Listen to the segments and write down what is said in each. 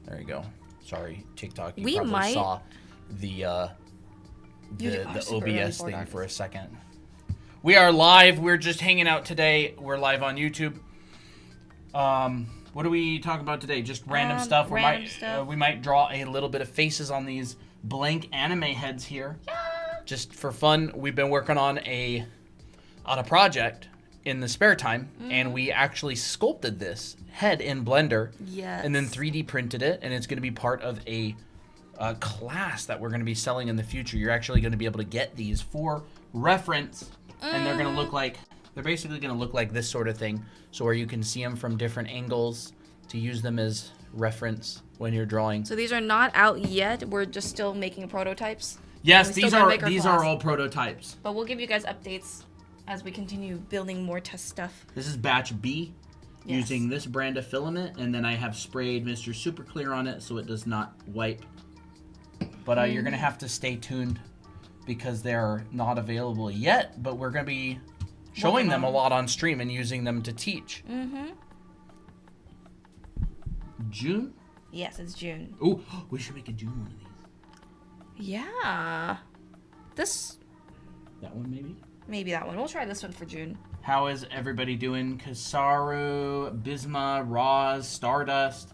There you go. Sorry, TikTok. You We probably might- saw the super early OBS board thing artists. for a second. We are live. We're just hanging out today. We're live on YouTube. What do we talk about today? Just random stuff. Random stuff. We might draw a little bit of faces on these blank anime heads here. Just for fun. We've been working on a project in the spare time, and we actually sculpted this head in Blender. Yes. And then 3D printed it, and it's going to be part of a class that we're going to be selling in the future. You're actually going to be able to get these for reference, and they're going to look like, they're basically going to look like this sort of thing. So where you can see them from different angles to use them as reference when you're drawing. So these are not out yet. We're just still making prototypes. Yes, we still these gotta are make our these class. are all prototypes. But we'll give you guys updates as we continue building more test stuff. This is batch B. Yes. Using this brand of filament, and then I have sprayed Mr. Super Clear on it so it does not wipe. But you're gonna have to stay tuned because they're not available yet, but we're gonna be showing them a lot on stream and using them to teach. June? Yes, it's June. Ooh, we should make a June one of these. Yeah. This, That one maybe? maybe that one. We'll try this one for June. How is everybody doing? Kasaru, Bisma, Roz, Stardust.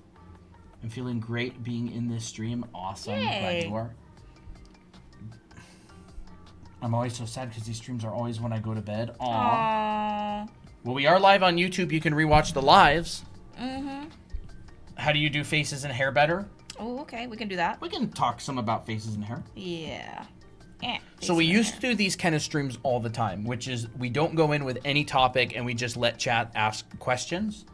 I'm feeling great being in this stream. Awesome. Glad Yay. you are. I'm always so sad because these streams are always when I go to bed. Aww. Aww. Well, we are live on YouTube. You can rewatch the lives. Mm-hmm. How do you do faces and hair better? Oh, okay. We can do that. We can talk some about faces and hair. Yeah. So we used to do these kind of streams all the time, which is we don't go in with any topic and we just let chat ask questions.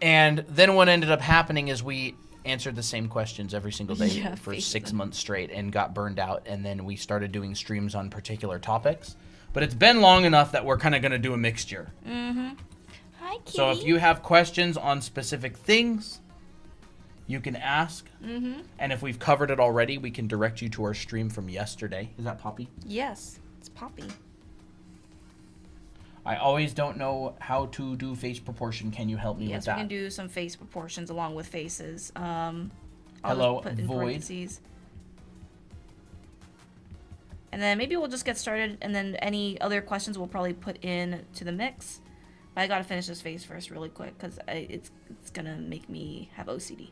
And then what ended up happening is we answered the same questions every single day Yeah, for faces. 6 months straight and got burned out. And then we started doing streams on particular topics. But it's been long enough that we're kind of going to do a mixture. Hi, kitty. So if you have questions on specific things, you can ask. And if we've covered it already, we can direct you to our stream from yesterday. Is that Poppy? Yes, it's Poppy. I always don't know how to do face proportion. Can you help me with Yes, that? we can do some face proportions along with faces. I'll Hello, just put in Void. parentheses. And then maybe we'll just get started, and then any other questions we'll probably put in to the mix. But I gotta finish this face first really quick, because it's gonna make me have OCD.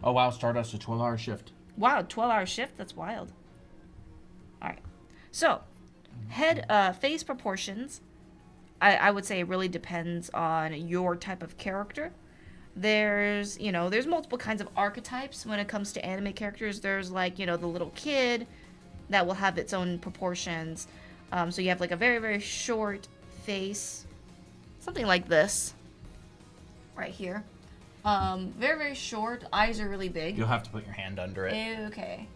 Oh wow, Stardust, a 12-hour shift. Wow, 12-hour shift? That's wild. Alright. So, head, face proportions, I would say it really depends on your type of character. There's multiple kinds of archetypes when it comes to anime characters. There's, like, the little kid that will have its own proportions. So you have, like, a very, very short face. Something like this. Right here. Very, very short. Eyes are really big. You'll have to put your hand under it. Okay.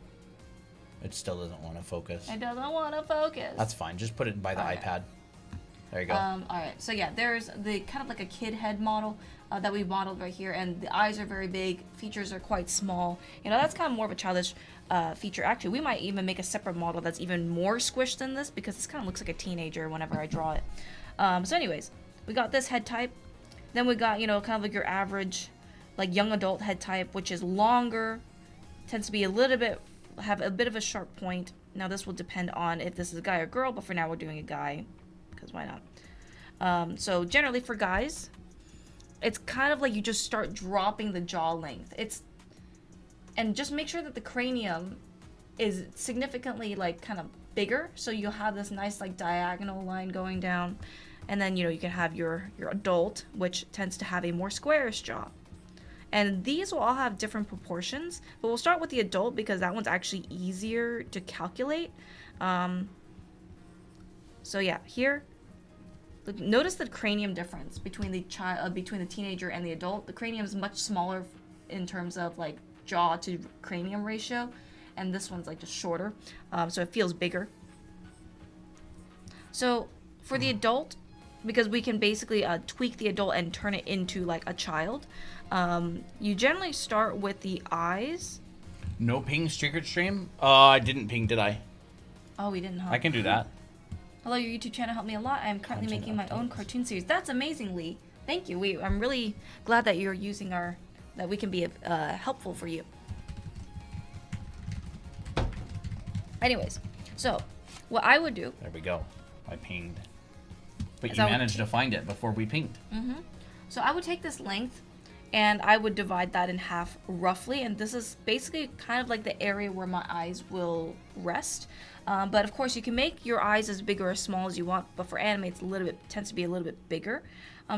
It still doesn't want to focus. It doesn't want to focus. That's fine. Just put it by the Alright. iPad. There you go. Alright, so yeah, there's the kind of like a kid head model that we modeled right here, and the eyes are very big, features are quite small. That's kind of more of a childish feature. Actually, we might even make a separate model that's even more squished than this, because this kind of looks like a teenager whenever I draw it. So anyways, we got this head type. Then we got, kind of like your average, like young adult head type, which is longer, tends to be have a bit of a sharp point. Now this will depend on if this is a guy or girl, but for now we're doing a guy, because why not? So generally for guys, it's kind of like you just start dropping the jaw length. And just make sure that the cranium is significantly like kind of bigger, so you'll have this nice like diagonal line going down. And then you can have your adult, which tends to have a more squarish jaw. And these will all have different proportions, but we'll start with the adult because that one's actually easier to calculate. So yeah, here, notice the cranium difference between the between the teenager and the adult. The cranium is much smaller in terms of like jaw to cranium ratio, and this one's like just shorter, so it feels bigger. So for the adult, because we can basically tweak the adult and turn it into like a child, you generally start with the eyes. No ping secret stream? I didn't ping, did I? Oh, we didn't, huh? I can do that. Hello, your YouTube channel helped me a lot. I am currently Content making my own updates. cartoon series. That's amazing, Lee. Thank you. I'm really glad that you're using our that we can be helpful for you. Anyways, so what I would do. There we go. I pinged. But you So I would managed to find it before we pinged. So I would take this length and I would divide that in half roughly, and this is basically kind of like the area where my eyes will rest. But of course you can make your eyes as big or as small as you want, but for anime it's tends to be a little bit bigger.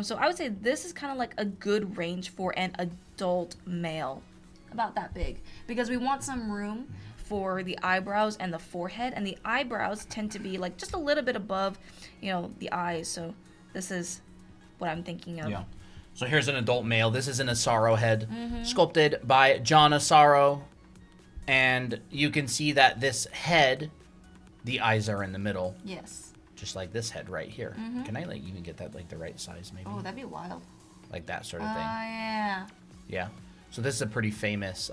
So I would say this is kind of like a good range for an adult male, about that big, because we want some room for the eyebrows and the forehead, and the eyebrows tend to be like just a little bit above, the eyes. So this is what I'm thinking of. Yeah. So here's an adult male. This is an Asaro head, sculpted by John Asaro. And you can see that this head, the eyes are in the middle, Yes. just like this head right here. Can I even get that the right size maybe? Oh, that'd be wild. Like that sort of Oh, thing. yeah. Yeah. So this is a pretty famous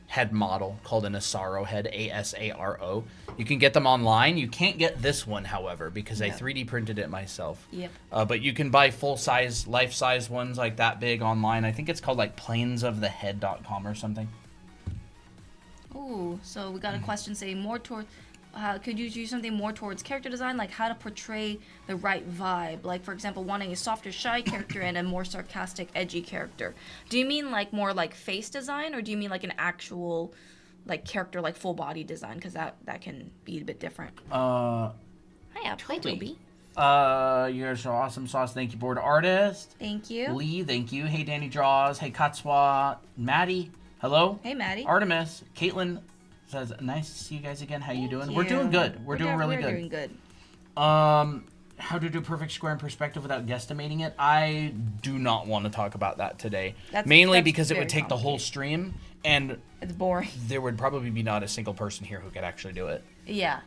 head model called an Asaro head, Asaro. You can get them online. You can't get this one, however, because I No. 3D printed it myself. Yep. But you can buy full-size, life-size ones like that big online. I think it's called like planesofthehead.com or something. Ooh, so we got a question saying more toward, could you do something more towards character design, like how to portray the right vibe? Like, for example, wanting a softer, shy character and a more sarcastic, edgy character. Do you mean like more like face design, or do you mean like an actual like character, like full body design? Because that can be a bit different. Hiya, play Toby. You're so awesome, Sauce. Thank you, board artist. Thank you. Lee, thank you. Hey, Danny Draws. Hey, Katsua. Maddie, hello. Hey, Maddie. Artemis. Caitlin says, nice to see you guys again. How you doing? Thank We're doing you. good. We're doing really We're good. doing good. How to do perfect square in perspective without guesstimating it? I do not want to talk about that today. Mainly that's because it would very take the whole complicated. stream, and It's boring. there would probably be not a single person here who could actually do it. Yeah.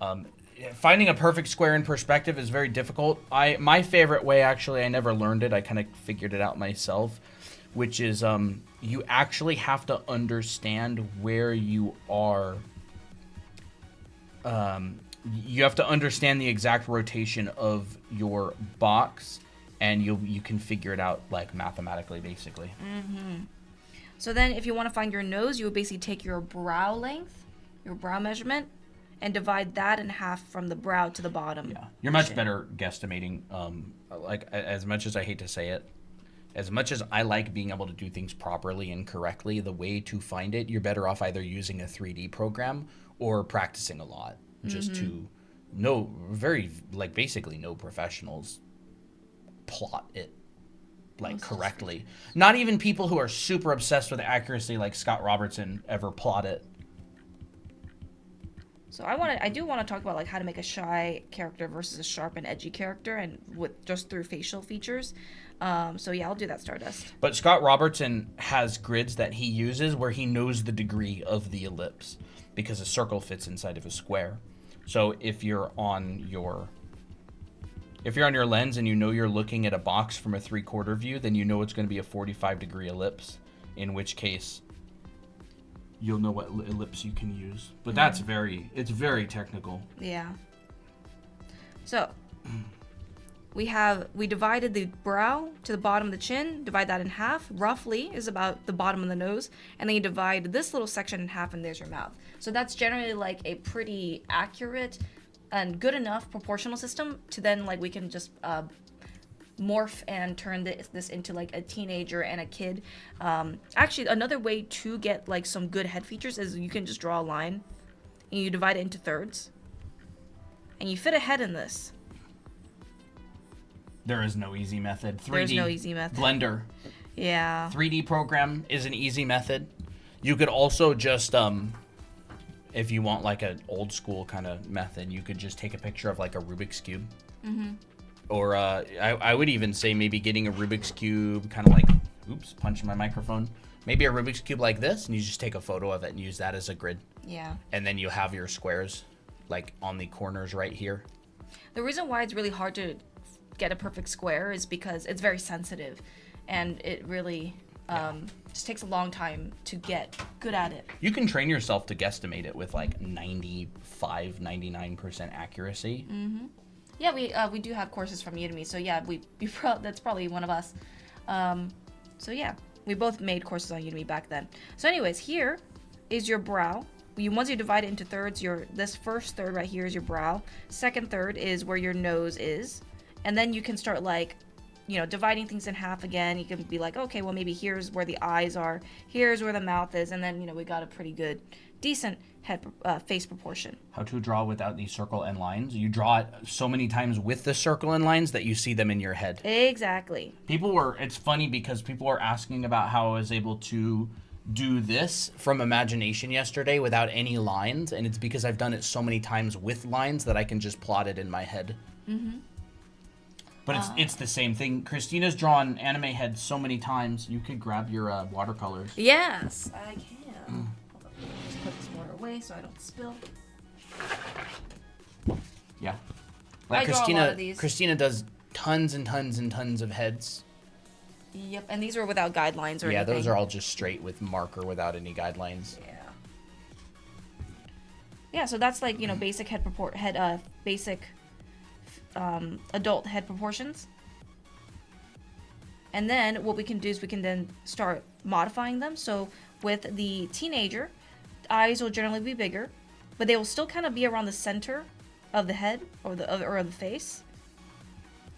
Finding a perfect square in perspective is very difficult. My favorite way, actually, I never learned it. I kind of figured it out myself, which is you actually have to understand where you are. You have to understand the exact rotation of your box, and you can figure it out like mathematically, basically. So then if you want to find your nose, you would basically take your brow length, your brow measurement, and divide that in half from the brow to the bottom. Yeah, you're much better guesstimating. Like, as much as I hate to say it, as much as I like being able to do things properly and correctly, the way to find it, you're better off either using a 3D program or practicing a lot. Just to know, basically no professionals plot it like correctly. Not even people who are super obsessed with accuracy like Scott Robertson ever plot it. So I do want to talk about like how to make a shy character versus a sharp and edgy character, and with just through facial features. So yeah, I'll do that, Stardust. But Scott Robertson has grids that he uses where he knows the degree of the ellipse, because a circle fits inside of a square. So if you're on your lens and you know you're looking at a box from a 3/4 view, then you know it's going to be a 45-degree ellipse, in which case you'll know what ellipse you can use. But it's very technical. Yeah. So we divided the brow to the bottom of the chin, divide that in half, roughly is about the bottom of the nose, and then you divide this little section in half, and there's your mouth. So that's generally like a pretty accurate and good enough proportional system to then like we can just morph and turn this into like a teenager and a kid. Actually, another way to get like some good head features is you can just draw a line and you divide it into thirds, and you fit a head in this. There is no easy method. 3D There's no easy method. Blender. Yeah. 3D program is an easy method. You could also just, if you want like an old school kind of method, you could just take a picture of like a Rubik's Cube. Mm-hmm. Or I would even say maybe getting a Rubik's Cube, kind of like, oops, punching my microphone. Maybe a Rubik's Cube like this, and you just take a photo of it and use that as a grid. Yeah. And then you have your squares like on the corners right here. The reason why it's really hard to get a perfect square is because it's very sensitive, and it really just takes a long time to get good at it. You can train yourself to guesstimate it with like 95, 99% accuracy. Mm-hmm. Yeah, we do have courses from Udemy, so yeah, that's probably one of us. So yeah, We both made courses on Udemy back then. So anyways, here is your brow. Once you divide it into thirds, this first third right here is your brow. Second third is where your nose is. And then you can start like, dividing things in half again. You can be like, okay, well maybe here's where the eyes are. Here's where the mouth is. And then, we got a pretty good, decent face proportion. How to draw without the circle and lines. You draw it so many times with the circle and lines that you see them in your head. Exactly. It's funny because people were asking about how I was able to do this from imagination yesterday without any lines, and it's because I've done it so many times with lines that I can just plot it in my head. Mm-hmm. But it's the same thing. Christina's drawn anime heads so many times. You could grab your watercolors. Yes, I can. Hold on. Just put this water away so I don't spill. Yeah. I draw a lot of these. Christina does tons and tons and tons of heads. Yep, and these are without guidelines or anything. Yeah, those are all just straight with marker without any guidelines. Yeah. Yeah, so that's like, basic basic adult head proportions. And then what we can do is we can then start modifying them. So with the teenager, the eyes will generally be bigger, but they will still kind of be around the center of the head or the face.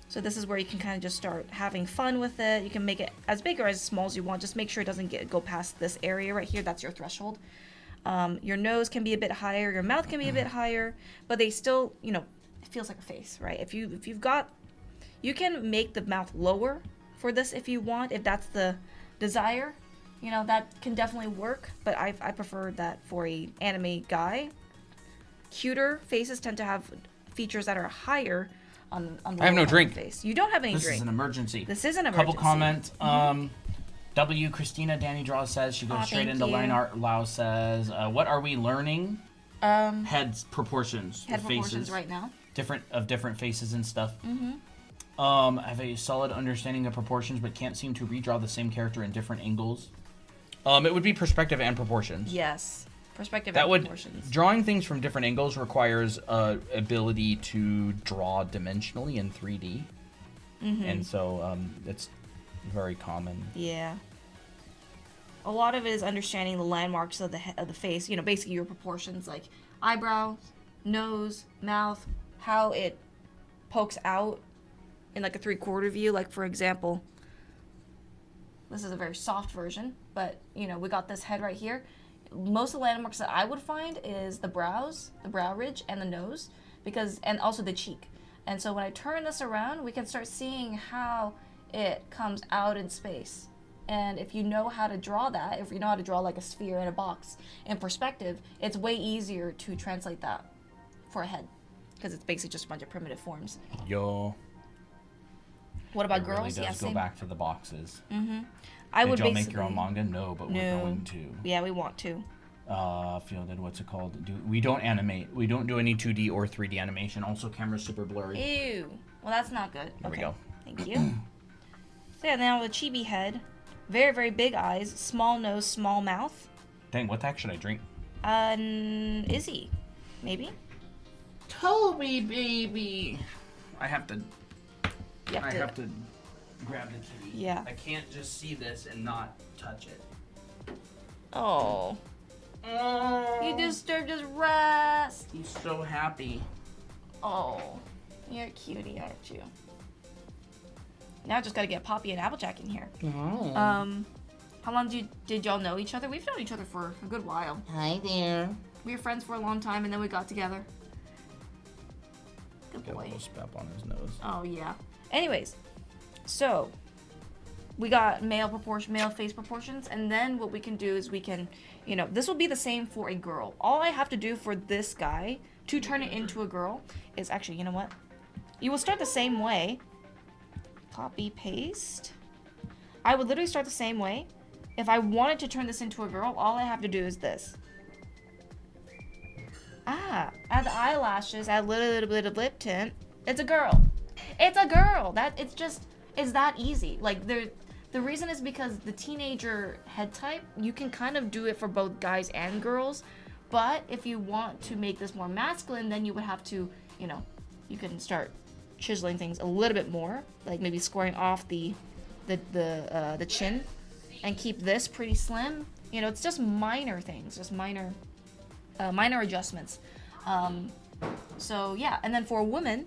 So this is where you can kind of just start having fun with it. You can make it as big or as small as you want. Just make sure it doesn't go past this area right here. That's your threshold. Your nose can be a bit higher. Your mouth can be a bit higher. But they still, it feels like a face, right? If you've got... You can make the mouth lower for this if you want. If that's the desire, that can definitely work. But I prefer that for a anime guy. Cuter faces tend to have features that are higher on the I have no drink. face. You don't have any This drink. is an emergency. This is an emergency. Couple comments. W. Christina Danny Draw says she goes straight thank into you. line art. Lao says, what are we learning? Heads proportions. Head of proportions faces. right now. Different faces and stuff. I have a solid understanding of proportions, but can't seem to redraw the same character in different angles. It would be perspective and proportions. Yes. Perspective That and would proportions. drawing things from different angles requires ability to draw dimensionally in 3D, and so it's very common. Yeah. A lot of it is understanding the landmarks of the face. Basically your proportions, like eyebrows, nose, mouth, how it pokes out in like a 3/4 view. Like for example, this is a very soft version, but we got this head right here. Most of the landmarks that I would find is the brows, the brow ridge, and the nose, and also the cheek. And so when I turn this around, we can start seeing how it comes out in space. And if you know how to draw that, if you know how to draw like a sphere in a box in perspective, it's way easier to translate that for a head, because it's basically just a bunch of primitive forms. Yo. What about It girls? really does go same. back to the boxes. I Did would y'all basically make your own manga? No, but we're going to. Yeah, we want to. Fielded, what's it called? We don't animate. We don't do any 2D or 3D animation. Also, camera's super blurry. Ew. Well, that's not good. There we go. Thank you. So yeah, now the chibi head. Very, very big eyes. Small nose, small mouth. Dang, what the heck should I drink? Izzy. Maybe? Toby, baby. I have to You have to... grab the kitty. Yeah. I can't just see this and not touch it. Oh. Oh. You disturbed his rest. He's so happy. Oh. You're a cutie, aren't you? Now I just gotta get Poppy and Applejack in here. Oh. How long did y'all know each other? We've known each other for a good while. Hi there. We were friends for a long time, and then we got together. Good Got a boy. little spap on his nose. Oh yeah. Anyways, so we got male face proportions, and then what we can do is we can, this will be the same for a girl. All I have to do for this guy to turn it into a girl is actually, you know what? You will start the same way. Copy paste. I would literally start the same way. If I wanted to turn this into a girl, all I have to do is this. Add the eyelashes, add a little bit of lip tint. It's a girl. It's a girl. It's that easy. Like the reason is because the teenager head type, you can kind of do it for both guys and girls. But if you want to make this more masculine, then you would have to, you can start chiseling things a little bit more, like maybe scoring off the chin and keep this pretty slim. You know, it's just minor things, just minor adjustments. So yeah, and then for a woman,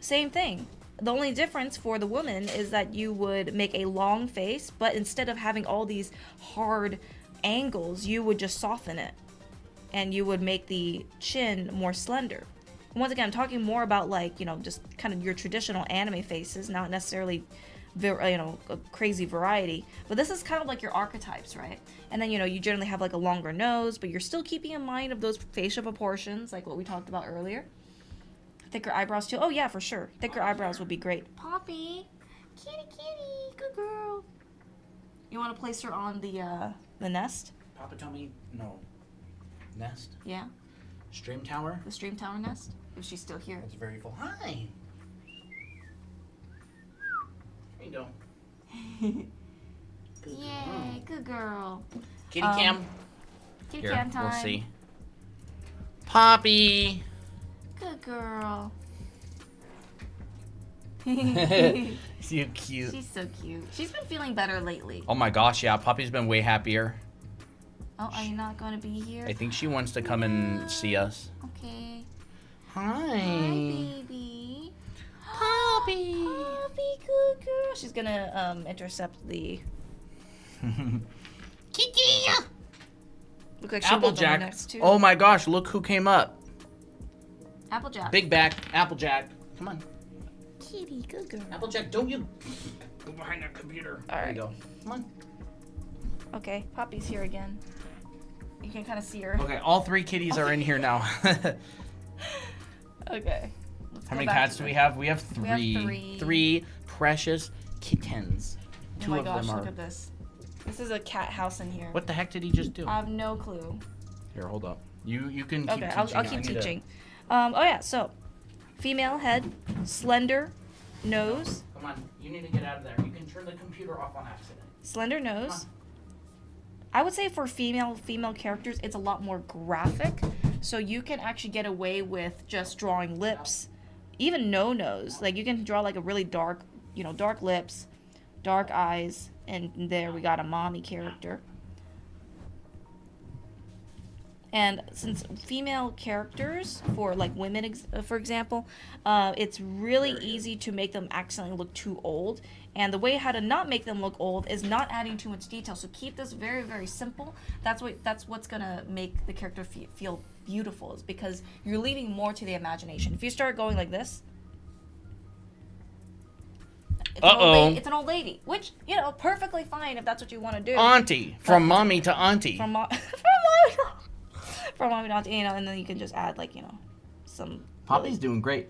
same thing. The only difference for the woman is that you would make a long face, but instead of having all these hard angles, you would just soften it, and you would make the chin more slender. And once again, I'm talking more about like, you know, just kind of your traditional anime faces, not necessarily, you know, a crazy variety. But this is kind of like your archetypes, right? And then, you know, you generally have like a longer nose, but you're still keeping in mind of those facial proportions, like what we talked about earlier. Thicker eyebrows too. Oh yeah, for sure. Thicker eyebrows would be great. Poppy, kitty, good girl. You want to place her on the nest? Papa told me no. Nest. Yeah. Stream tower. The stream tower nest. If she's still here. That's very cool. Hi. There you go. Yay, good girl. Kitty cam. Kitty Here, cam time. we'll see. Poppy. Good girl. So cute. She's so cute. She's been feeling better lately. Oh my gosh, yeah. Poppy's been way happier. Oh, are you not going to be here? I think she wants to come and see us. Okay. Hi. Hi, baby. Poppy. Poppy, good girl. She's going to intercept the... Kiki. Look like she wants on the Applejack. next too. Oh my gosh, look who came up. Applejack. Big back, Applejack. Come on. Kitty, good girl. Applejack, don't you go behind that computer. All right. There you go. Come on. Okay, Poppy's here again. You can kind of see her. Okay, all three kitties are in here now. Okay. Let's How go many back cats to do we the- have? We have three. We have three. Three precious kittens. Oh Two my of gosh, them look are. at this. This is a cat house in here. What the heck did he just do? I have no clue. Here, hold up. You can keep Okay, teaching. I'll I keep need to- teaching. Oh yeah, so female head, slender nose, Come on, you need to get out of there. You can turn the computer off on accident. slender nose. I would say for female characters, it's a lot more graphic, so you can actually get away with just drawing lips, even no nose. Like you can draw like a really dark, you know, dark lips, dark eyes, and there we got a mommy character. And since female characters, for like women, for example, it's really easy to make them accidentally look too old. And the way how to not make them look old is not adding too much detail. So keep this very, very simple. That's what's gonna make the character feel beautiful, is because you're leaving more to the imagination. If you start going like this, it's an old lady, which, you know, perfectly fine if that's what you want to do. Auntie, from mommy to auntie. From mommy to auntie, you know, and then you can just add like, you know, some Poppy's doing great.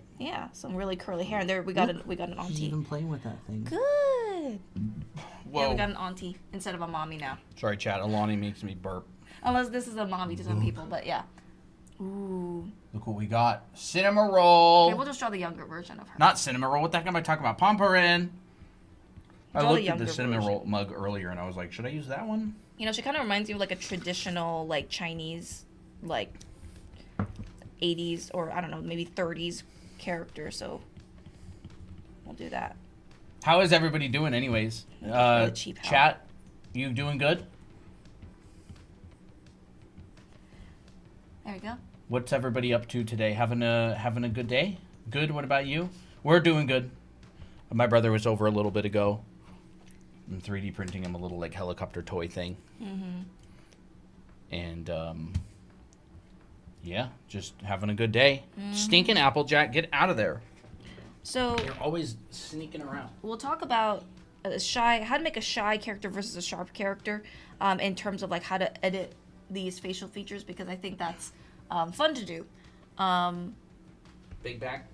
some really curly hair. And there we got an She's auntie. even playing with that thing. Good. Whoa. Yeah, we got an auntie instead of a mommy now. Sorry, chat. Alani makes me burp. Unless this is a mommy to some people, but yeah. Ooh. Look what we got. Cinema roll. Okay, we'll just draw the younger version of her. Not cinema roll. What the heck am I talking about? Pomperin. I Draw the looked at the younger cinema version. roll mug earlier and I was like, should I use that one? You know, she kind of reminds me of like a traditional like Chinese like 80s or I don't know, maybe 30s character, so we'll do that. How is everybody doing anyways? Really cheap help. Chat, you doing good? There we go. What's everybody up to today? Having a good day? Good. What about you? We're doing good. My brother was over a little bit ago. I'm 3D printing him a little like helicopter toy thing. Mm-hmm. And yeah, just having a good day. Stinking Applejack, get out of there. So You're always sneaking around. we'll talk about how to make a shy character versus a sharp character, in terms of like how to edit these facial features, because I think that's fun to do. Big back.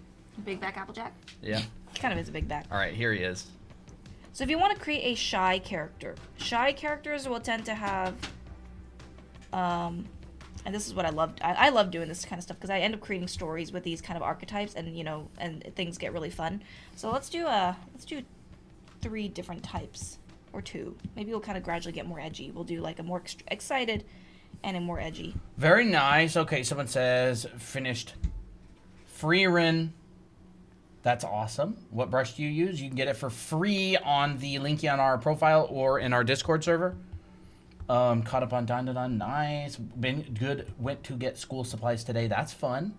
Big back Applejack. Yeah. Kind of is a big back. All right, here he is. So if you want to create a shy characters will tend to have, and this is what I loved. I love doing this kind of stuff because I end up creating stories with these kind of archetypes, and you know, and things get really fun. So let's do 3 different types, or 2. Maybe we'll kind of gradually get more edgy. We'll do like a more excited and a more edgy. Very nice. Okay, someone says finished. Freerin. That's awesome. What brush do you use? You can get it for free on the link on our profile or in our Discord server. Caught up on Dandadan. Nice. Been good. Went to get school supplies today. That's fun.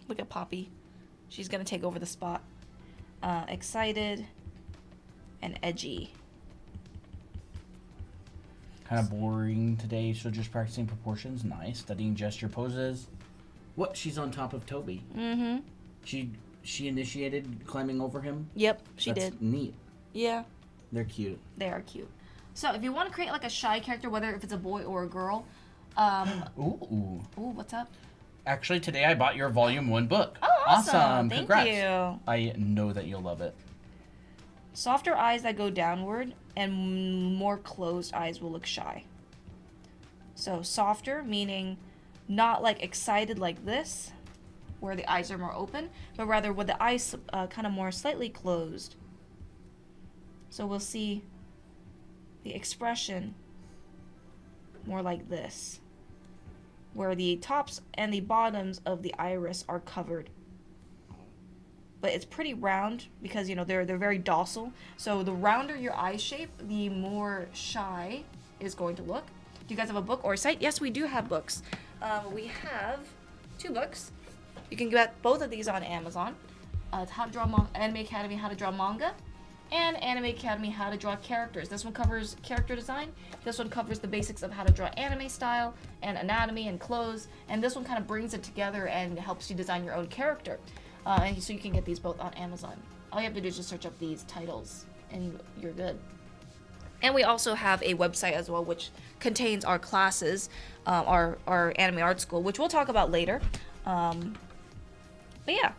Look at Poppy. She's gonna take over the spot. Excited and edgy. Kind of boring today, so just practicing proportions. Nice. Studying gesture poses. What? She's on top of Toby. Mm-hmm. She initiated climbing over him? Yep, she That's did. neat. Yeah. They're cute. They are cute. So if you want to create like a shy character, whether if it's a boy or a girl, Ooh. ooh, what's up? Actually, today I bought your volume 1 book. Oh, awesome. Thank Congrats. you. I know that you'll love it. Softer eyes that go downward and more closed eyes will look shy. So softer, meaning not like excited like this, where the eyes are more open, but rather with the eyes kind of more slightly closed. So we'll see the expression more like this, where the tops and the bottoms of the iris are covered. But it's pretty round because, you know, they're very docile. So the rounder your eye shape, the more shy is going to look. Do you guys have a book or a site? Yes, we do have books. We have 2 books. You can get both of these on Amazon. It's How to Draw Anime Academy, How to Draw Manga, and Anime Academy, How to Draw Characters. This one covers character design. This one covers the basics of how to draw anime style and anatomy and clothes. And this one kind of brings it together and helps you design your own character. And so you can get these both on Amazon. All you have to do is just search up these titles and you're good. And we also have a website as well, which contains our classes, our anime art school, which we'll talk about later. But yeah,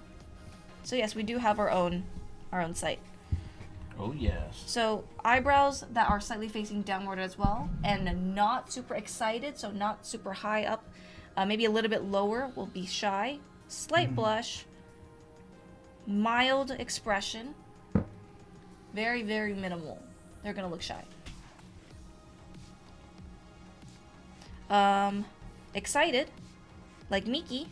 so yes, we do have our own site. Oh, yes. So eyebrows that are slightly facing downward as well, and not super excited, so not super high up, maybe a little bit lower will be shy. Slight blush, mild expression, very, very minimal. They're gonna look shy. Excited, like Miki,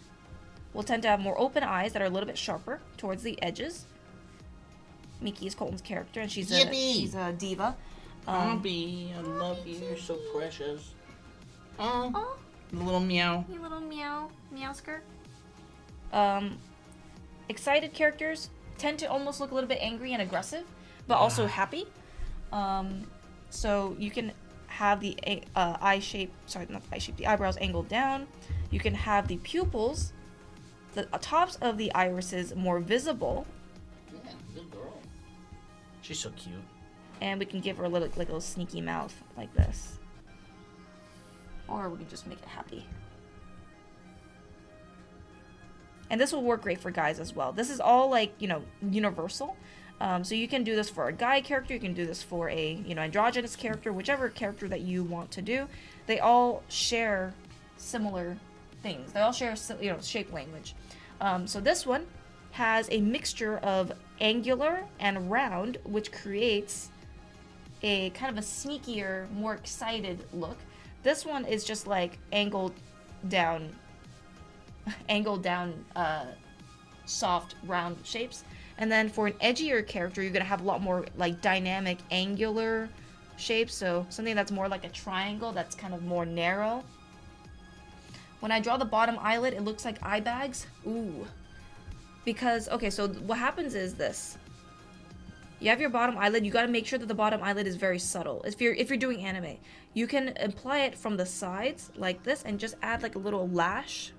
will tend to have more open eyes that are a little bit sharper towards the edges. Miki is Colton's character, and she's a diva. Bobby, I love you. You're so precious. Oh, The little meow. you little meowsker. Excited characters tend to almost look a little bit angry and aggressive, but also happy. So you can have the the eyebrows angled down. You can have the pupils, the tops of the irises more visible, Yeah, good girl. She's so cute. and we can give her a little sneaky mouth like this. Or we can just make it happy. And this will work great for guys as well. This is all like, you know, universal. So you can do this for a guy character, you can do this for a, you know, androgynous character, whichever character that you want to do. They all share similar things. They all share, you know, shape language. So this one has a mixture of angular and round, which creates a kind of a sneakier, more excited look. This one is just like angled down, soft, round shapes. And then for an edgier character, you're gonna have a lot more like dynamic, angular shapes. So something that's more like a triangle, that's kind of more narrow. When I draw the bottom eyelid, it looks like eye bags. Ooh. Because, okay, so what happens is this. You have your bottom eyelid, you gotta make sure that the bottom eyelid is very subtle. If you're doing anime, you can apply it from the sides like this and just add like a little lash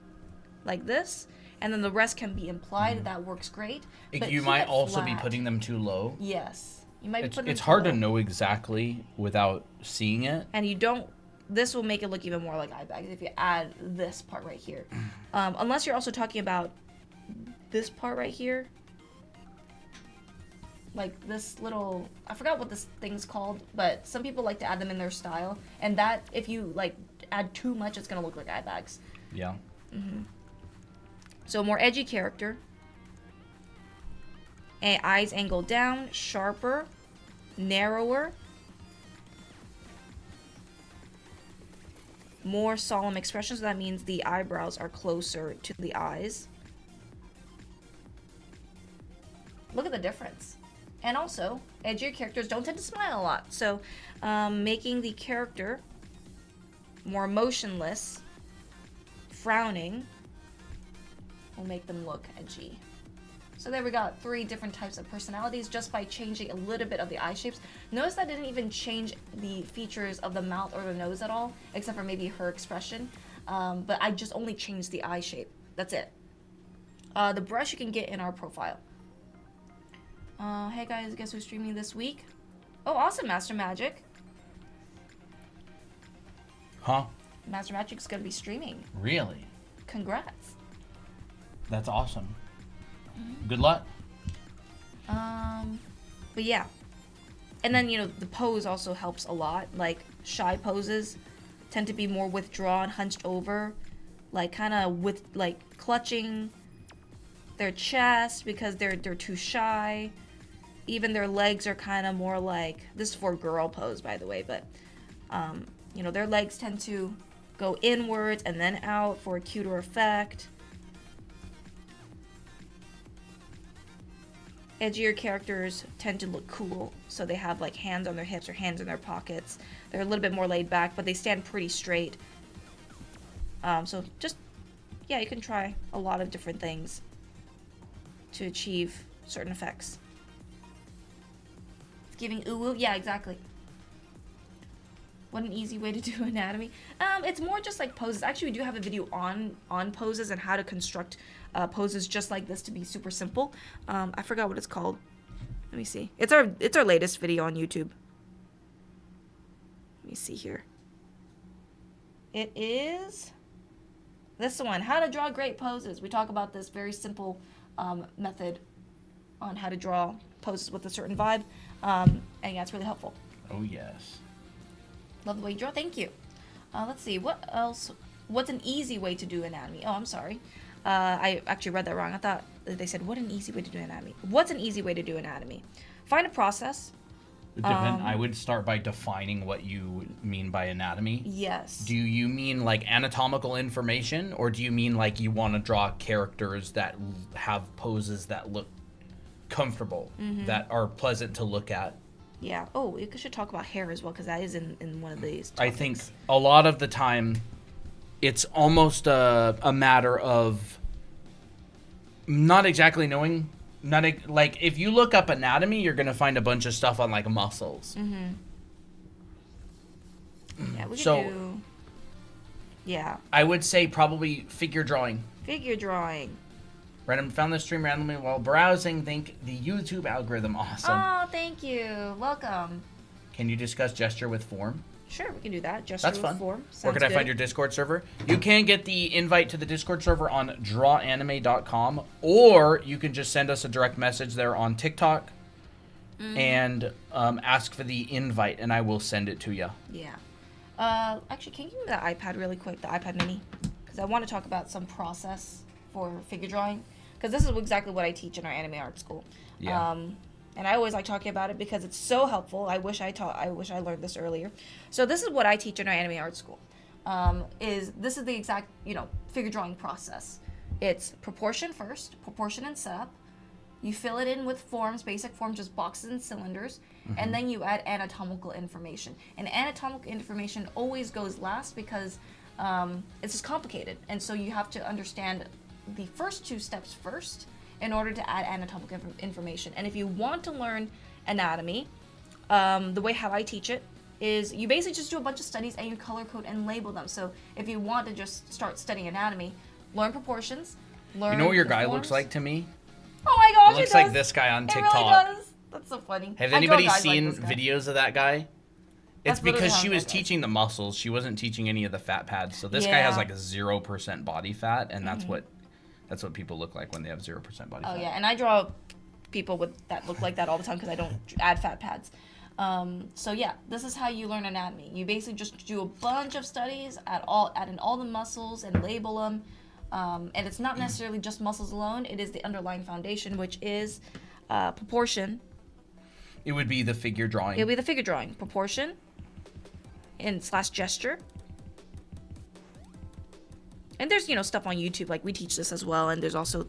like this. And then the rest can be implied. That works great. But You keep might it also be flat. putting them too low. Yes. You might be putting them It's too hard low. to know exactly without seeing it. And you don't, this will make it look even more like eye bags if you add this part right here. Unless you're also talking about this part right here. Like this little, I forgot what this thing's called, but some people like to add them in their style. And that, if you like add too much, it's gonna look like eye bags. Yeah. So more edgy character. Eyes angled down, sharper, narrower. More solemn expression, so that means the eyebrows are closer to the eyes. at the difference. And also, edgier characters don't tend to smile a lot. So making the character more emotionless, frowning, will make them look edgy. So there we got 3 different types of personalities just by changing a little bit of the eye shapes. Notice that didn't even change the features of the mouth or the nose at all, except for maybe her expression. But I just only changed the eye shape. That's it. The brush you can get in our profile. Hey guys, guess who's streaming this week? Oh, awesome, Master Magic. Huh? Master Magic's gonna be streaming. Really? Congrats. That's awesome. Good luck. But yeah. And then, the pose also helps a lot. Like, shy poses tend to be more withdrawn, hunched over. Like, kind of with, like, clutching their chest because they're too shy. Even their legs are kind of more like, this is for girl pose, by the way, but, their legs tend to go inwards and then out for a cuter effect. Edgier characters tend to look cool, so they have like hands on their hips or hands in their pockets. They're a little bit more laid back, but they stand pretty straight. So just, yeah, you can try a lot of different things to achieve certain effects. It's giving ooh, yeah, exactly. What an easy way to do anatomy. It's more just like poses. Actually, we do have a video on poses and how to construct poses just like this to be super simple. I forgot what it's called. Let me see. It's our latest video on YouTube. Let me see here. It is this one, how to draw great poses. We talk about this very simple method on how to draw poses with a certain vibe. And yeah, it's really helpful. Oh, yes. Love the way you draw. Thank you. Let's see. What else? What's an easy way to do anatomy? Oh, I'm sorry. I actually read that wrong. I thought they said, what an easy way to do anatomy. What's an easy way to do anatomy? Find a process. I would start by defining what you mean by anatomy. Yes. Do you mean like anatomical information, or do you mean like you want to draw characters that have poses that look comfortable, that are pleasant to look at? Yeah. Oh, we should talk about hair as well, because that is in one of these topics. I think a lot of the time it's almost a matter of not exactly knowing. Like, if you look up anatomy, you're going to find a bunch of stuff on, like, muscles. Yeah, we could So, do... Yeah. I would say probably figure drawing. Figure drawing. Found this stream randomly while browsing. Think the YouTube algorithm awesome. Oh, thank you. Welcome. Can you discuss gesture with form? Sure, we can do that. Just That's fun. form. Where can I find your Discord server? You can get the invite to the Discord server on drawanime.com, or you can just send us a direct message there on TikTok and ask for the invite, and I will send it to you. Yeah. Actually, can you give me that iPad really quick, the iPad mini? Because I want to talk about some process for figure drawing. Because this is exactly what I teach in our anime art school. Yeah. And I always like talking about it because it's so helpful. I wish I learned this earlier. So this is what I teach in our anime art school. This is the exact, figure drawing process. It's proportion first, proportion and setup. You fill it in with forms, basic forms, just boxes and cylinders, and then you add anatomical information. And anatomical information always goes last because it's just complicated. And so you have to understand the first 2 steps first in order to add anatomical information. And if you want to learn anatomy, the way how I teach it is you basically just do a bunch of studies and you color code and label them. So if you want to just start studying anatomy, learn proportions, learn. You know what your the guy forms. looks like to me? Oh my gosh, He looks it like does. this guy on It TikTok. really does. That's so funny. Has I draw anybody guys like seen this guy. videos of that guy? That's It's because literally she how I was look. teaching the muscles. She wasn't teaching any of the fat pads. So this guy has Yeah. like a 0% body fat, and that's what people look like when they have 0% body Oh fat. yeah, and I draw people that look like that all the time because I don't add fat pads. So yeah, this is how you learn anatomy. You basically just do a bunch of studies, add in all the muscles and label them. And it's not necessarily just muscles alone. It is the underlying foundation, which is proportion. It would be the figure drawing. It'll be the figure drawing. Proportion and / gesture. And there's, stuff on YouTube, like we teach this as well. And there's also,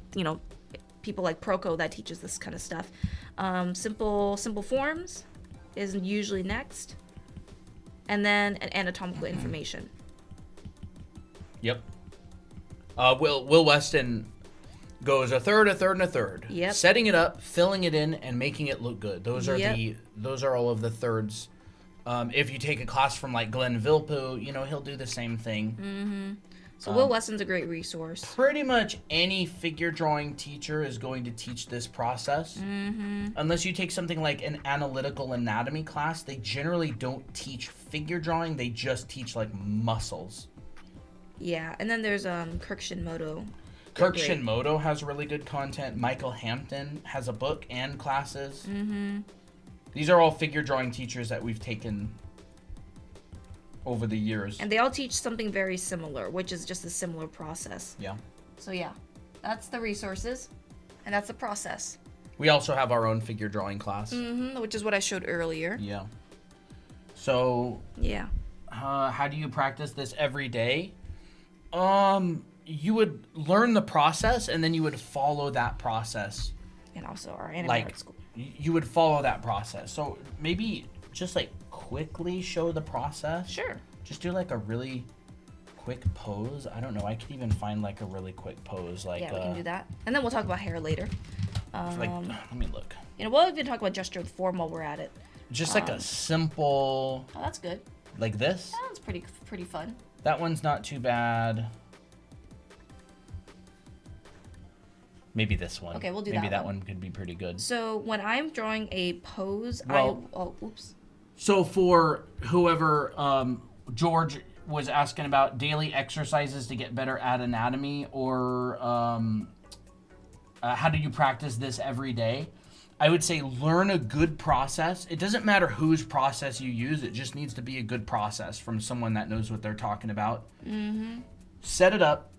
people like Proco that teaches this kind of stuff. Simple forms is usually next, and then an anatomical information. Yep. Will Weston goes a third, a third, and a third. Yep. Setting it up, filling it in, and making it look good. Those are Yep. those are all of the thirds. If you take a class from like Glenn Vilpu, you know, he'll do the same thing. So Will Weston's a great resource. Pretty much any figure drawing teacher is going to teach this process. Unless you take something like an analytical anatomy class, they generally don't teach figure drawing. They just teach like muscles. Yeah, and then there's Kirk Shinmoto. Kirk Great. Shinmoto has really good content. Michael Hampton has a book and classes. These are all figure drawing teachers that we've taken over the years. And they all teach something very similar, which is just a similar process. Yeah. So yeah, that's the resources, and that's the process. We also have our own figure drawing class. Which is what I showed earlier. Yeah. So, Yeah. how do you practice this every day? You would learn the process, and then you would follow that process. And also our anime Like, art school. you would follow that process. So maybe just like quickly show the process. Sure. Just do like a really quick pose. I don't know. I can even find like a really quick pose. Like, Yeah, we can do that. And then we'll talk about hair later. like, let me look. You know, we'll even talk about gesture with form while we're at it. Just like a simple, Oh, that's good. like this. That's pretty fun. That one's not too bad. Maybe this one. Okay, we'll do Maybe that that one. one could be pretty good. So when I'm drawing a pose, Well- oops. So for whoever George was asking about daily exercises to get better at anatomy, or how do you practice this every day? I would say learn a good process. It doesn't matter whose process you use. It just needs to be a good process from someone that knows what they're talking about. Set it up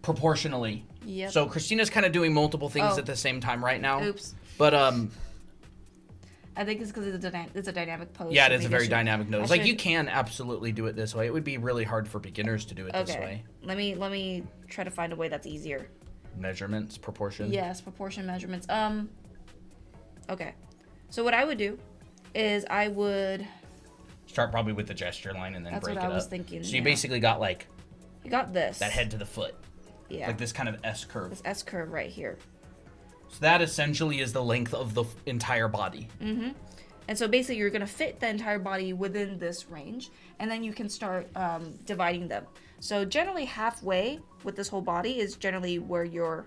proportionally. Yep. So Christina's kind of doing multiple things Oh. at the same time right now. Oops. But I think it's because it's a dynamic pose. yeah, so it is a maybe I very should- dynamic I nose. Like, should- you can absolutely do it this way. It would be really hard for beginners to do it this Okay. way. Let me try to find a way that's easier. Measurements, proportion. Yes, proportion measurements. Okay. So what I would do is I would. Start probably with the gesture line and then That's break what it I up. was thinking, So you yeah. basically got like You got this. that head to the foot. Yeah. Like this kind of S curve. This S curve right here. So that essentially is the length of the entire body. And so basically you're going to fit the entire body within this range, and then you can start dividing them. So generally halfway with this whole body is generally where your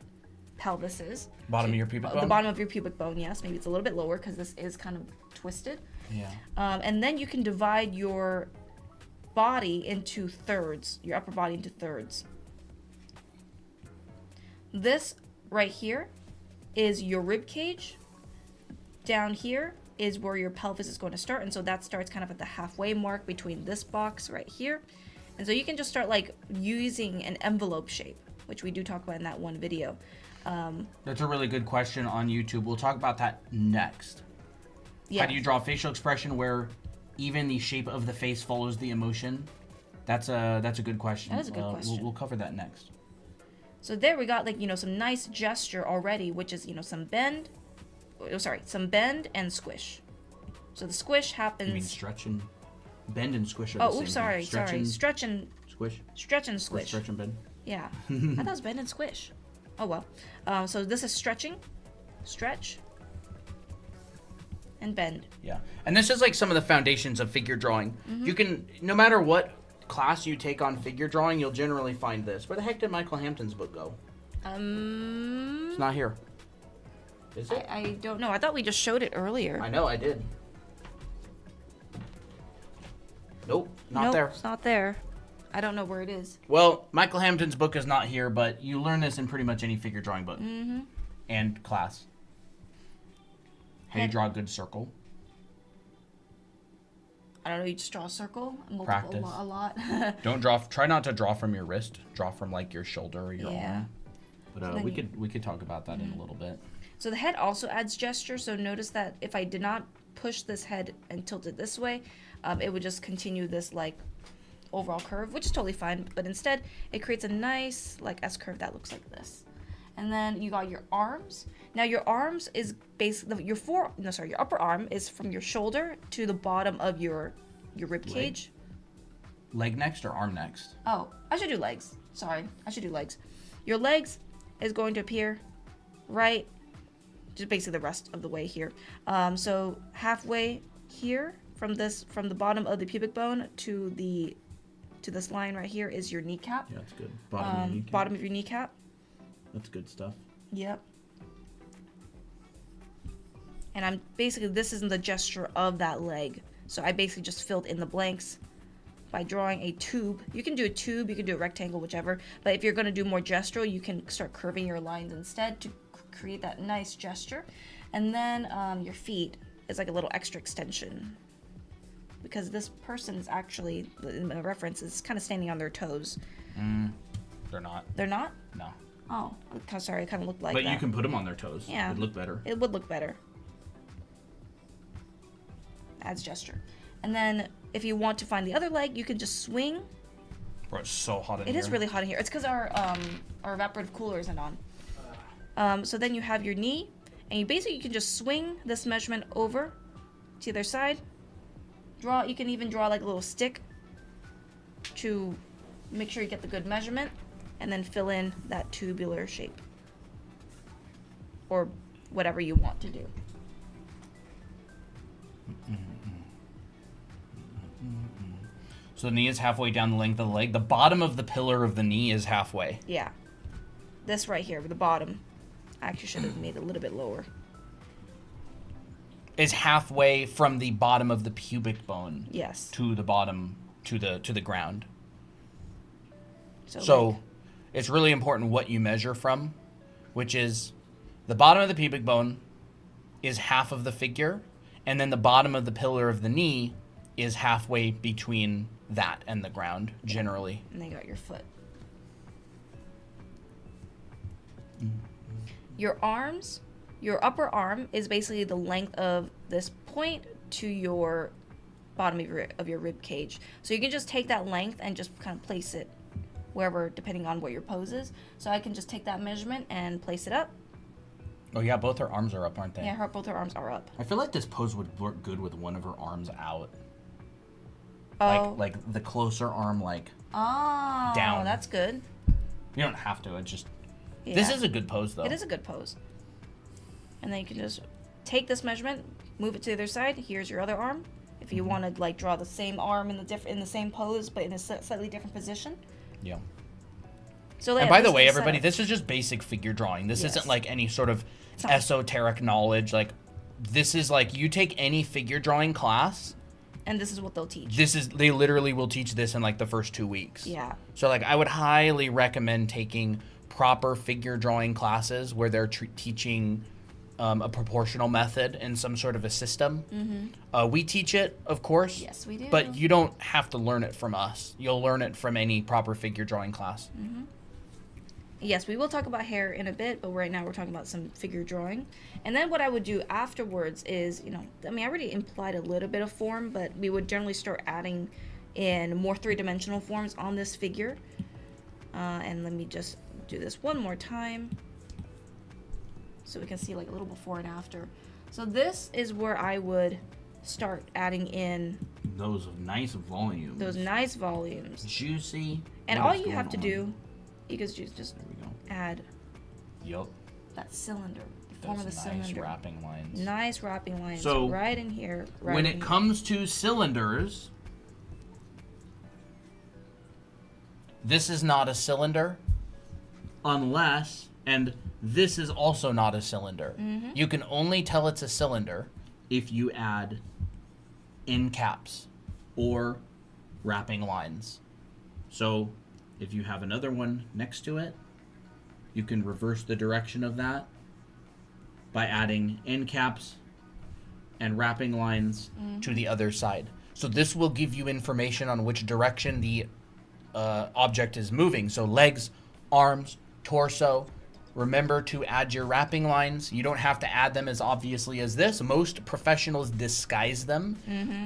pelvis is. Bottom of your pubic bone? The bottom of your pubic bone, yes. Maybe it's a little bit lower because this is kind of twisted. Yeah. And then you can divide your body into thirds, your upper body into thirds. This right here is your rib cage. Down here is where your pelvis is going to start, and so that starts kind of at the halfway mark between this box right here. And so you can just start like using an envelope shape, which we do talk about in that one video. That's a really good question on YouTube. We'll talk about that next. Yeah. How do you draw facial expression where even the shape of the face follows the emotion? That's a good question. That is a good question. We'll cover that next. So there we got like, some nice gesture already, which is, some bend. Some bend and squish. So the squish happens. You mean stretch and bend and squish are the Oh, same oops, thing. sorry. Stretch and Squish. Stretch and Or squish. stretch and bend. Yeah. I thought it was bend and squish. Oh well. So this is stretching, stretch, and bend. Yeah. And this is like some of the foundations of figure drawing. Mm-hmm. You can, no matter what class you take on figure drawing, you'll generally find this. Where the heck did Michael Hampton's book go? It's not here. Is it? I don't know. I thought we just showed it earlier. I know, I did. Nope, not Nope, there. It's not there. I don't know where it is. Well, Michael Hampton's book is not here, but you learn this in pretty much any figure drawing book. And class. How do you Head- draw a good circle? I don't know. You just draw a circle. Practice. A lot. Don't draw. Try not to draw from your wrist. Draw from like your shoulder or your Yeah. arm. But then we you- could talk about that in a little bit. So the head also adds gesture. So notice that if I did not push this head and tilt it this way, it would just continue this like overall curve, which is totally fine. But instead, it creates a nice like S curve that looks like this. And then you got your arms. Now your arms is basically your upper arm is from your shoulder to the bottom of your rib cage. Leg next or arm next? Oh, I should do legs. Sorry, I should do legs. Your legs is going to appear right, just basically the rest of the way here. So halfway here from the bottom of the pubic bone to this line right here is your kneecap. Yeah, that's good. Bottom of your kneecap. Bottom of your kneecap. That's good stuff. Yep. And this isn't the gesture of that leg. So I basically just filled in the blanks by drawing a tube. You can do a tube, you can do a rectangle, whichever. But if you're going to do more gestural, you can start curving your lines instead to create that nice gesture. And then your feet is like a little extra extension. Because this person is actually, in the reference, is kind of standing on their toes. They're not. They're not? No. Oh, sorry, it kind of looked like But that. you can put them on their toes. Yeah. It'd look better. It would look better. Adds gesture. And then if you want to find the other leg, you can just swing. Bro, it's so hot in here. It is really hot in here. It's because our evaporative cooler isn't on. So then you have your knee, and you can just swing this measurement over to the other side. You can even draw like a little stick to make sure you get the good measurement, and then fill in that tubular shape. Or whatever you want to do. So the knee is halfway down the length of the leg. The bottom of the pillar of the knee is halfway. Yeah. This right here, the bottom. I actually should have made it a little bit lower. Is halfway from the bottom of the pubic bone. Yes. To the bottom, to the ground. So like, it's really important what you measure from, which is the bottom of the pubic bone is half of the figure, and then the bottom of the pillar of the knee is halfway between that and the ground, generally. And then you got your foot. Your arms, your upper arm is basically the length of this point to your bottom of your rib cage. So you can just take that length and just kind of place it wherever, depending on what your pose is. So I can just take that measurement and place it up. Oh yeah, both her arms are up, aren't they? Yeah, both her arms are up. I feel like this pose would work good with one of her arms out. Oh. Like the closer arm, down. down. That's good. You don't have to. It just. Yeah. This is a good pose, though. It is a good pose. And then you can just take this measurement, move it to the other side. Here's your other arm. If you want to draw the same arm in the same pose, but in a slightly different position. Yeah. So. And by the way, everybody, this is just basic figure drawing. This isn't like any sort of esoteric knowledge. Like, this is like you take any figure drawing class. And this is what they'll teach. They literally will teach this in like the first 2 weeks. Yeah. So like I would highly recommend taking proper figure drawing classes where they're teaching a proportional method in some sort of a system. Mm-hmm. We teach it, of course. Yes, we do. But you don't have to learn it from us. You'll learn it from any proper figure drawing class. Mm-hmm. Yes, we will talk about hair in a bit, but right now we're talking about some figure drawing. And then what I would do afterwards is, I already implied a little bit of form, but we would generally start adding in more three-dimensional forms on this figure. And let me just do this one more time so we can see like a little before and after. So this is where I would start adding in those nice volumes. Juicy. And all you have to do, you can just there we go. add Yup. that cylinder, the form of the nice cylinder. wrapping lines. Nice wrapping lines. So right in here. Right when in it here. comes to cylinders, this is not a cylinder unless, and this is also not a cylinder. Mm-hmm. You can only tell it's a cylinder if you add end caps or wrapping lines. So if you have another one next to it, you can reverse the direction of that by adding end caps and wrapping lines to the other side. So this will give you information on which direction the object is moving. So legs, arms, torso. Remember to add your wrapping lines. You don't have to add them as obviously as this. Most professionals disguise them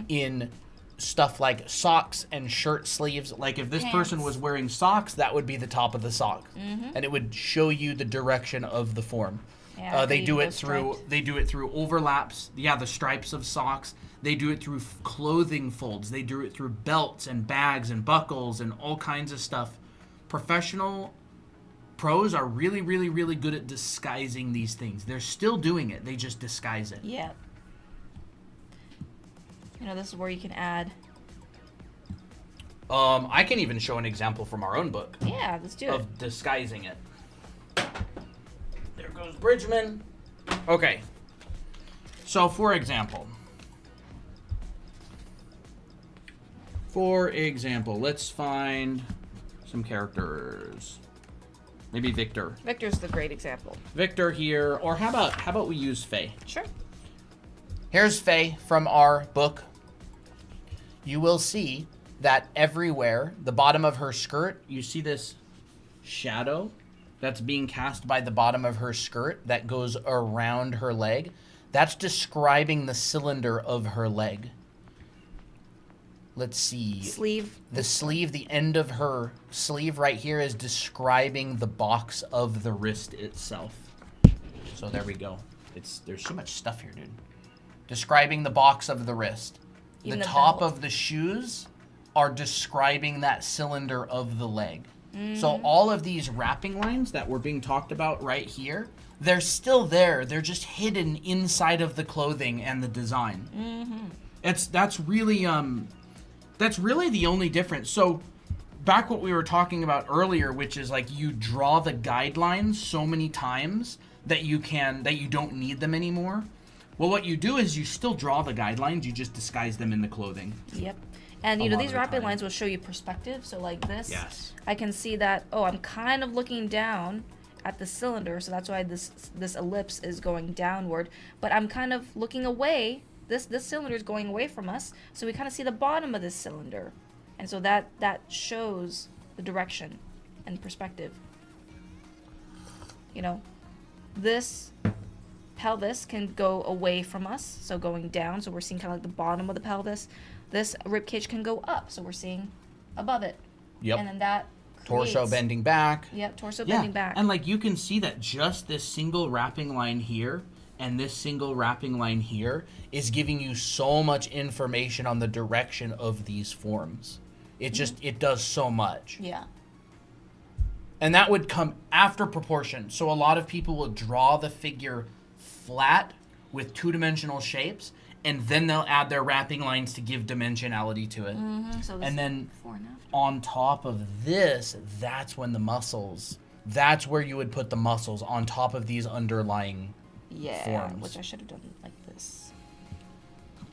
in stuff like socks and shirt sleeves. Like if this person Pants. was wearing socks, that would be the top of the sock, and it would show you the direction of the form. Yeah, They do even it those through stripes. they do it through overlaps. Yeah, the stripes of socks. They do it through clothing folds. They do it through belts and bags and buckles and all kinds of stuff. Professional pros are really, really, really good at disguising these things. They're still doing it. They just disguise it. Yeah. You know, this is where you can add. I can even show an example from our own book Yeah, let's do it. of disguising it. There goes Bridgman. Okay. So, for example, let's find some characters. Maybe Victor. Victor's the great example. Victor here, or how about we use Faye? Sure. Here's Faye from our book. You will see that everywhere, the bottom of her skirt, you see this shadow that's being cast by the bottom of her skirt that goes around her leg. That's describing the cylinder of her leg. Let's see. Sleeve. The sleeve, the end of her sleeve right here is describing the box of the wrist itself. So there we go. There's so much stuff here, dude. Describing the box of the wrist. Even the the top belt. of the shoes are describing that cylinder of the leg. So all of these wrapping lines that were being talked about right here, they're still there. They're just hidden inside of the clothing and the design. That's really the only difference. So back what we were talking about earlier, which is like you draw the guidelines so many times that you don't need them anymore. Well, what you do is you still draw the guidelines, you just disguise them in the clothing. Yep. And you A know, lot these of the wrapping time. lines will show you perspective. So like this, Yes. I can see that, oh, I'm kind of looking down at the cylinder. So that's why this ellipse is going downward. But I'm kind of looking away. This cylinder is going away from us. So we kind of see the bottom of this cylinder. And so that shows the direction and perspective. You know, this pelvis can go away from us, so going down, so we're seeing kind of like the bottom of the pelvis. This rib cage can go up, so we're seeing above it. Yep. And then that Torso creates- bending back. Yep, torso bending back. And like you can see that just this single wrapping line here and this single wrapping line here is giving you so much information on the direction of these forms. It does so much. Yeah. And that would come after proportion. So a lot of people will draw the figure flat with two-dimensional shapes, and then they'll add their wrapping lines to give dimensionality to it. So this And then before and after. on top of this, that's when the muscles, that's where you would put the muscles on top of these underlying Yeah, forms. which I should have done like this.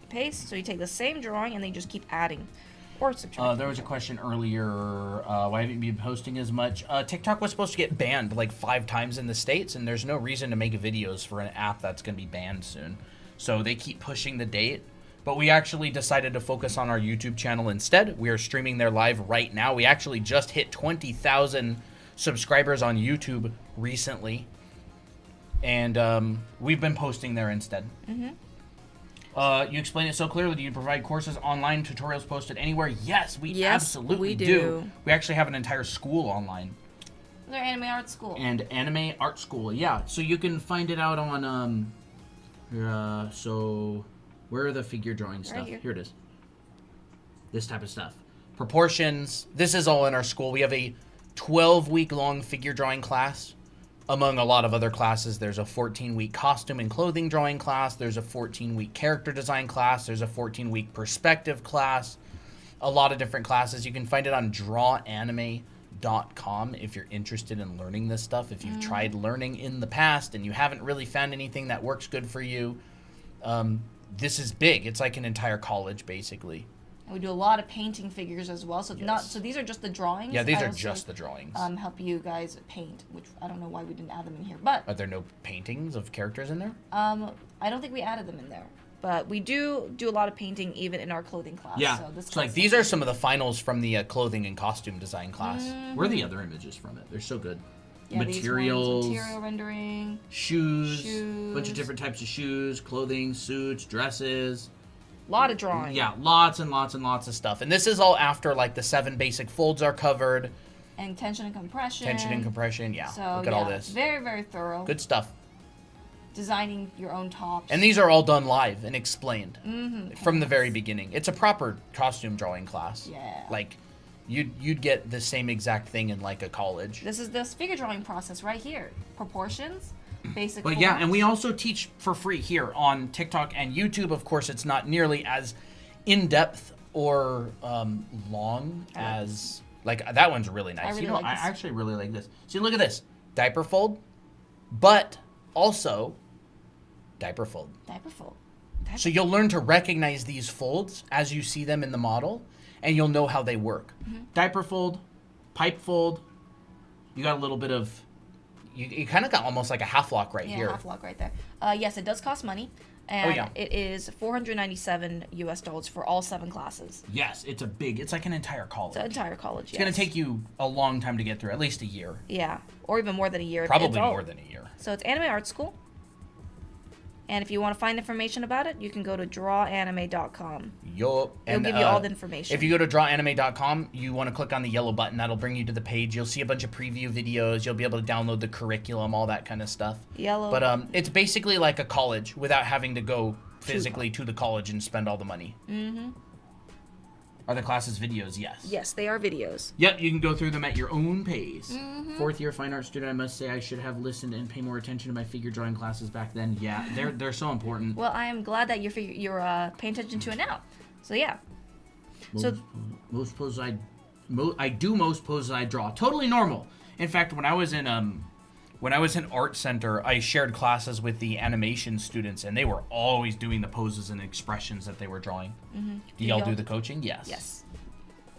Paste. So you take the same drawing and then you just keep adding or subtracting. There was a question earlier, why haven't you been posting as much? TikTok was supposed to get banned like 5 times in the States, and there's no reason to make videos for an app that's going to be banned soon. So they keep pushing the date. But we actually decided to focus on our YouTube channel instead. We are streaming there live right now. We actually just hit 20,000 subscribers on YouTube recently. And we've been posting there instead. You explain it so clearly. Do you provide courses online, tutorials posted anywhere? Yes, we Yes, absolutely we do. do. We actually have an entire school online. They're anime art school. And Anime Art School, yeah. So you can find it out on, so where are the figure drawing stuff? here. Here it is. This type of stuff. Proportions. This is all in our school. We have a 12-week-long figure drawing class. Among a lot of other classes, there's a 14-week costume and clothing drawing class. There's a 14-week character design class. There's a 14-week perspective class. A lot of different classes. You can find it on drawanime.com if you're interested in learning this stuff. If you've tried learning in the past and you haven't really found anything that works good for you, this is big. It's like an entire college, basically. And we do a lot of painting figures as well. So Yes. so these are just the drawings. Yeah, these I are also, just the drawings. help you guys paint, which I don't know why we didn't add them in here, but Are there no paintings of characters in there? I don't think we added them in there. But we do a lot of painting even in our clothing class. Yeah. So this So like class- these are some of the finals from the clothing and costume design class. Where are the other images from it? They're so good. yeah, these ones, Materials, material rendering. shoes, bunch of Shoes. different types of shoes, clothing, suits, dresses. lot of drawing. Yeah, lots and lots and lots of stuff. And this is all after like the 7 basic folds are covered. And tension and compression. Tension and compression, yeah. So, Look at all this. Very, very thorough. Good stuff. Designing your own tops. And these are all done live and explained Mm-hmm. from the very beginning. It's a proper costume drawing class. Yeah. Like, you'd get the same exact thing in like a college. This is this figure drawing process right here. Proportions, basic But yeah, forms. and we also teach for free here on TikTok and YouTube. Of course, it's not nearly as in-depth or long as... Like, that one's really nice. really like I this. actually really like this. See, look at this. Diaper fold, but also diaper fold. Diaper fold. So you'll learn to recognize these folds as you see them in the model, and you'll know how they work. Mm-hmm. Diaper fold, pipe fold. You got a little bit of... You kind of got almost like a half lock right Yeah, here. half log right there. Yes, it does cost money. And it is $497 US for all 7 classes. Yes, it's like an entire college. It's an entire college, It's going to take you a long time to get through, at least a year. Yeah, or even more than a year. Probably It's all- more than a year. So it's Anime Art School. And if you want to find information about it, you can go to drawanime.com. Yup. It'll give you all the information. If you go to drawanime.com, you want to click on the yellow button. That'll bring you to the page. You'll see a bunch of preview videos. You'll be able to download the curriculum, all that kind of stuff. Yellow. But it's basically like a college without having to go physically to the college and spend all the money. Mm-hmm. Are the classes videos? Yes. Yes, they are videos. Yep, you can go through them at your own pace. Mm-hmm. 4th year fine art student, I must say I should have listened and pay more attention to my figure drawing classes back then. Yeah, they're so important. Well, I am glad that you're paying attention to it now. So yeah. Most poses I do most poses I draw. Totally normal. In fact, when I was in art center, I shared classes with the animation students, and they were always doing the poses and expressions that they were drawing. Mm-hmm. Do y'all do the coaching? Yes. Yes.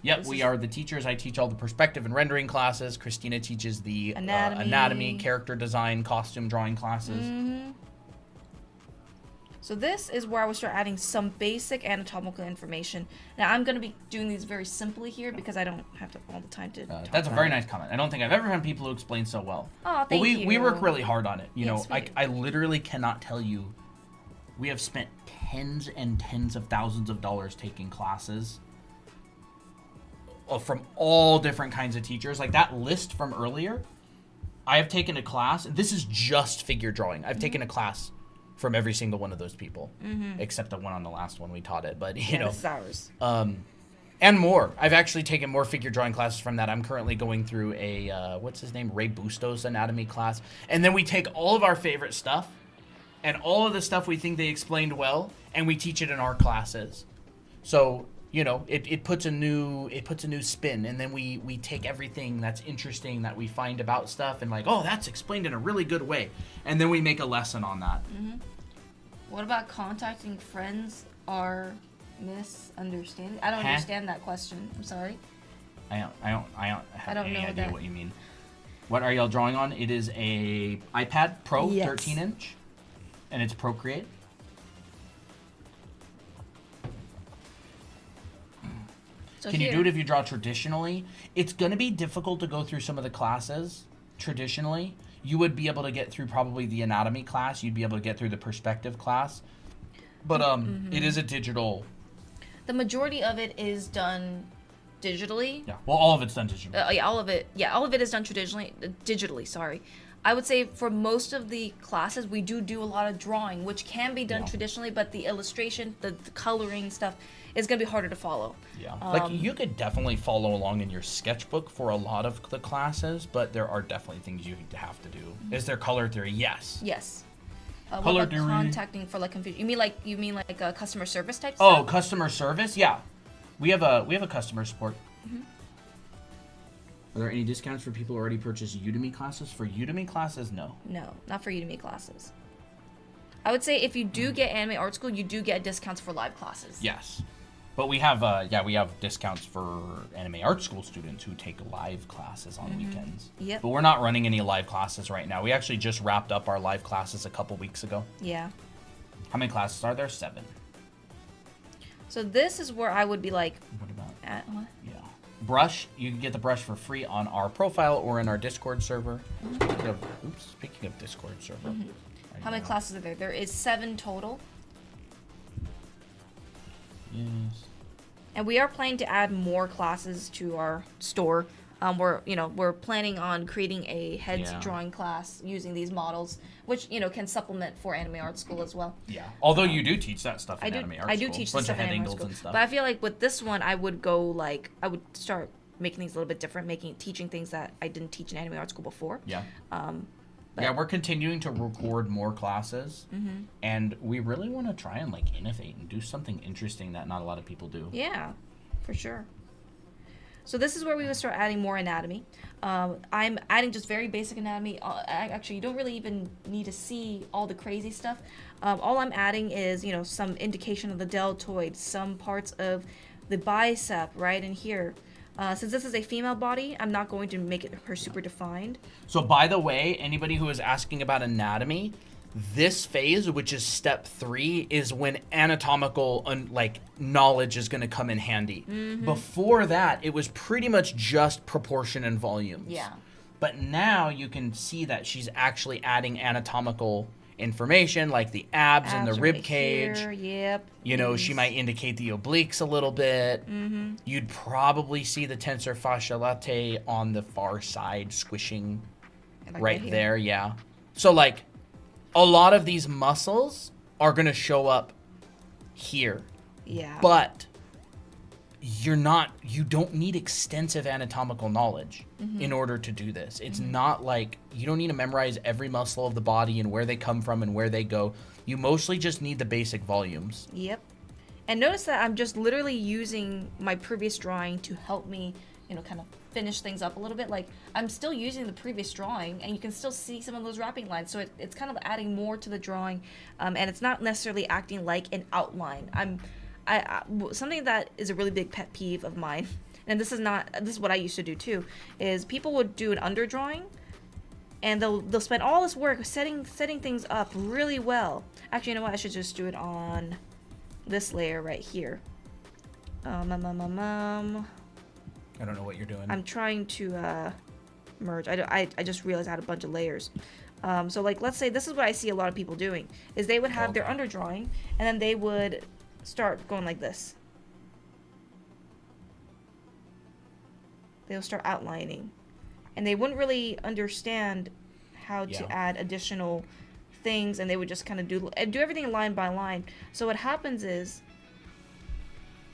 Yep, we are the teachers. I teach all the perspective and rendering classes. Christina teaches the anatomy, character design, costume drawing classes. Mm-hmm. So this is where I will start adding some basic anatomical information. Now I'm going to be doing these very simply here because I don't have all the time to talk That's a about very it. nice comment. I don't think I've ever had people who explain so well. Oh, thank you. We work really hard on it. You Yes, know, we do. I literally cannot tell you. We have spent tens and tens of thousands of dollars taking classes from all different kinds of teachers. Like that list from earlier, I have taken a class. This is just figure drawing. I've taken a class from every single one of those people, except the one on the last one we taught it. But you know, This is ours. and more. I've actually taken more figure drawing classes from that. I'm currently going through a what's his name, Ray Bustos anatomy class, and then we take all of our favorite stuff, and all of the stuff we think they explained well, and we teach it in our classes. So you know, it puts a new spin, and then we take everything that's interesting that we find about stuff, and like, oh, that's explained in a really good way, and then we make a lesson on that. What about contacting friends or misunderstanding? I don't Huh? understand that question. I'm sorry. I don't have don't any know idea that. what you mean. What are y'all drawing on? It is a iPad Pro Yes. 13-inch, and it's Procreate. So Can you here- do it if you draw traditionally? It's going to be difficult to go through some of the classes traditionally. You would be able to get through probably the anatomy class. You'd be able to get through the perspective class. But it is a digital. The majority of it is done digitally. Yeah. Well, all of it's done digitally. Yeah, all of it. Yeah, all of it is done digitally. Sorry. I would say for most of the classes, we do a lot of drawing, which can be done Yeah. traditionally, but the illustration, the coloring stuff, is gonna be harder to follow. Yeah. Like you could definitely follow along in your sketchbook for a lot of the classes, but there are definitely things you have to do. Is there color theory? Yes. Yes. Color What about theory. contacting for like confusion? You mean like a customer service type Oh, stuff? customer service? Yeah. We have a customer support. Are there any discounts for people who already purchased Udemy classes? For Udemy classes, no. No, not for Udemy classes. I would say if you do get Anime Art School, you do get discounts for live classes. Yes. But we have we have discounts for Anime Art School students who take live classes on weekends. Yep. But we're not running any live classes right now. We actually just wrapped up our live classes a couple weeks ago. Yeah. How many classes are there? 7. So this is where I would be like, What about what? yeah. Brush, you can get the brush for free on our profile or in our Discord server. Speaking of Discord server. How many classes are there? There is 7 total. Yes. And we are planning to add more classes to our store. We're planning on creating a heads Yeah. drawing class using these models, which can supplement for Anime Art School as well. Yeah. Although you do teach that stuff in I do. Anime Art I do School. teach Bunch this stuff of in head Anime Art angles School, and stuff. but I feel like with this one, I would start making things a little bit different, teaching things that I didn't teach in Anime Art School before. Yeah. But- Yeah, we're continuing to record more classes, and we really want to try and like innovate and do something interesting that not a lot of people do. Yeah, for sure. So this is where we would start adding more anatomy. I'm adding just very basic anatomy. Actually, you don't really even need to see all the crazy stuff. All I'm adding is, some indication of the deltoid, some parts of the bicep right in here. Since this is a female body, I'm not going to make her super defined. So, by the way, anybody who is asking about anatomy, this phase, which is step 3, is when anatomical knowledge is going to come in handy. Before that, it was pretty much just proportion and volumes. Yeah. But now you can see that she's actually adding anatomical information, like the abs and the Abs rib right cage. here, yep. She might indicate the obliques a little bit. You'd probably see the tensor fascia latae on the far side squishing Like right here. there, yeah. So, a lot of these muscles are going to show up here. Yeah. But you don't need extensive anatomical knowledge in order to do this. It's not like you don't need to memorize every muscle of the body and where they come from and where they go. You mostly just need the basic volumes. Yep. And notice that I'm just literally using my previous drawing to help me, kind of finish things up a little bit. Like, I'm still using the previous drawing, and you can still see some of those wrapping lines. So it's kind of adding more to the drawing, and it's not necessarily acting like an outline. Something that is a really big pet peeve of mine, and this is what I used to do too, is people would do an underdrawing, and they'll spend all this work setting things up really well. Actually, you know what? I should just do it on this layer right here. I don't know what you're doing. I'm trying to merge. I just realized I had a bunch of layers. So let's say this is what I see a lot of people doing, is they would have their underdrawing, and then they would start going like this. They'll start outlining, and they wouldn't really understand how to add additional things, and they would just kind of do everything line by line. So what happens is,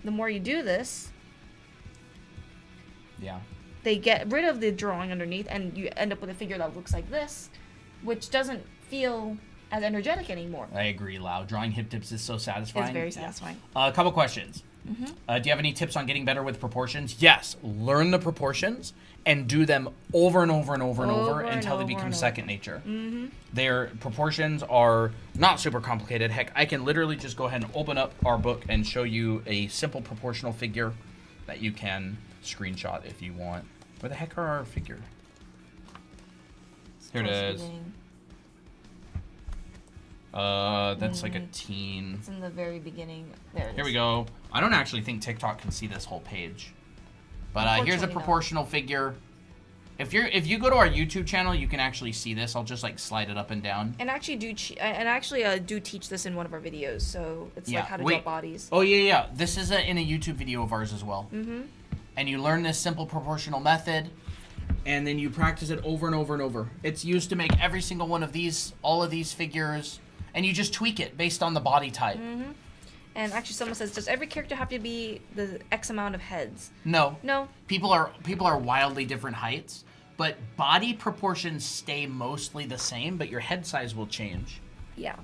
the more you do this, they get rid of the drawing underneath, and you end up with a figure that looks like this, which doesn't feel as energetic anymore. I agree, Lau. Drawing hip dips is so satisfying. It's very satisfying. A couple questions. Do you have any tips on getting better with proportions? Yes. Learn the proportions and do them over and over and over and over until they become second nature. Their proportions are not super complicated. Heck, I can literally just go ahead and open up our book and show you a simple proportional figure that you can screenshot if you want. Where the heck are our figure? Here it is. That's like a teen. It's in the very beginning. There it is. Here we go. I don't actually think TikTok can see this whole page. But here's a Unfortunately, no. proportional figure. If you go to our YouTube channel, you can actually see this. I'll just slide it up and down. And actually do teach this in one of our videos. So it's like how to draw bodies. Oh yeah. This is in a YouTube video of ours as well. And you learn this simple proportional method, and then you practice it over and over and over. It's used to make every single one of these, all of these figures, and you just tweak it based on the body type. And actually, someone says, does every character have to be the X amount of heads? No. No. People are wildly different heights, but body proportions stay mostly the same, but your head size will change. Yeah.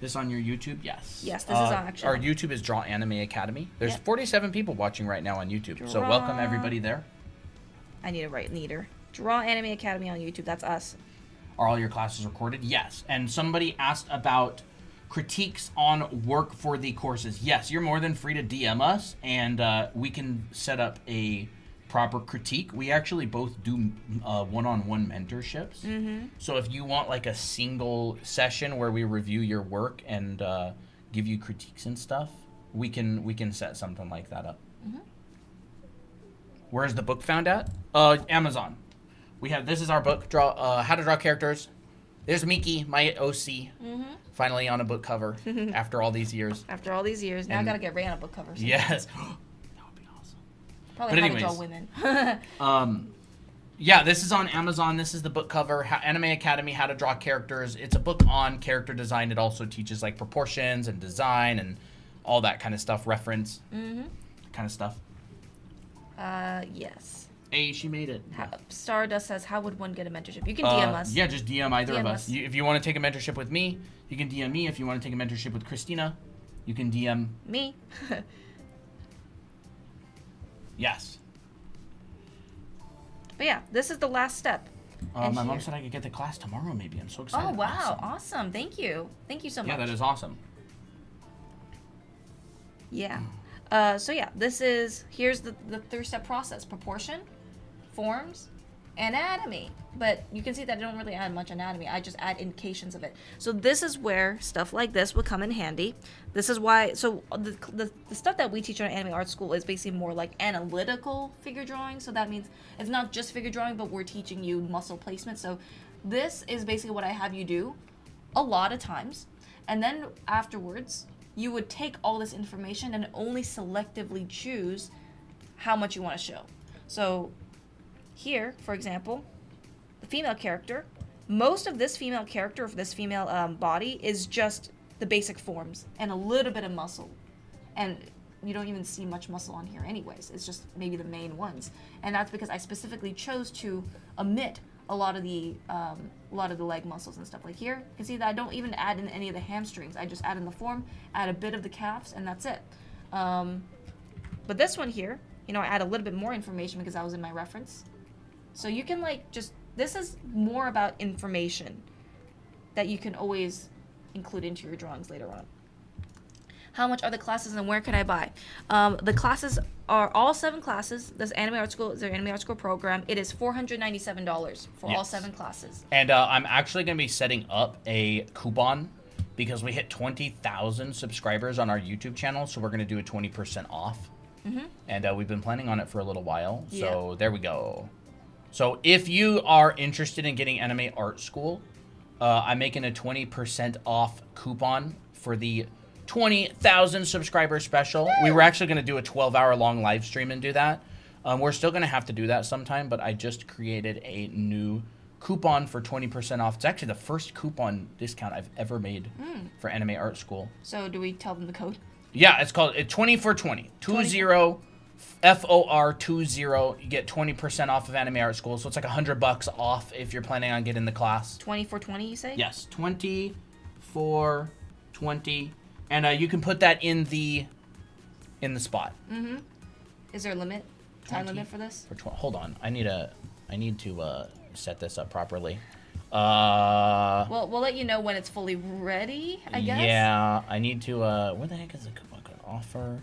This on your YouTube? Yes. Yes, this is on actually. Our YouTube is Draw Anime Academy. There's 47 people watching right now on YouTube, so welcome everybody there. I need to write neater. Draw Anime Academy on YouTube. That's us. Are all your classes recorded? Yes. And somebody asked about critiques on work for the courses. Yes, you're more than free to DM us, and we can set up a proper critique. We actually both do one-on-one mentorships. So if you want a single session where we review your work and give you critiques and stuff, we can set something like that up. Where's the book found at? Amazon. This is our book, How to Draw Characters. There's Miki, my OC, finally on a book cover after all these years. After all these years, now I And- gotta get Ray on a book cover. soon. Yes. That would be awesome. Probably But how to draw anyways. women. Yeah, this is on Amazon. This is the book cover, Anime Academy, How to Draw Characters. It's a book on character design. It also teaches like proportions and design and all that kind of stuff, reference kind of stuff. Yes. Hey, she made it. Stardust says, how would one get a mentorship? You can DM us. Yeah, just DM either of DM us. us. If you want to take a mentorship with me, you can DM me. If you want to take a mentorship with Christina, you can DM. Me. Yes. But yeah, this is the last step. My And mom here. said I could get the class tomorrow. Maybe I'm so excited. Oh, wow. Awesome. Awesome. Thank you. Thank you so much. Yeah, that is awesome. Yeah. So yeah, here's the three-step process: proportion, forms, anatomy. But you can see that I don't really add much anatomy. I just add indications of it. So this is where stuff like this would come in handy. This is why. So the stuff that we teach on Anime Art School is basically more like analytical figure drawing. So that means it's not just figure drawing, but we're teaching you muscle placement. So this is basically what I have you do a lot of times, and then afterwards you would take all this information and only selectively choose how much you want to show. So here, for example, the female character, most of this female character, of this female body, is just the basic forms and a little bit of muscle. And you don't even see much muscle on here anyways. It's just maybe the main ones. And that's because I specifically chose to omit a lot of the leg muscles and stuff. Like here, you can see that I don't even add in any of the hamstrings. I just add in the form, add a bit of the calves, and that's it. But this one here, I add a little bit more information because I was in my reference. So you can this is more about information that you can always include into your drawings later on. How much are the classes and where can I buy? The classes are all 7 classes. This Anime Art School is their Anime Art School program. It is $497 for all Yes. 7 classes. And I'm actually going to be setting up a coupon because we hit 20,000 subscribers on our YouTube channel. So we're going to do a 20% off. And we've been planning on it for a little while. So there we go. So if you are interested in getting Anime Art School, I'm making a 20% off coupon for the 20,000 subscriber special. We were actually going to do a 12-hour long live stream and do that. We're still going to have to do that sometime, but I just created a new coupon for 20% off. It's actually the first coupon discount I've ever made for Anime Art School. So do we tell them the code? Yeah, it's called 20 for 20. 20 FOR20. You get 20% off of Anime Art School. So it's like $100 off if you're planning on getting the class. 20 for 20, you say? Yes, 20 for 20. And you can put that in the spot. Is there a limit? Time 20 limit for this? For hold on. I need to set this up properly. Well, we'll let you know when it's fully ready, I guess. Yeah, I need to where the heck is the coupon code offer?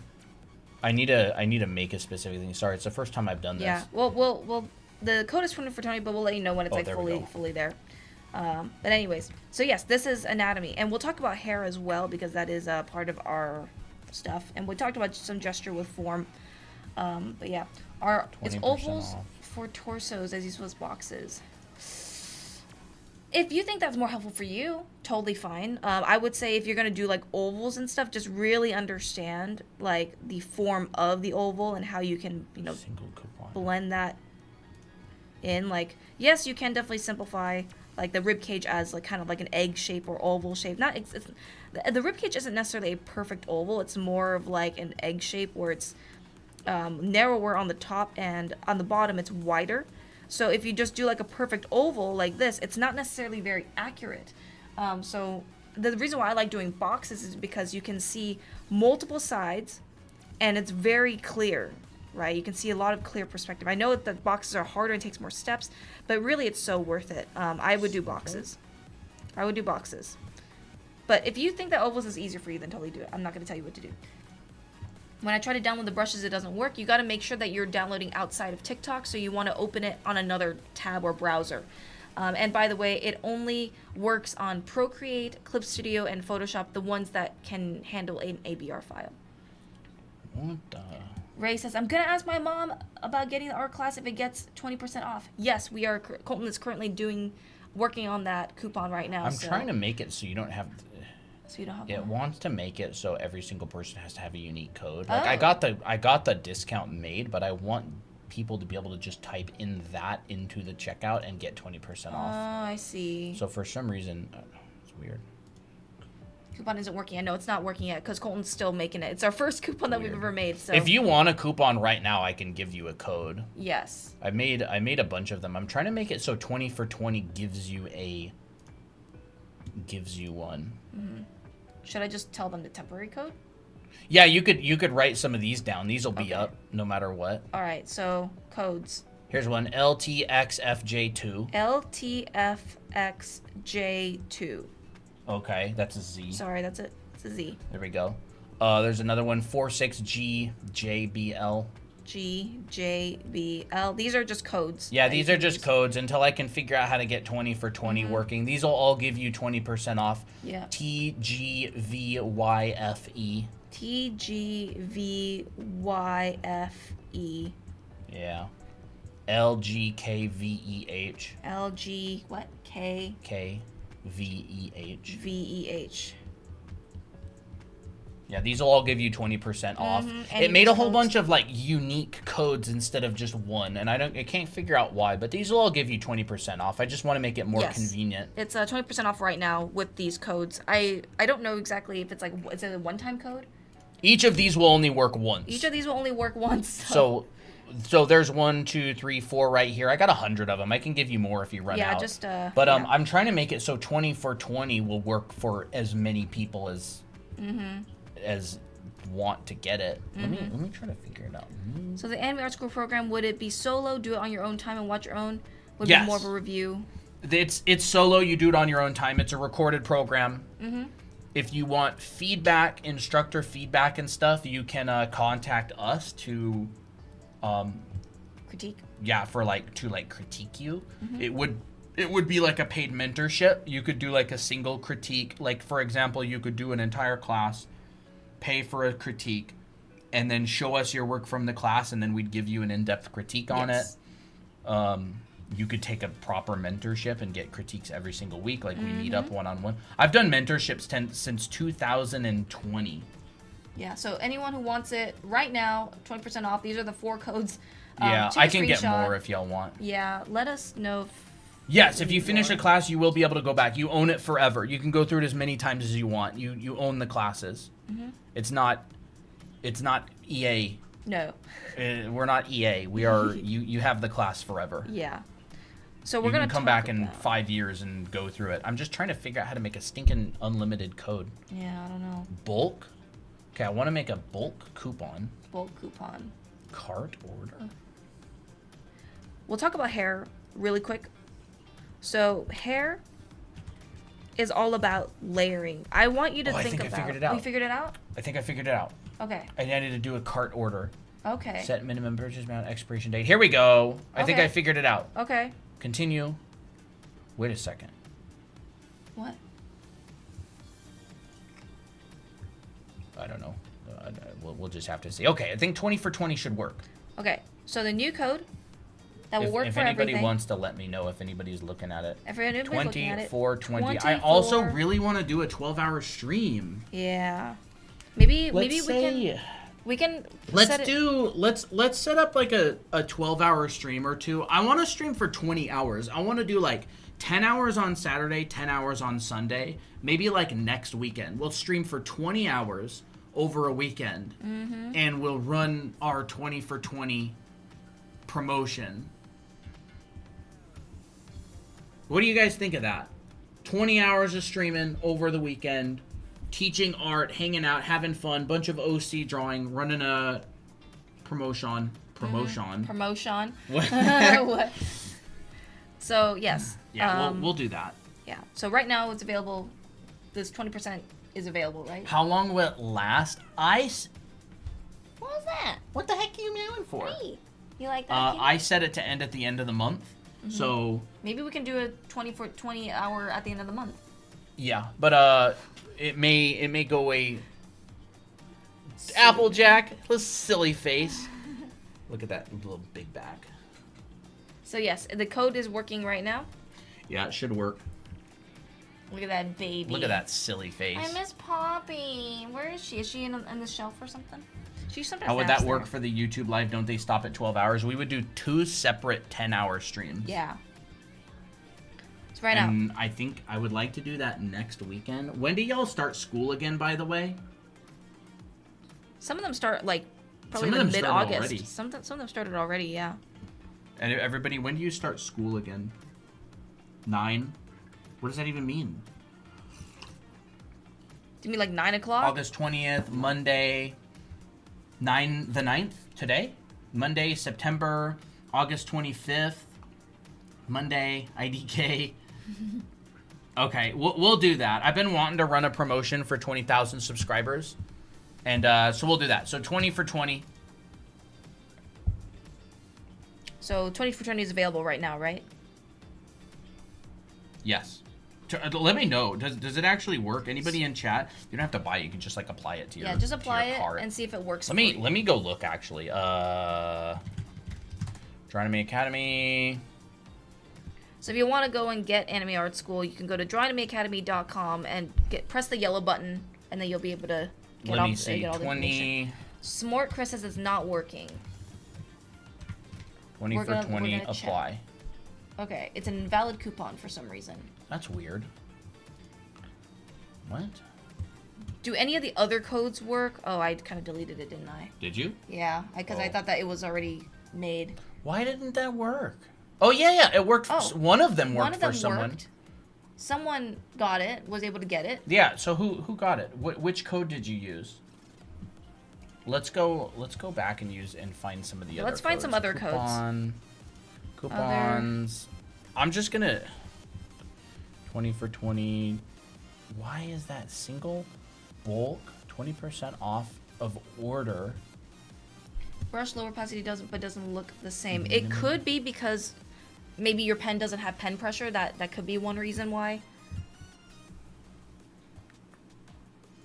I need to make a specific thing. Sorry, it's the first time I've done this. Yeah. Well, the code is 20 for 20, but we'll let you know when it's there we go. fully there. But anyways, so yes, this is anatomy, and we'll talk about hair as well because that is part of our stuff, and we talked about some gesture with form. But yeah, it's 20% ovals off. for torsos as these boxes. If you think that's more helpful for you, totally fine. I would say if you're gonna do like ovals and stuff, just really understand like the form of the oval and how you can Single coupon. blend that in. Like, yes, you can definitely simplify like the rib cage as like kind of like an egg shape or oval shape. The rib cage isn't necessarily a perfect oval. It's more of like an egg shape where it's narrower on the top and on the bottom it's wider. So if you just do like a perfect oval like this, it's not necessarily very accurate. So the reason why I like doing boxes is because you can see multiple sides and it's very clear, right? You can see a lot of clear perspective. I know that boxes are harder and takes more steps, but really it's so worth it. I would do boxes. But if you think that ovals is easier for you, then totally do it. I'm not going to tell you what to do. When I try to download the brushes, it doesn't work. You got to make sure that you're downloading outside of TikTok, so you want to open it on another tab or browser. And by the way, it only works on Procreate, Clip Studio, and Photoshop, the ones that can handle an ABR file. What the? Ray says, I'm going to ask my mom about getting the art class if it gets 20% off. Yes, we are. Colton is currently doing working on that coupon right now. I'm trying to make it so you don't have. So you don't have. It one. wants to make it so every single person has to have a unique code. Like Oh. I got the discount made, but I want people to be able to just type in that into the checkout and get 20% Oh, off. I see. So for some reason, it's weird. Coupon isn't working yet. No, it's not working yet because Colton's still making it. It's our first coupon that we've Weird. ever made. So If you want a coupon right now, I can give you a code. yes. I made a bunch of them. I'm trying to make it so 20 for 20 gives you one. Should I just tell them the temporary code? Yeah, you could write some of these down. These will be Okay. up no matter what. All right. So codes. Here's one, LTXFJ2. LTFXJ2. Okay, that's a Z. Sorry, that's it. It's a Z. There we go. There's another one, 46GJBL. GJBL. These are just codes. Yeah, that you these are can just use. codes until I can figure out how to get 20 for 20 working. These will all give you 20% off. Yeah. TGVYFE. TGVYFE. Yeah. LGKVEH. LG what? KVEH. KVEH. Yeah, these will all give you 20% off. And It made a whole codes. bunch of like unique codes instead of just one, and I can't figure out why, but these will all give you 20% off. I just want to make it more Yes. convenient. It's 20% off right now with these codes. I don't know exactly if it's like is it a one-time code? Each of these will only work once. Each of these will only work once. So there's 1, 2, 3, 4 right here. I got 100 of them. I can give you more if you run yeah, out. just But yeah. I'm trying to make it so 20 for 20 will work for as many people as want to get it. Let me try to figure it out. So the Anime Art School program, would it be solo, do it on your own time and watch your own? Would it Yes. be more of a review? It's solo. You do it on your own time. It's a recorded program. If you want feedback, instructor feedback and stuff, you can contact us to, Critique? for to critique you. It would be like a paid mentorship. You could do like a single critique. Like for example, you could do an entire class, pay for a critique, and then show us your work from the class, and then we'd give you an in-depth critique on Yes. it. You could take a proper mentorship and get critiques every single week, like we meet up one-on-one. I've done mentorships since 2020. Yeah, so anyone who wants it right now, 20% off. These are the 4 codes. Yeah, take a I can get screenshot. more if y'all want. Yeah, let us know if Yes, if you finish a class, you will be able to go back. You own it forever. You can go through it as many times as you want. You own the classes. It's not EA. no. We're not EA. We are you have the class forever. Yeah. So we're You gonna can come talk back in about- 5 years and go through it. I'm just trying to figure out how to make a stinking unlimited code. Yeah, I don't know. Bulk? Okay, I want to make a bulk coupon. Bulk coupon. Cart order? We'll talk about hair really quick. So hair is all about layering. I want you to Oh, I think think I about. figured it out. You figured it out? I think I figured it out. Okay. I needed to do a cart order. Okay. Set minimum purchase amount, expiration date. Here we go. I think Okay. I figured it out. Okay. Continue. Wait a second. What? I don't know. We'll just have to see. Okay, I think 20 for 20 should work. Okay. So the new code that will work If for anybody everything. wants to let me know if anybody's looking at it. If anybody's looking at it. 2420. I also 24. really want to do a 12-hour stream. Yeah. Maybe we can Let's set it- let's set up like a 12-hour stream or two. I want to stream for 20 hours. I want to do like 10 hours on Saturday, 10 hours on Sunday. Maybe like next weekend. We'll stream for 20 hours over a weekend. And we'll run our 20 for 20 promotion. What do you guys think of that? 20 hours of streaming over the weekend, teaching art, hanging out, having fun, bunch of OC drawing, running a promotion. promotion. What? What? So yes. Yeah, we'll do that. Yeah. So right now it's available. This 20% is available, right? How long will it last? What was that? What the heck are you meowing for? Hey, you like that? Kitty? I set it to end at the end of the month. So Maybe we can do a 20 hour at the end of the month. yeah, but it may go away. Applejack, his silly face. Look at that little big back. So yes, the code is working right now. Yeah, it should work. Look at that baby. Look at that silly face. I miss Poppy. Where is she? Is she in the shelf or something? She sometimes How would naps that work there. for the YouTube live? Don't they stop at 12 hours? We would do 2 separate 10-hour streams. Yeah. So right now. And I think I would like to do that next weekend. When do y'all start school again, by the way? Some of them start like probably Some of them mid started August. already. Some of them started already. Yeah. And everybody, when do you start school again? 9? What does that even mean? Do you mean like 9 o'clock? August 20th, Monday, the 9th, today? Monday, September, August 25th, Monday, IDK. Okay, we'll do that. I've been wanting to run a promotion for 20,000 subscribers. And so we'll do that. So 20 for 20. So 20 for 20 is available right now, right? Yes. Let me know. Does it actually work? Anybody in chat? You don't have to buy it. You can just like apply it to your Yeah, just to apply your it cart. and see if it works. Let me go look actually. Drawing Academy. So if you want to go and get Anime Art School, you can go to drawanimeacademy.com and press the yellow button, and then you'll be able to get Let me all, see. get all the information. 20 Smart Chris says it's not working. for We're 20 gonna check. apply. Okay, it's an invalid coupon for some reason. That's weird. What? Do any of the other codes work? Oh, I kind of deleted it, didn't I? Did you? Yeah, because I Oh. thought that it was already made. Why didn't that work? Oh yeah, it worked. Oh. One of them worked One of them for someone. worked. Someone got it, was able to get it. Yeah. So who got it? Which code did you use? Let's go back and find some of the other. Let's find some other codes. Coupons. I'm just gonna 20 for 20. Why is that single bulk 20% off of order? Brush lower opacity doesn't look the same. It could be because maybe your pen doesn't have pen pressure. That could be one reason why.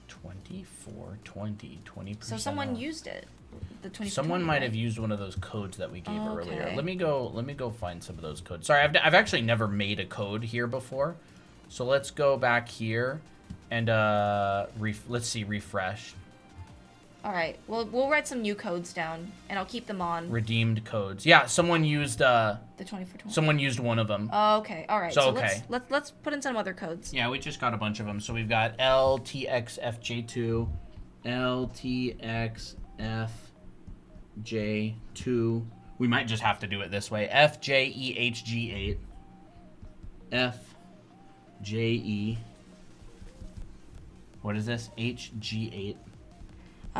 2420 20%. So someone off. used it. The 20. Someone might have used one of those codes that we gave Oh, earlier. okay. Let me go find some of those codes. Sorry, I've actually never made a code here before. So let's go back here and let's see, refresh. All right. Well, we'll write some new codes down, and I'll keep them on Redeemed codes. Yeah, someone used the 20 for 20. someone used one of them. Oh, okay. All right. So, So okay. let's put in some other codes. Yeah, we just got a bunch of them. So we've got LTXFJ2, LTXFJ2. We might just have to do it this way. FJEHG8. FJE. What is this? HG8.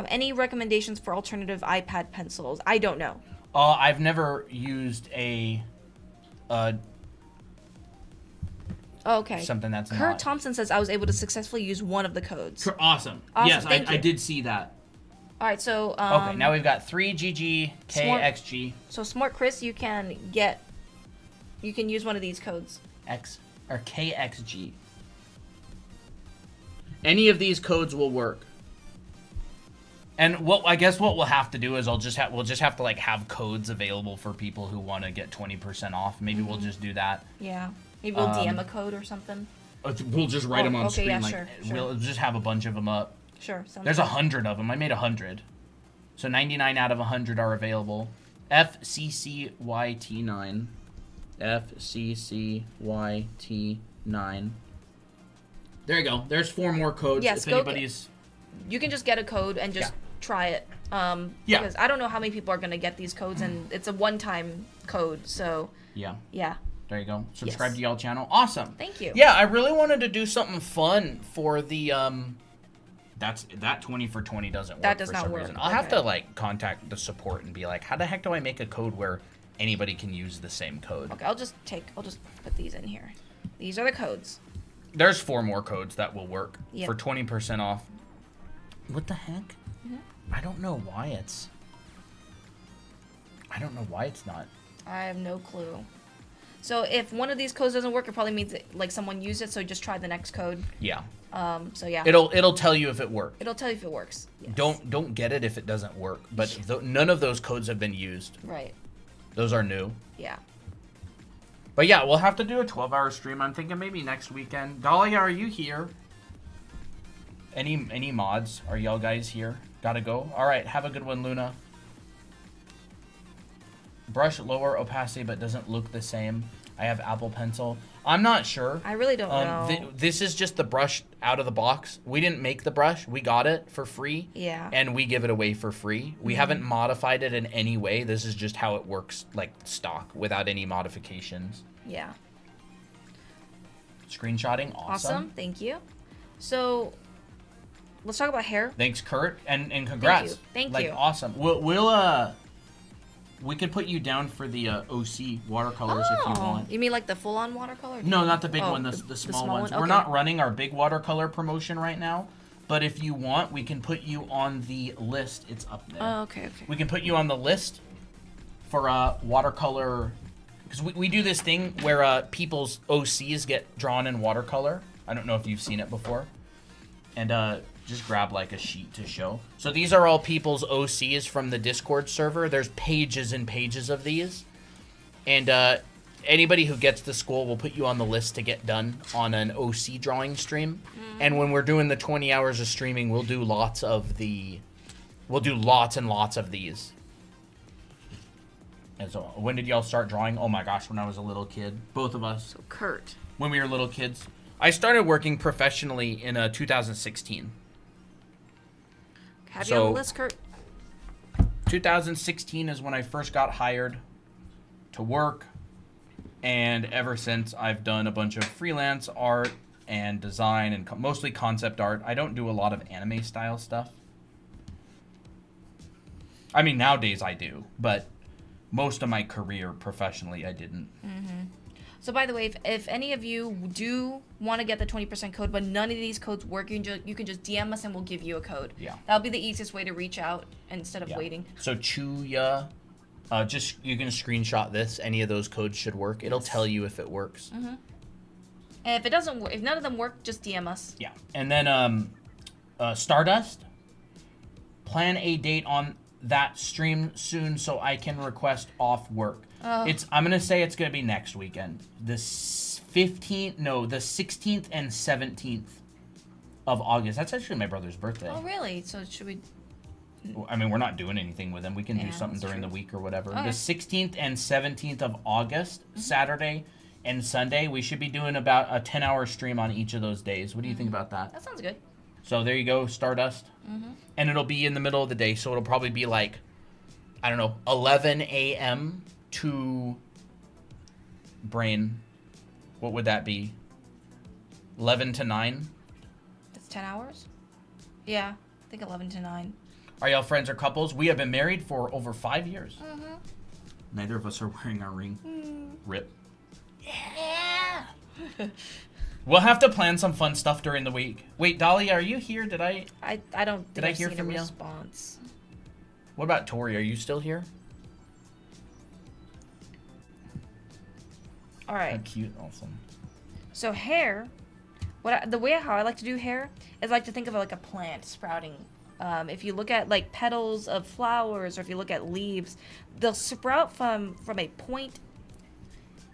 Any recommendations for alternative iPad pencils? I don't know. I've never used a Okay. something that's Kurt not. Thompson says I was able to successfully use one of the codes. Awesome. Awesome, Yes, thank I you. did see that. All right. So Okay, now we've got 3GGKXG. So Smart Chris, you can use one of these codes. X or KXG. Any of these codes will work. And I guess what we'll have to do is we'll just have to like have codes available for people who want to get 20% off. Maybe we'll just do that. Yeah. Maybe we'll DM a code or something. We'll just write them on okay, screen. yeah, like sure. we'll just have a bunch of them up. Sure. There's 100 of them. I made 100. So 99 out of 100 are available. FCCYT9. FCCYT9. There you go. There's 4 more codes. Yes, if go anybody's. You can just get a code and just try it. Yeah. Because I don't know how many people are gonna get these codes, and it's a one-time code. So Yeah. yeah. There you go. Subscribe Yes. to y'all channel. Awesome. Thank you. Yeah, I really wanted to do something fun for the that 20 for 20 doesn't work That does for not some work. reason. I'll have Okay. to like contact the support and be like, how the heck do I make a code where anybody can use the same code? Okay. I'll just put these in here. These are the codes. There's 4 more codes that will work Yep. for 20% off. What the heck? Mm-hmm. I don't know why it's not. I have no clue. So if one of these codes doesn't work, it probably means like someone used it. So just try the next code. Yeah. So yeah. It'll tell you if it worked. It'll tell you if it works. Yes. Don't get it if it doesn't work. But none of those codes have been used. Right. Those are new. Yeah. But yeah, we'll have to do a 12-hour stream. I'm thinking maybe next weekend. Dahlia, are you here? Any mods? Are y'all guys here? Gotta go? Alright, have a good one, Luna. Brush lower opacity but doesn't look the same. I have Apple Pencil. I'm not sure. I really don't know. This is just the brush out of the box. We didn't make the brush. We got it for free. Yeah. And we give it away for free. We haven't modified it in any way. This is just how it works, like stock, without any modifications. Yeah. Screenshotting, awesome. Thank you. So, let's talk about hair. Thanks, Kurt, and congrats. Thank you. Awesome. We could put you down for the OC watercolors if you want. You mean like the full-on watercolor? No, not the big one, the small ones. one? We're Okay. not running our big watercolor promotion right now, but if you want, we can put you on the list. It's up there. Oh, okay. We can put you on the list for watercolor, because we do this thing where people's OCs get drawn in watercolor. I don't know if you've seen it before. And just grab like a sheet to show. So these are all people's OCs from the Discord server. There's pages and pages of these. And anybody who gets the school, will put you on the list to get done on an OC drawing stream. And when we're doing the 20 hours of streaming, we'll do lots and lots of these. And so when did y'all start drawing? Oh my gosh, when I was a little kid. Both of us. So Kurt. When we were little kids. I started working professionally in 2016. Have you on the list, Kurt? 2016 is when I first got hired to work, and ever since I've done a bunch of freelance art and design and mostly concept art. I don't do a lot of anime style stuff. I mean, nowadays I do, but most of my career professionally I didn't. So by the way, if any of you do want to get the 20% code, but none of these codes work, you can just DM us and we'll give you a code. Yeah. That'll be the easiest way to reach out instead of waiting. So Chuya, you can screenshot this. Any of those codes should work. It'll tell you if it works. And if it doesn't work, if none of them work, just DM us. Yeah. And then Stardust, plan a date on that stream soon so I can request off work. I'm gonna say it's gonna be next weekend. The 16th and 17th of August. That's actually my brother's birthday. Oh, really? So should we? I mean, we're not doing anything with him. We can do Yeah, something that's during true. the week or whatever. Okay. The 16th and 17th of August, Saturday and Sunday. We should be doing about a 10-hour stream on each of those days. What do you think about that? That sounds good. So there you go, Stardust. And it'll be in the middle of the day, so it'll probably be like, I don't know, 11 a.m. to brain. What would that be? 11 to 9? That's 10 hours? Yeah, I think 11 to 9. Are y'all friends or couples? We have been married for over 5 years. Neither of us are wearing our ring. Rip. Yeah. We'll have to plan some fun stuff during the week. Wait, Dolly, are you here? I don't think Did I I've hear seen from a you? response. What about Tori? Are you still here? All How right. cute. Awesome. So hair, the way how I like to do hair is I like to think of it like a plant sprouting. If you look at like petals of flowers, or if you look at leaves, they'll sprout from a point,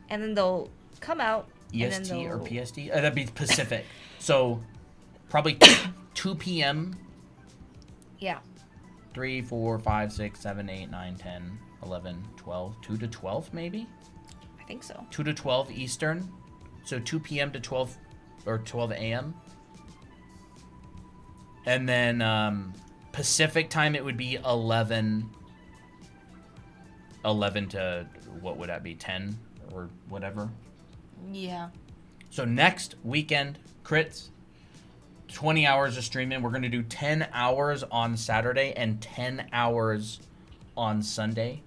and then they'll come out. and then EST or they'll- PST? That'd be Pacific. So probably 2 p.m. Yeah. 3, 4, 5, 6, 7, 8, 9, 10, 11, 12. 2 to 12 maybe? I think so. 2 to 12 Eastern. So 2 p.m. to 12 or 12 a.m. And then Pacific time it would be 11 to, what would that be, 10 or whatever. Yeah. So next weekend, crits, 20 hours of streaming. We're going to do 10 hours on Saturday and 10 hours on Sunday.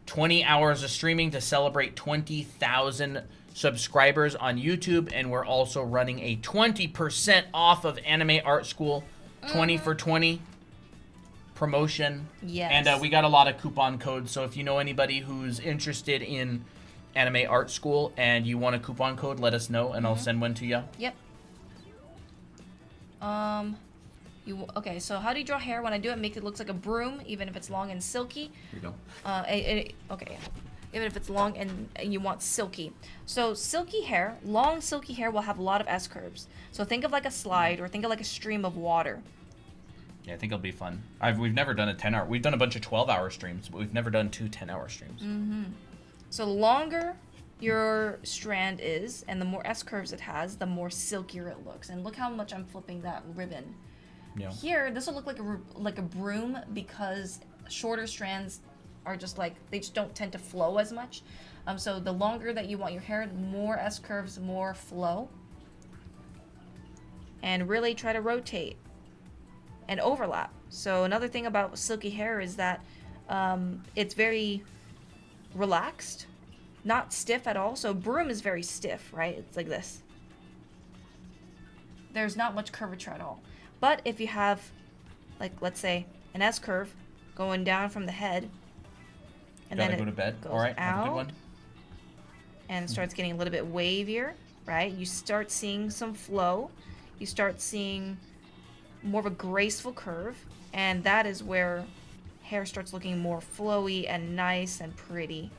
20 hours of streaming to celebrate 20,000 subscribers on YouTube. And we're also running a 20% off of Anime Art School 20 for 20 promotion. Yes. And we got a lot of coupon codes. So if you know anybody who's interested in Anime Art School and you want a coupon code, let us know and I'll send one to you. Yep. Okay, so how do you draw hair? When I do it, make it look like a broom, even if it's long and silky. Here you go. Okay. even if it's long and you want silky. So silky hair, long silky hair will have a lot of S curves. So think of like a slide or think of like a stream of water. Yeah, I think it'll be fun. We've never done a 10-hour. We've done a bunch of 12-hour streams, but we've never done 2 10-hour streams. So the longer your strand is and the more S curves it has, the more silkier it looks. And look how much I'm flipping that ribbon. Yeah. Here, this will look like a broom because shorter strands are just like, they just don't tend to flow as much. So the longer that you want your hair, more S curves, more flow. And really try to rotate and overlap. So another thing about silky hair is that it's very relaxed, not stiff at all. So broom is very stiff, right? It's like this. There's not much curvature at all. But if you have, like, let's say, an S curve going down from the head, and Gotta then go it to bed. goes All right, have a good out, one. and it starts getting a little bit wavier, right? You start seeing some flow. You start seeing more of a graceful curve, and that is where hair starts looking more flowy and nice and pretty.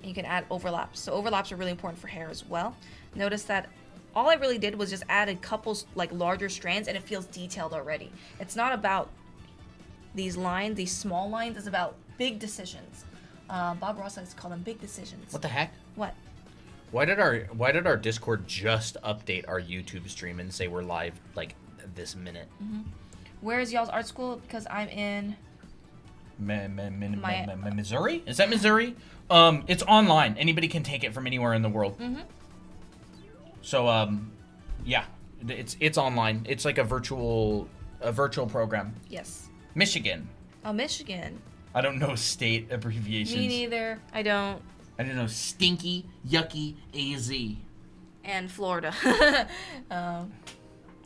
And you can add overlaps. So overlaps are really important for hair as well. Notice that all I really did was just add a couple like larger strands, and it feels detailed already. It's not about these lines, these small lines. It's about big decisions. Bob Ross likes to call them big decisions. What the heck? What? Why did our Discord just update our YouTube stream and say we're live like this minute? Where is y'all's art school? Because I'm in. Missouri? Is that Missouri? It's online. Anybody can take it from anywhere in the world. So yeah, it's online. It's like a virtual program. Yes. Michigan. Oh, Michigan. I don't know state abbreviations. Me neither. I don't. I don't know stinky, yucky, AZ. And Florida. And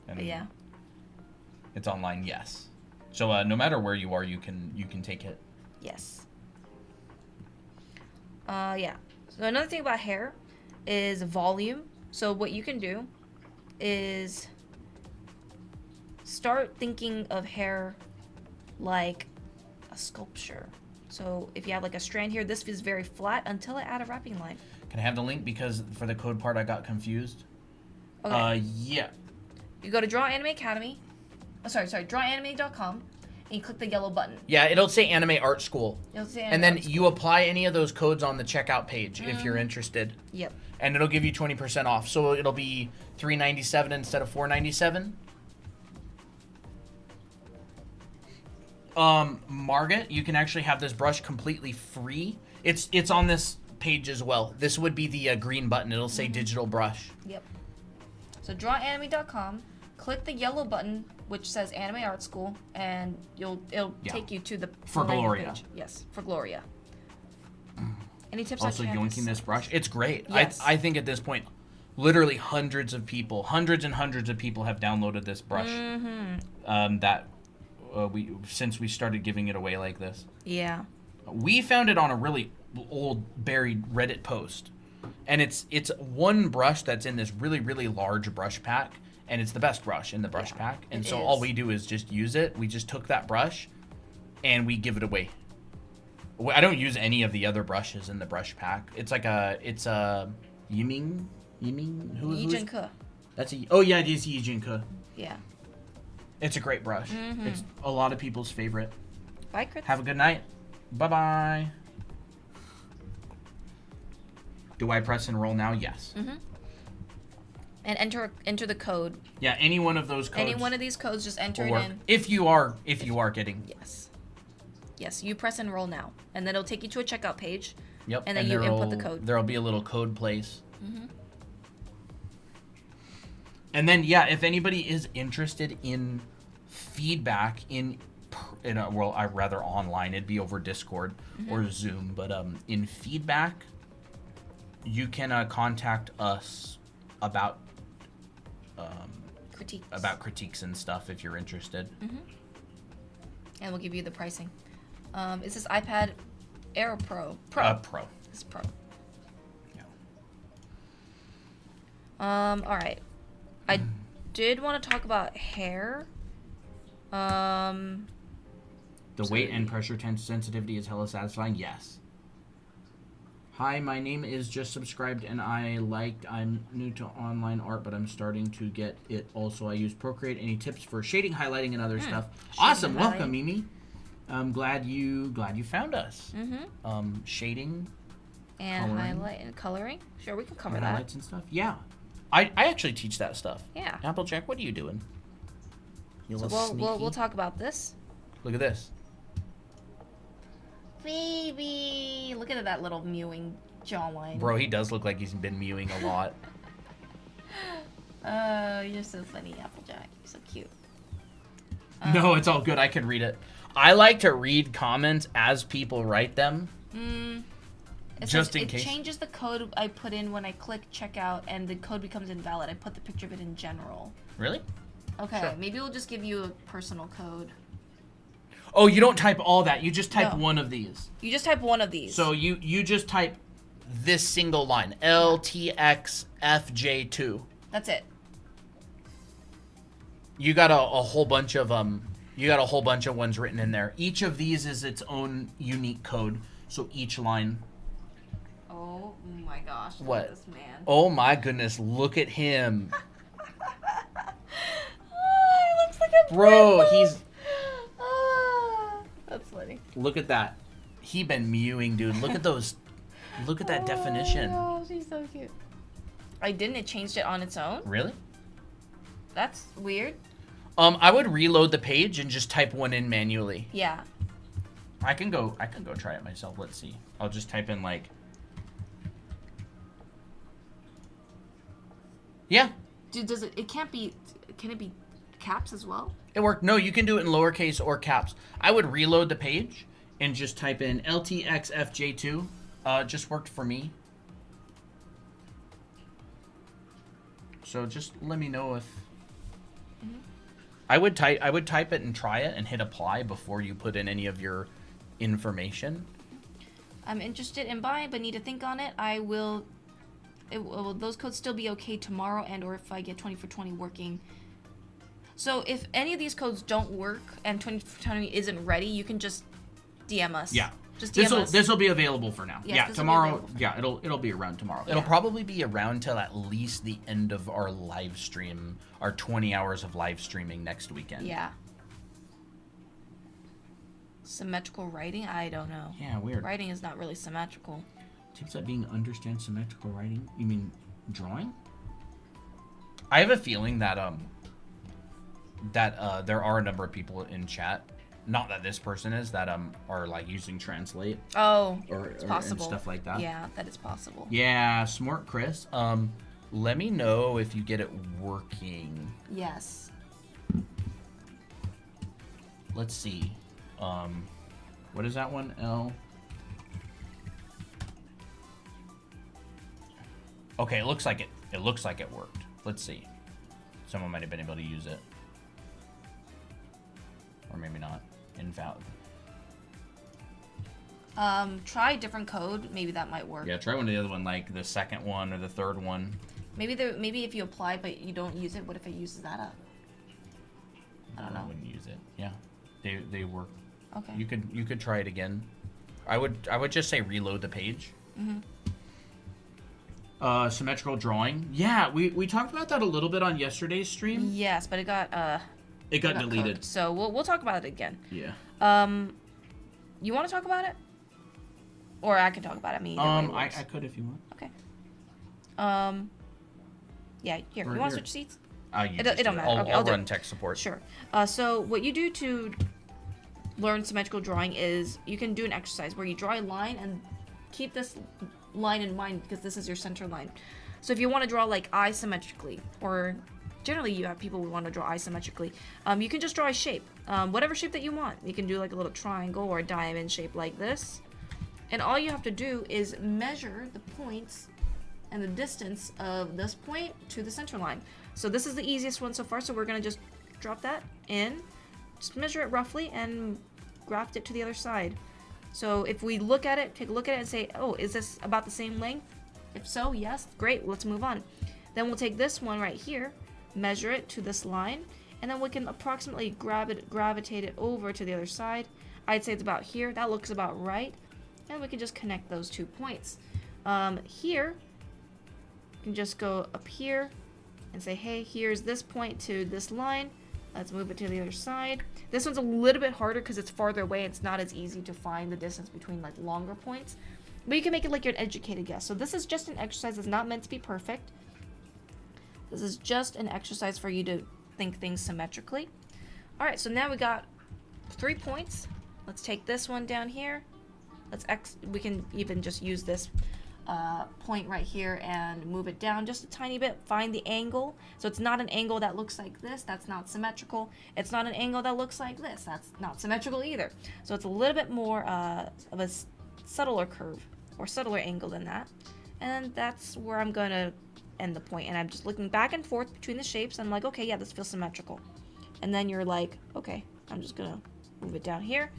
But yeah. It's online, yes. So no matter where you are, you can take it. Yes. Yeah. So another thing about hair is volume. So what you can do is start thinking of hair like a sculpture. So if you have like a strand here, this is very flat until I add a wrapping line. Can I have the link because for the code part I got confused? Okay. Yeah. You go to Draw Anime Academy. Oh, sorry, drawanime.com, and you click the yellow button. Yeah, it'll say Anime Art School. It'll say And then you apply any of those codes on the checkout page if you're interested. Yep. And it'll give you 20% off. So it'll be $3.97 instead of $4.97. Margaret, you can actually have this brush completely free. It's on this page as well. This would be the green button. It'll say digital brush. Yep. So drawanime.com, click the yellow button which says Anime Art School, and it'll take you to the For landing Gloria. page. Yes, for Gloria. Any tips Also on yoinking this brush. It's great. Yes. I think at this point, literally hundreds and hundreds of people have downloaded this brush. Since we started giving it away like this. Yeah. We found it on a really old buried Reddit post, and it's one brush that's in this really large brush pack, and it's the best brush in the brush pack. And so all we do is just use it. We just took that brush, and we give it away. I don't use any of the other brushes in the brush pack. It's like it's a Yiming Yijin Ke. That's it is Yijin Ke. Yeah. It's a great brush. It's a lot of people's favorite. Bye, Chris. Have a good night. Bye-bye. Do I press and roll now? Yes. And enter the code. Yeah, any one of those codes. Any one of these codes, just enter will it work. in. If you are getting. Yes. Yes, you press and roll now. And then it'll take you to a checkout page. Yep. And then you input the code. There'll be a little code place. And then, yeah, if anybody is interested in feedback rather online, it'd be over Discord or Zoom, but in feedback, you can contact us about critiques and stuff if you're interested. And we'll give you the pricing. Is this iPad Air or Pro? Pro. It's Pro. Yeah. All right. I did want to talk about hair. The weight and pressure sensitivity is hella satisfying. Yes. Hi, my name is Just Subscribed, and I'm new to online art, but I'm starting to get it. Also, I use Procreate. Any tips for shading, highlighting, and other stuff? Awesome. Welcome, Mimi. I'm glad you found us. Shading and coloring. highlight and coloring. Sure, we can cover and that. highlights and stuff. Yeah. I actually teach that stuff. Yeah. Applejack, what are you doing? You So little sneaky. we'll talk about this. Look at this. Baby, look at that little mewing jawline. Bro, he does look like he's been mewing a lot. You're so funny, Applejack. You're so cute. No, it's all good. I can read it. I like to read comments as people write them. Just in case. It changes the code I put in when I click checkout, and the code becomes invalid. I put the picture of it in general. Really? Okay, Sure. maybe we'll just give you a personal code. Oh, you don't type all that. You just type No. one of these. You just type one of these. So you just type this single line, LTXFJ2. That's it. You got a whole bunch of ones written in there. Each of these is its own unique code. So each line. Oh my gosh. Look What? at this man. Oh my goodness, look at him. He looks like a Bro, princess. he's That's funny. look at that. He been mewing, dude. Look at those. Look at that definition. Oh, she's so cute. I didn't. It changed it on its own. Really? That's weird. I would reload the page and just type one in manually. Yeah. I can go try it myself. Let's see. I'll just type in like. Yeah, Dude, does it? It can't be. Can it be caps as well? it worked. No, you can do it in lowercase or caps. I would reload the page and just type in LTXFJ2. Just worked for me. So just let me know if. I would type it and try it and hit apply before you put in any of your information. I'm interested in buying, but need to think on it. Will those codes still be okay tomorrow, and or if I get 20 for 20 working? So if any of these codes don't work and 20 for 20 isn't ready, you can just DM us. Yeah. Just DM us. This will be available for now. Yes, yeah, this will be tomorrow. available. Yeah, it'll be around tomorrow. Yeah. It'll probably be around till at least the end of our live stream, our 20 hours of live streaming next weekend. Yeah. Symmetrical writing? I don't know. Yeah, weird. Writing is not really symmetrical. Tips at being understand symmetrical writing. You mean drawing? I have a feeling that there are a number of people in chat, not that this person is, that are like using Translate Oh, or it's and possible. stuff like that. Yeah, that is possible. Yeah, smart Chris. Let me know if you get it working. Yes. Let's see. What is that one? L. Okay, it looks like it. It looks like it worked. Let's see. Someone might have been able to use it, or maybe not. Invalid. Try a different code. Maybe that might work. Yeah, try one of the other one, like the second one or the third one. Maybe if you apply but you don't use it, what if it uses that up? I don't know. wouldn't use it. Yeah, they work. Okay. You could try it again. I would just say reload the page. Symmetrical drawing. Yeah, we talked about that a little bit on yesterday's stream. Yes, but it got It got coded. deleted. So we'll talk about it again. Yeah. You want to talk about it? Or I can talk about it. I mean, either way I works. could if you want. Okay. Yeah, here. Or You want to here. switch seats? You It just don't do matter. Okay, I'll I'll do run it. tech support. Sure. So what you do to learn symmetrical drawing is you can do an exercise where you draw a line and keep this line in mind because this is your center line. So if you want to draw like isometrically, or generally you have people who want to draw isometrically, you can just draw a shape, whatever shape that you want. You can do like a little triangle or a diamond shape like this. And all you have to do is measure the points and the distance of this point to the center line. So this is the easiest one so far, so we're going to just drop that in, just measure it roughly, and graft it to the other side. So if we look at it, take a look at it and say, oh, is this about the same length? If so, yes, great, let's move on. Then we'll take this one right here, measure it to this line, and then we can approximately gravitate it over to the other side. I'd say it's about here. That looks about right. And we can just connect those 2 points. Here, you can just go up here and say, hey, here's this point to this line. Let's move it to the other side. This one's a little bit harder because it's farther away. It's not as easy to find the distance between like longer points. But you can make it like you're an educated guess. So this is just an exercise. It's not meant to be perfect. This is just an exercise for you to think things symmetrically. All right, so now we got 3 points. Let's take this one down here. We can even just use this point right here and move it down just a tiny bit. Find the angle. So it's not an angle that looks like this. That's not symmetrical. It's not an angle that looks like this. That's not symmetrical either. So it's a little bit more of a subtler curve or subtler angle than that. And that's where I'm going to end the point. And I'm just looking back and forth between the shapes. I'm like, okay, yeah, this feels symmetrical. And then you're like, okay, I'm just going to move it down here.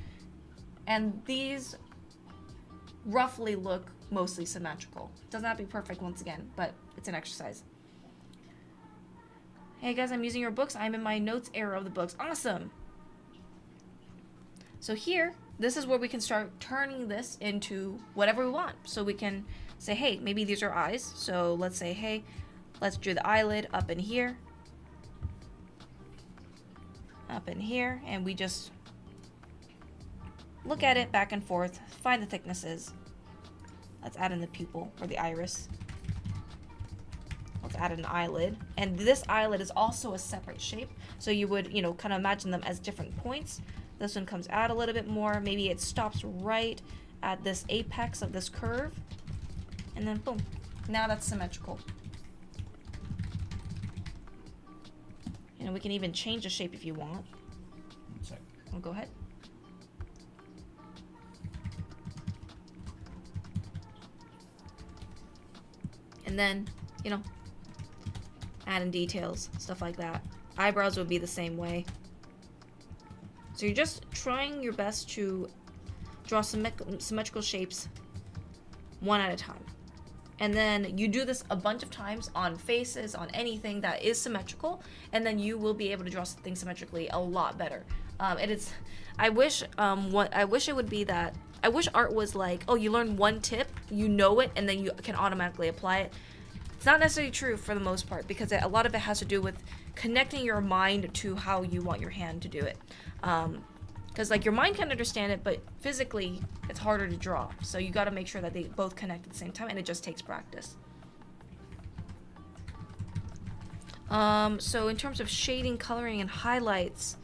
And these roughly look mostly symmetrical. Does not be perfect once again, but it's an exercise. Hey guys, I'm using your books. I'm in my notes era of the books. Awesome. So here, this is where we can start turning this into whatever we want. So we can say, hey, maybe these are eyes. So let's say, hey, let's draw the eyelid up in here. Up in here, and we just look at it back and forth, find the thicknesses. Let's add in the pupil or the iris. Let's add an eyelid. And this eyelid is also a separate shape. So you would, kind of imagine them as different points. This one comes out a little bit more. Maybe it stops right at this apex of this curve. And then boom. Now that's symmetrical. We can even change the shape if you want. 1 sec. Well, go ahead. And then, add in details, stuff like that. Eyebrows would be the same way. So you're just trying your best to draw symmetrical shapes one at a time. And then you do this a bunch of times on faces, on anything that is symmetrical, and then you will be able to draw things symmetrically a lot better. I wish it would be that. I wish art was like, oh, you learn one tip, you know it, and then you can automatically apply it. It's not necessarily true for the most part, because a lot of it has to do with connecting your mind to how you want your hand to do it. Because your mind can understand it, but physically it's harder to draw. So you got to make sure that they both connect at the same time, and it just takes practice. So in terms of shading, coloring, and highlights,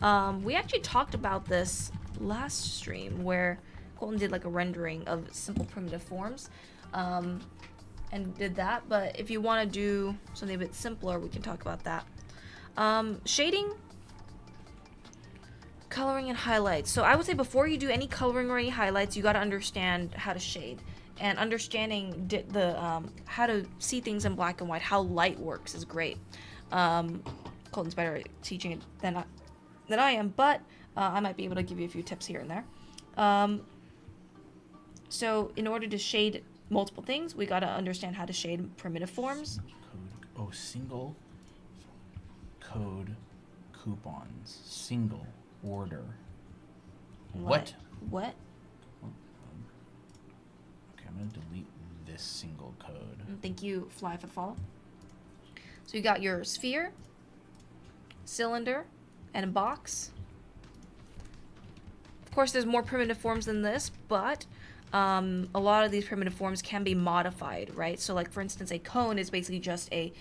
we actually talked about this last stream where Colton did a rendering of simple primitive forms, and did that. But if you want to do something a bit simpler, we can talk about that. Shading, coloring, and highlights. So I would say before you do any coloring or any highlights, you got to understand how to shade. And understanding how to see things in black and white, how light works, is great. Colton's better at teaching it than I am, but I might be able to give you a few tips here and there. So in order to shade multiple things, we got to understand how to shade primitive forms. Single code coupons. Single order. What? What? Okay, I'm going to delete this single code. Thank you, Fly for the follow. So you got your sphere, cylinder, and a box. Of course, there's more primitive forms than this, but a lot of these primitive forms can be modified, right? So, for instance, a cone is basically just a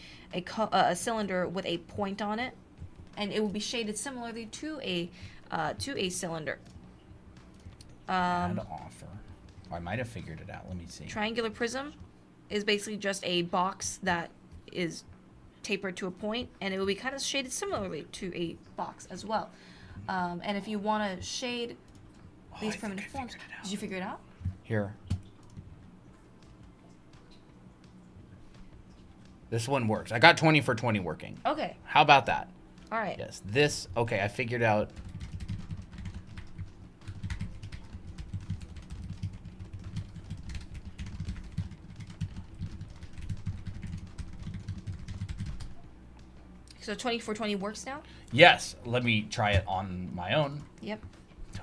cylinder with a point on it, and it will be shaded similarly to a cylinder. Add offer. I might have figured it out. Let me see. Triangular prism is basically just a box that is tapered to a point, and it will be kind of shaded similarly to a box as well. And if you want to shade these primitive forms, did you figure it out? Here. This one works. I got 20 for 20 working. Okay. How about that? All right. Yes. This, okay, I figured out. So 20 for 20 works now? Yes. Let me try it on my own. Yep.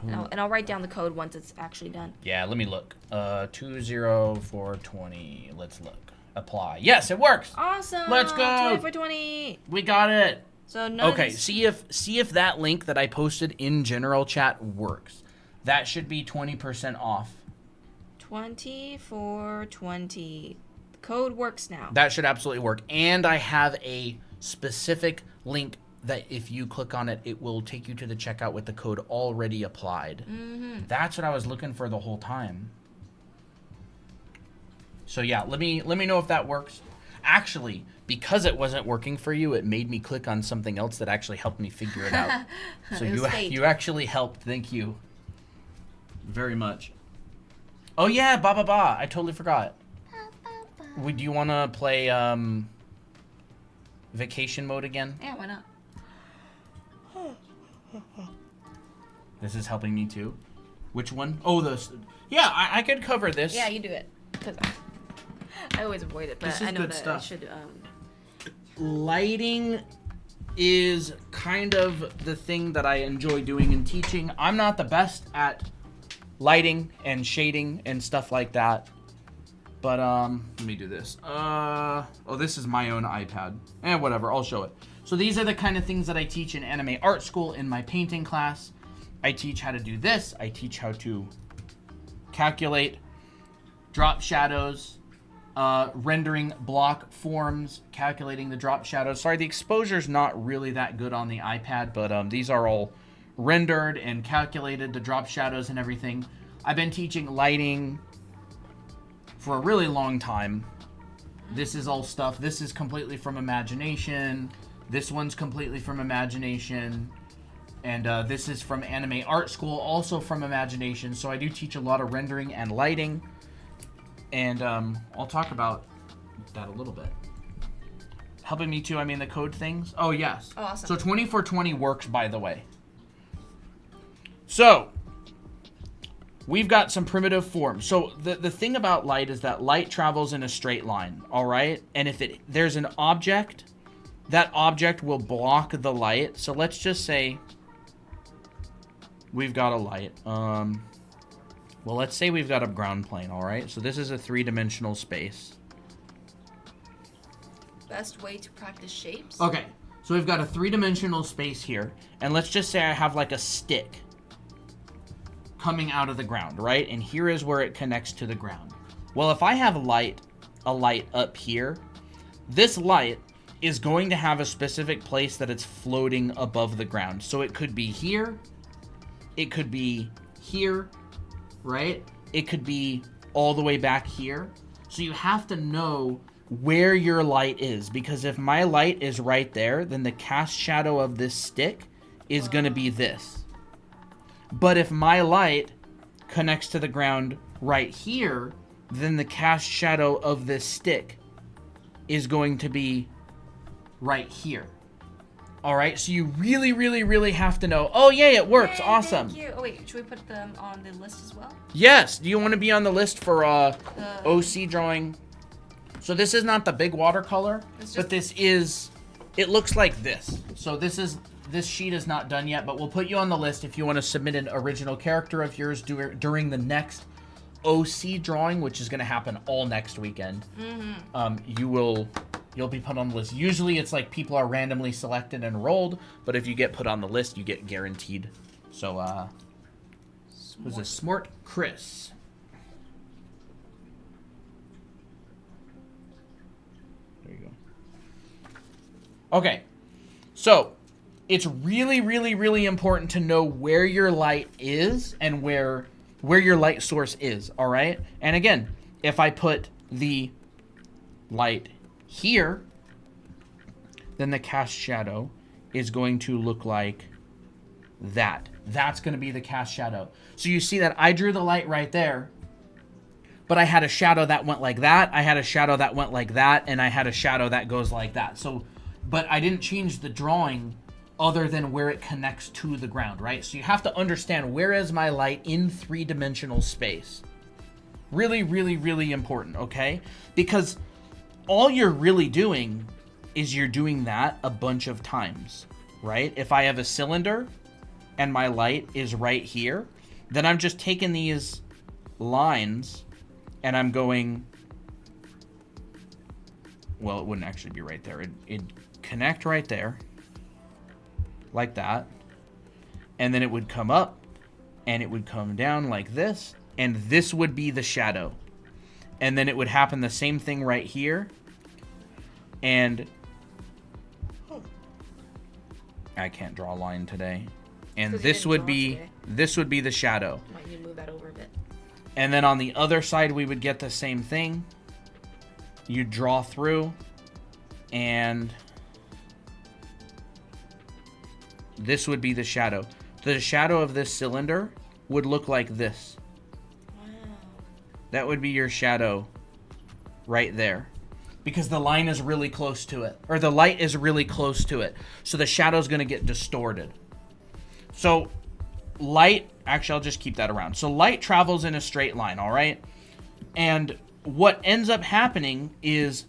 And I'll write down the code once it's actually done. Yeah, let me look. 20420. Let's look. Apply. Yes, it works. Awesome. Let's go. 20 for 20. We got it. So none Okay, of these- see if that link that I posted in general chat works. That should be 20% off. 20 for 20. The code works now. That should absolutely work. And I have a specific link that if you click on it, it will take you to the checkout with the code already applied. That's what I was looking for the whole time. So yeah, let me know if that works. Actually, because it wasn't working for you, it made me click on something else that actually helped me figure it out. So It was fate. you actually helped. Thank you very much. Oh yeah, ba. I totally forgot. Do you want to play vacation mode again? Yeah, why not? This is helping me too. Which one? Oh, this. Yeah, I could cover this. Yeah, you do it. Because I always avoid it, but This is I know good that stuff. I should. Lighting is kind of the thing that I enjoy doing in teaching. I'm not the best at lighting and shading and stuff like that. But let me do this. Oh, this is my own iPad. Whatever, I'll show it. So these are the kind of things that I teach in anime art school in my painting class. I teach how to do this. I teach how to calculate drop shadows, rendering block forms, calculating the drop shadows. Sorry, the exposure's not really that good on the iPad, but these are all rendered and calculated, the drop shadows and everything. I've been teaching lighting for a really long time. This is all stuff. This is completely from imagination. This one's completely from imagination. And this is from anime art school, also from imagination. So I do teach a lot of rendering and lighting. And I'll talk about that a little bit. Helping me too, I mean the code things. Oh, yes. Oh, awesome. So 2420 works, by the way. So we've got some primitive forms. So the thing about light is that light travels in a straight line, all right? And if there's an object, that object will block the light. So let's just say we've got a light. Well, let's say we've got a ground plane, all right? So this is a three-dimensional space. Best way to practice shapes? Okay, so we've got a three-dimensional space here. And let's just say I have like a stick coming out of the ground, right? And here is where it connects to the ground. Well, if I have a light up here, this light is going to have a specific place that it's floating above the ground. So it could be here, it could be here, right? It could be all the way back here. So you have to know where your light is, because if my light is right there, then the cast shadow of this stick is going to be this. But if my light connects to the ground right here, then the cast shadow of this stick is going to be right here. All right, so you really, really, really have to know. Oh, yay, it works. Yay, Awesome. Thank you. Oh, wait, should we put them on the list as well? Yes. Do you want to be on the list for OC drawing? So this is not the big watercolor, but this is, it looks like this. So this sheet is not done yet, but we'll put you on the list if you want to submit an original character of yours during the next OC drawing, which is going to happen all next weekend. You'll be put on the list. Usually it's like people are randomly selected and enrolled, but if you get put on the list, you get guaranteed. So, who's this? Smart Chris. There you go. Okay, so it's really, really, really important to know where your light is and where your light source is, all right? And again, if I put the light here, then the cast shadow is going to look like that. That's going to be the cast shadow. So you see that I drew the light right there, but I had a shadow that went like that, I had a shadow that went like that, and I had a shadow that goes like that. So, but I didn't change the drawing other than where it connects to the ground, right? So you have to understand, where is my light in three-dimensional space? Really, really, really important, okay? Because all you're really doing is you're doing that a bunch of times, right? If I have a cylinder, and my light is right here, then I'm just taking these lines and I'm going, well, it wouldn't actually be right there. It'd connect right there, like that. And then it would come up, and it would come down like this, and this would be the shadow. And then it would happen the same thing right here. And I can't draw a line today. And this would be the shadow. Might need to move that over a bit. And then on the other side, we would get the same thing. You draw through, and this would be the shadow. The shadow of this cylinder would look like this. Wow. That would be your shadow right there. Because the line is really close to it. Or the light is really close to it. So the shadow's going to get distorted. So light, actually I'll just keep that around. So light travels in a straight line, all right? And what ends up happening is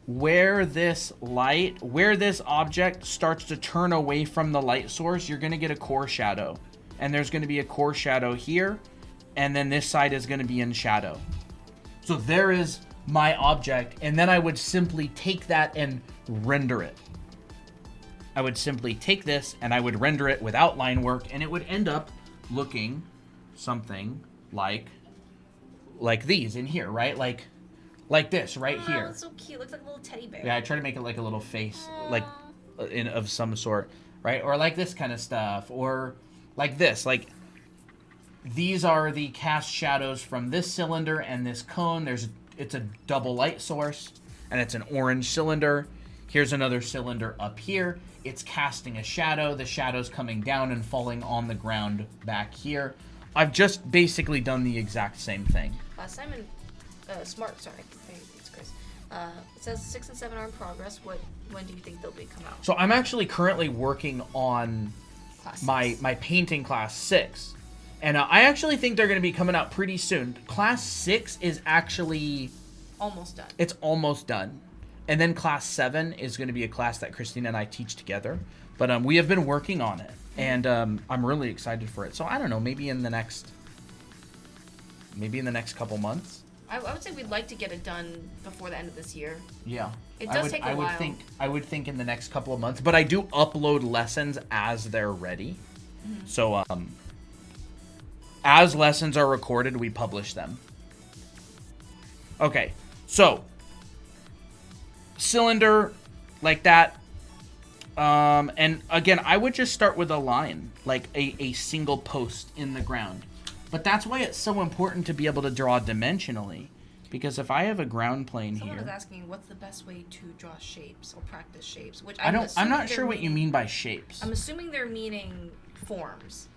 where this object starts to turn away from the light source, you're going to get a core shadow. And there's going to be a core shadow here. And then this side is going to be in shadow. So there is my object. And then I would simply take that and render it. I would simply take this and I would render it without line work. And it would end up looking something like these in here, right? Like this right here. That's so cute. Looks like a little teddy bear. Yeah, I try to make it like a little face, like of some sort, right? Or like this kind of stuff, or like this. Like these are the cast shadows from this cylinder and this cone. It's a double light source, and it's an orange cylinder. Here's another cylinder up here. It's casting a shadow. The shadow's coming down and falling on the ground back here. I've just basically done the exact same thing. Simon, Smart, sorry, it's Chris. It says 6 and 7 are in progress. When do you think they'll come out? So I'm actually currently working on my painting class 6. And I actually think they're going to be coming out pretty soon. Class 6 is actually almost done. It's almost done. And then class 7 is going to be a class that Christina and I teach together. But we have been working on it. And I'm really excited for it. So I don't know, maybe in the next couple months. I would say we'd like to get it done before the end of this year. Yeah. It does take a while. I would think in the next couple of months. But I do upload lessons as they're ready. Mm-hmm. So as lessons are recorded, we publish them. Okay. So cylinder like that. And again, I would just start with a line, like a single post in the ground. But that's why it's so important to be able to draw dimensionally. Because if I have a ground plane Someone here... was asking what's the best way to draw shapes or practice shapes, which I'm not sure what you mean by shapes. I'm assuming they're meaning forms,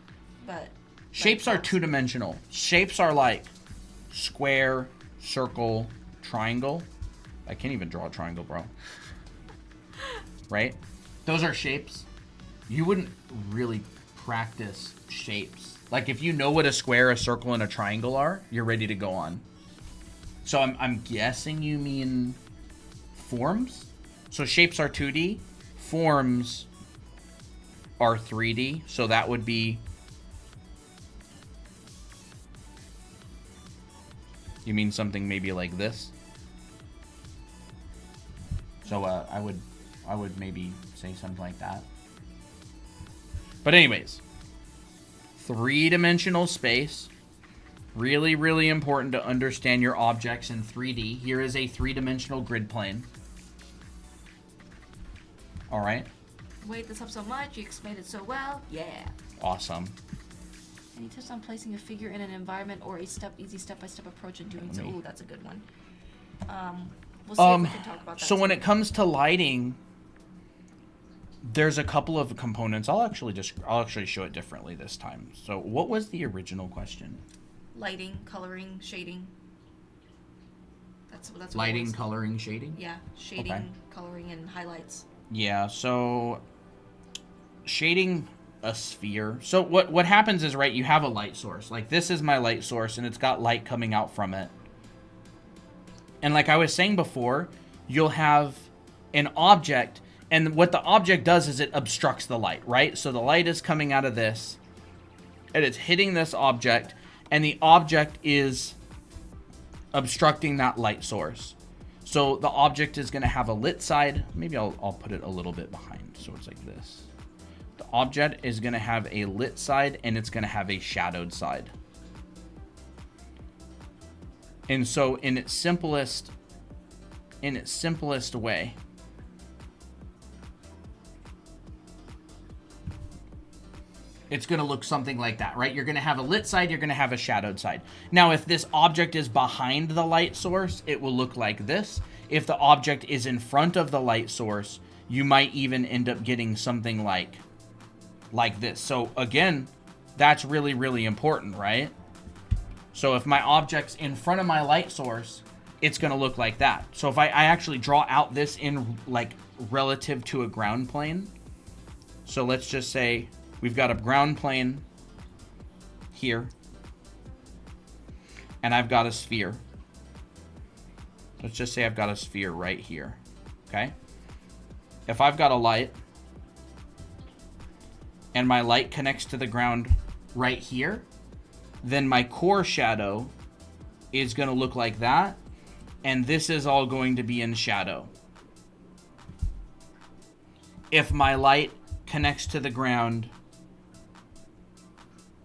but... Shapes are two-dimensional. Shapes are like square, circle, triangle. I can't even draw a triangle, bro. Right? Those are shapes. You wouldn't really practice shapes. Like, if you know what a square, a circle, and a triangle are, you're ready to go on. So I'm guessing you mean forms? So shapes are 2D. Forms are 3D. So that would be... You mean something maybe like this? So I would maybe say something like that. But anyways, 3-dimensional space. Really, really important to understand your objects in 3D. Here is a 3-dimensional grid plane. All right. Wait this up so much. You explained it so well. Yeah. Awesome. Any tips on placing a figure in an environment or easy step-by-step approach in doing so? Ooh, that's a good one. We'll see if we can talk about that. So when it comes to lighting, there's a couple of components. I'll actually show it differently this time. So what was the original question? Lighting, coloring, shading. That's what lighting, coloring, shading? Yeah, shading, okay. Coloring, and highlights. Yeah, so shading a sphere. So what happens is, right, you have a light source. Like, this is my light source, and it's got light coming out from it. And like I was saying before, you'll have an object, and what the object does is it obstructs the light, right? So the light is coming out of this, and it's hitting this object, and the object is obstructing that light source. So the object is going to have a lit side. Maybe I'll put it a little bit behind so it's like this. The object is going to have a lit side, and it's going to have a shadowed side. And so in its simplest way, it's going to look something like that, right? You're going to have a lit side, you're going to have a shadowed side. Now, if this object is behind the light source, it will look like this. If the object is in front of the light source, you might even end up getting something like this. So again, that's really, really important, right? So if my object's in front of my light source, it's going to look like that. So if I actually draw out this in like relative to a ground plane, so let's just say we've got a ground plane here, and I've got a sphere. Let's just say I've got a sphere right here, okay? If I've got a light, and my light connects to the ground right here, then my core shadow is going to look like that, and this is all going to be in shadow. If my light connects to the ground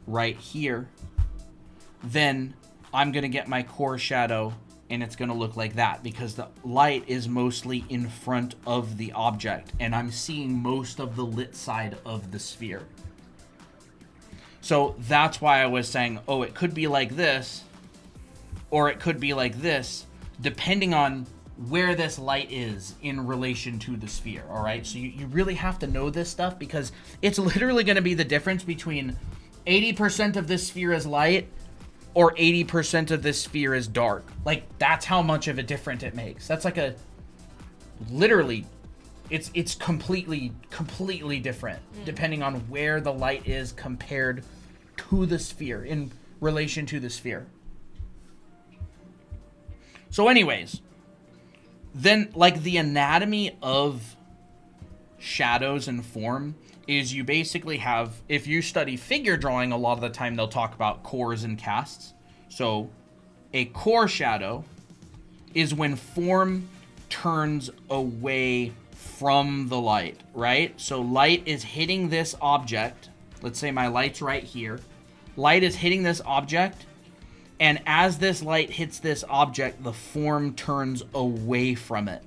right here, then I'm going to get my core shadow, and it's going to look like that because the light is mostly in front of the object, and I'm seeing most of the lit side of the sphere. So that's why I was saying, oh, it could be like this, or it could be like this, depending on where this light is in relation to the sphere, all right? So you really have to know this stuff because it's literally going to be the difference between 80% of this sphere is light or 80% of this sphere is dark. Like, that's how much of a difference it makes. That's like a, literally, it's completely different depending on where the light is compared to the sphere, in relation to the sphere. So anyways, then like the anatomy of shadows and form is you basically have, if you study figure drawing, a lot of the time they'll talk about cores and casts. So a core shadow is when form turns away from the light, right? So light is hitting this object. Let's say my light's right here. Light is hitting this object, and as this light hits this object, the form turns away from it.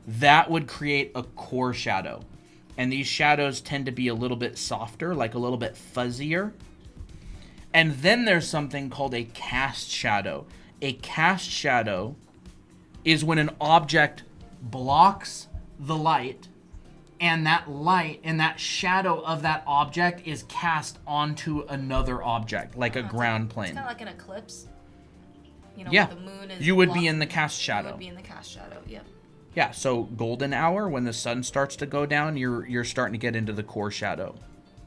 That would create a core shadow. And these shadows tend to be a little bit softer, like a little bit fuzzier. And then there's something called a cast shadow. A cast shadow is when an object blocks the light, and that light and that shadow of that object is cast onto another object, like a ground plane. It's kind of like an eclipse. You know, Yeah, where the moon is you would blocked. be in the cast You shadow. would be in the cast shadow, yep. Yeah, so golden hour, when the sun starts to go down, you're starting to get into the core shadow.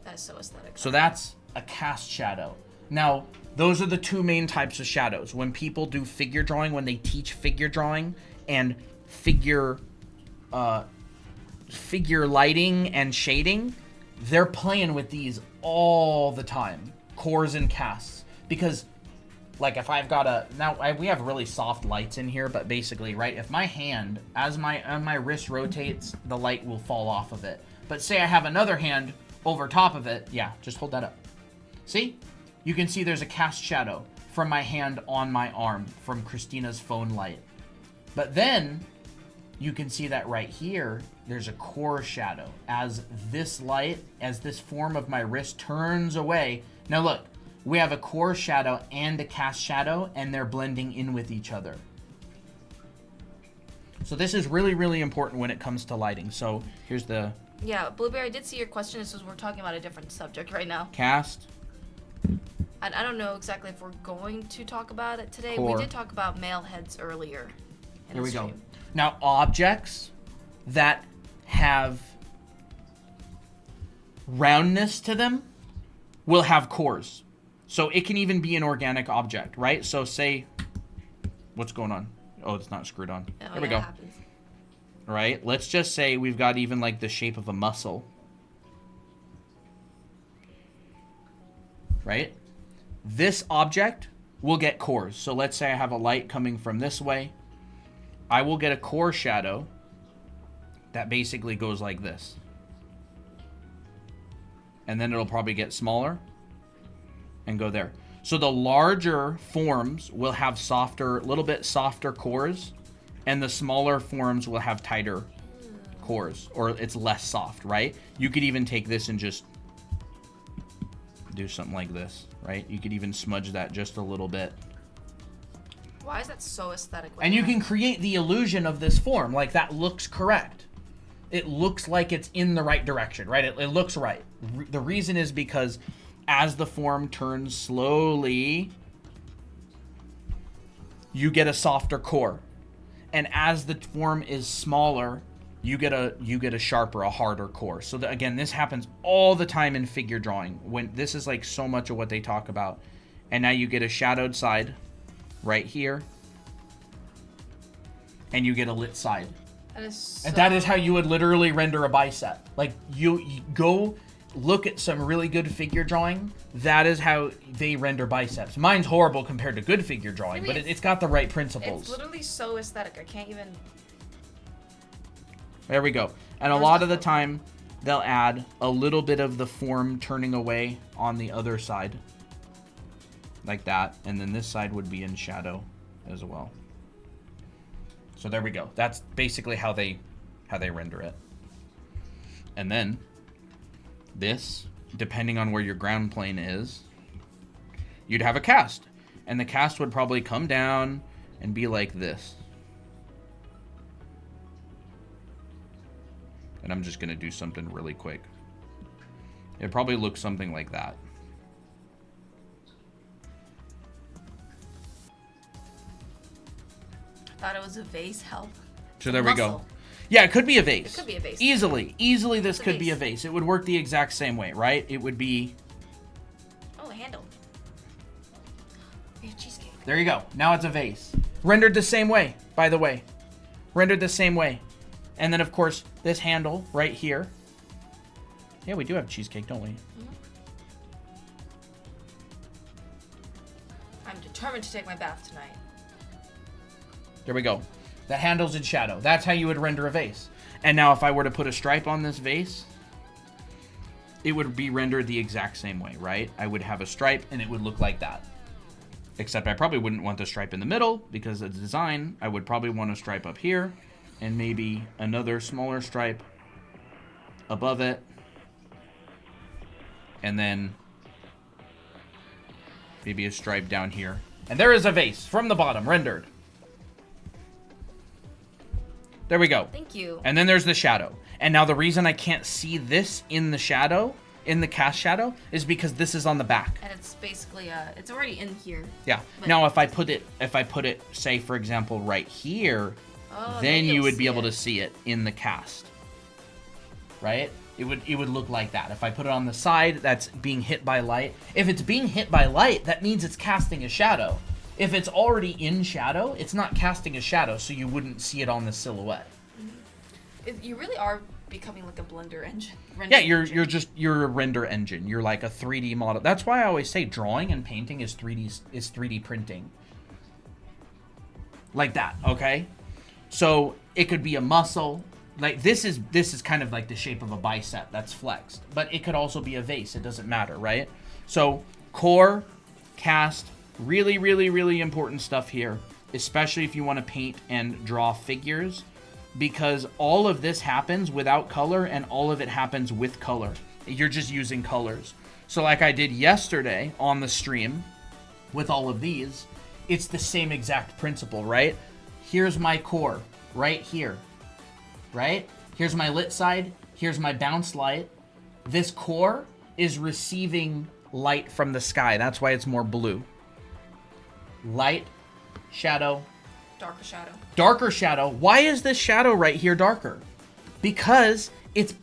That's so aesthetic. So that's a cast shadow. Now, those are the two main types of shadows. When people do figure drawing, when they teach figure drawing and figure lighting and shading, they're playing with these all the time, cores and casts. Because, like, if I've got we have really soft lights in here, but basically, right, if my hand, as my wrist rotates, the light will fall off of it. But say I have another hand over top of it, yeah, just hold that up. See? You can see there's a cast shadow from my hand on my arm from Christina's phone light. But then you can see that right here, there's a core shadow. As this light, as this form of my wrist turns away. Now look, we have a core shadow and a cast shadow, and they're blending in with each other. So this is really, really important when it comes to lighting. So here's the... Yeah, Blueberry, I did see your question. This is, we're talking about a different subject right now. Cast. I don't know exactly if we're going to talk about it today. Core. We did talk about male heads earlier. Here we go. Now, objects that have roundness to them will have cores. So it can even be an organic object, right? So say, what's going on? Oh, it's not screwed on. Oh, there we go. Happens. Right? Let's just say we've got even like the shape of a muscle. right? This object will get cores. So let's say I have a light coming from this way. I will get a core shadow that basically goes like this. And then it'll probably get smaller and go there. So the larger forms will have softer, little bit softer cores, and the smaller forms will have tighter cores, or it's less soft, right? You could even take this and just do something like this, right? You could even smudge that just a little bit. Why is that so aesthetic? And you can create the illusion of this form, like that looks correct. It looks like it's in the right direction, right? It looks right. The reason is because as the form turns slowly, you get a softer core. And as the form is smaller, you get a sharper, a harder core. So again, this happens all the time in figure drawing. When this is like so much of what they talk about. And now you get a shadowed side right here. And you get a lit side. And that is how you would literally render a bicep. Like you go look at some really good figure drawing. That is how they render biceps. Mine's horrible compared to good figure drawing, but it's got the right principles. It's literally so aesthetic. I can't even. There we go. And a lot of the time, they'll add a little bit of the form turning away on the other side. Like that. And then this side would be in shadow as well. So there we go. That's basically how they render it. And then this, depending on where your ground plane is, you'd have a cast. And the cast would probably come down and be like this. And I'm just going to do something really quick. It probably looks something like that. Thought it was a vase. Help. So there we go. Yeah, it could be a vase. It could be a vase. Easily this could be a vase. It would work the exact same way, right? It would be... Oh, a handle. We have cheesecake. There you go. Now it's a vase. Rendered the same way, by the way. Rendered the same way. And then, of course, this handle right here. Yeah, we do have cheesecake, don't we? Mm-hmm. I'm determined to take my bath tonight. There we go. The handle's in shadow. That's how you would render a vase. And now if I were to put a stripe on this vase, it would be rendered the exact same way, right? I would have a stripe and it would look like that. Except I probably wouldn't want the stripe in the middle because of the design. I would probably want a stripe up here and maybe another smaller stripe above it. And then maybe a stripe down here. And there is a vase from the bottom rendered. There we go. Thank you. And then there's the shadow. And now the reason I can't see this in the shadow, in the cast shadow, is because this is on the back. And it's basically it's already in here. Yeah. Now if I put it, say for example, right here, then you would be able to see it in the cast. Right? It would look like that. If I put it on the side, that's being hit by light. If it's being hit by light, that means it's casting a shadow. If it's already in shadow, it's not casting a shadow, so you wouldn't see it on the silhouette. You really are becoming like a Blender engine. Yeah, you're a render engine. You're like a 3D model. That's why I always say drawing and painting is 3D printing. Like that, okay? So it could be a muscle. Like this is kind of like the shape of a bicep that's flexed, but it could also be a vase. It doesn't matter, right? So core, cast. Really, really, really important stuff here, especially if you want to paint and draw figures, because all of this happens without color and all of it happens with color. You're just using colors. So like I did yesterday on the stream with all of these, it's the same exact principle, right? Here's my core right here, right? Here's my lit side. Here's my bounce light. This core is receiving light from the sky. That's why it's more blue. Light, shadow, darker shadow. Darker shadow. Why is this shadow right here darker? Because it's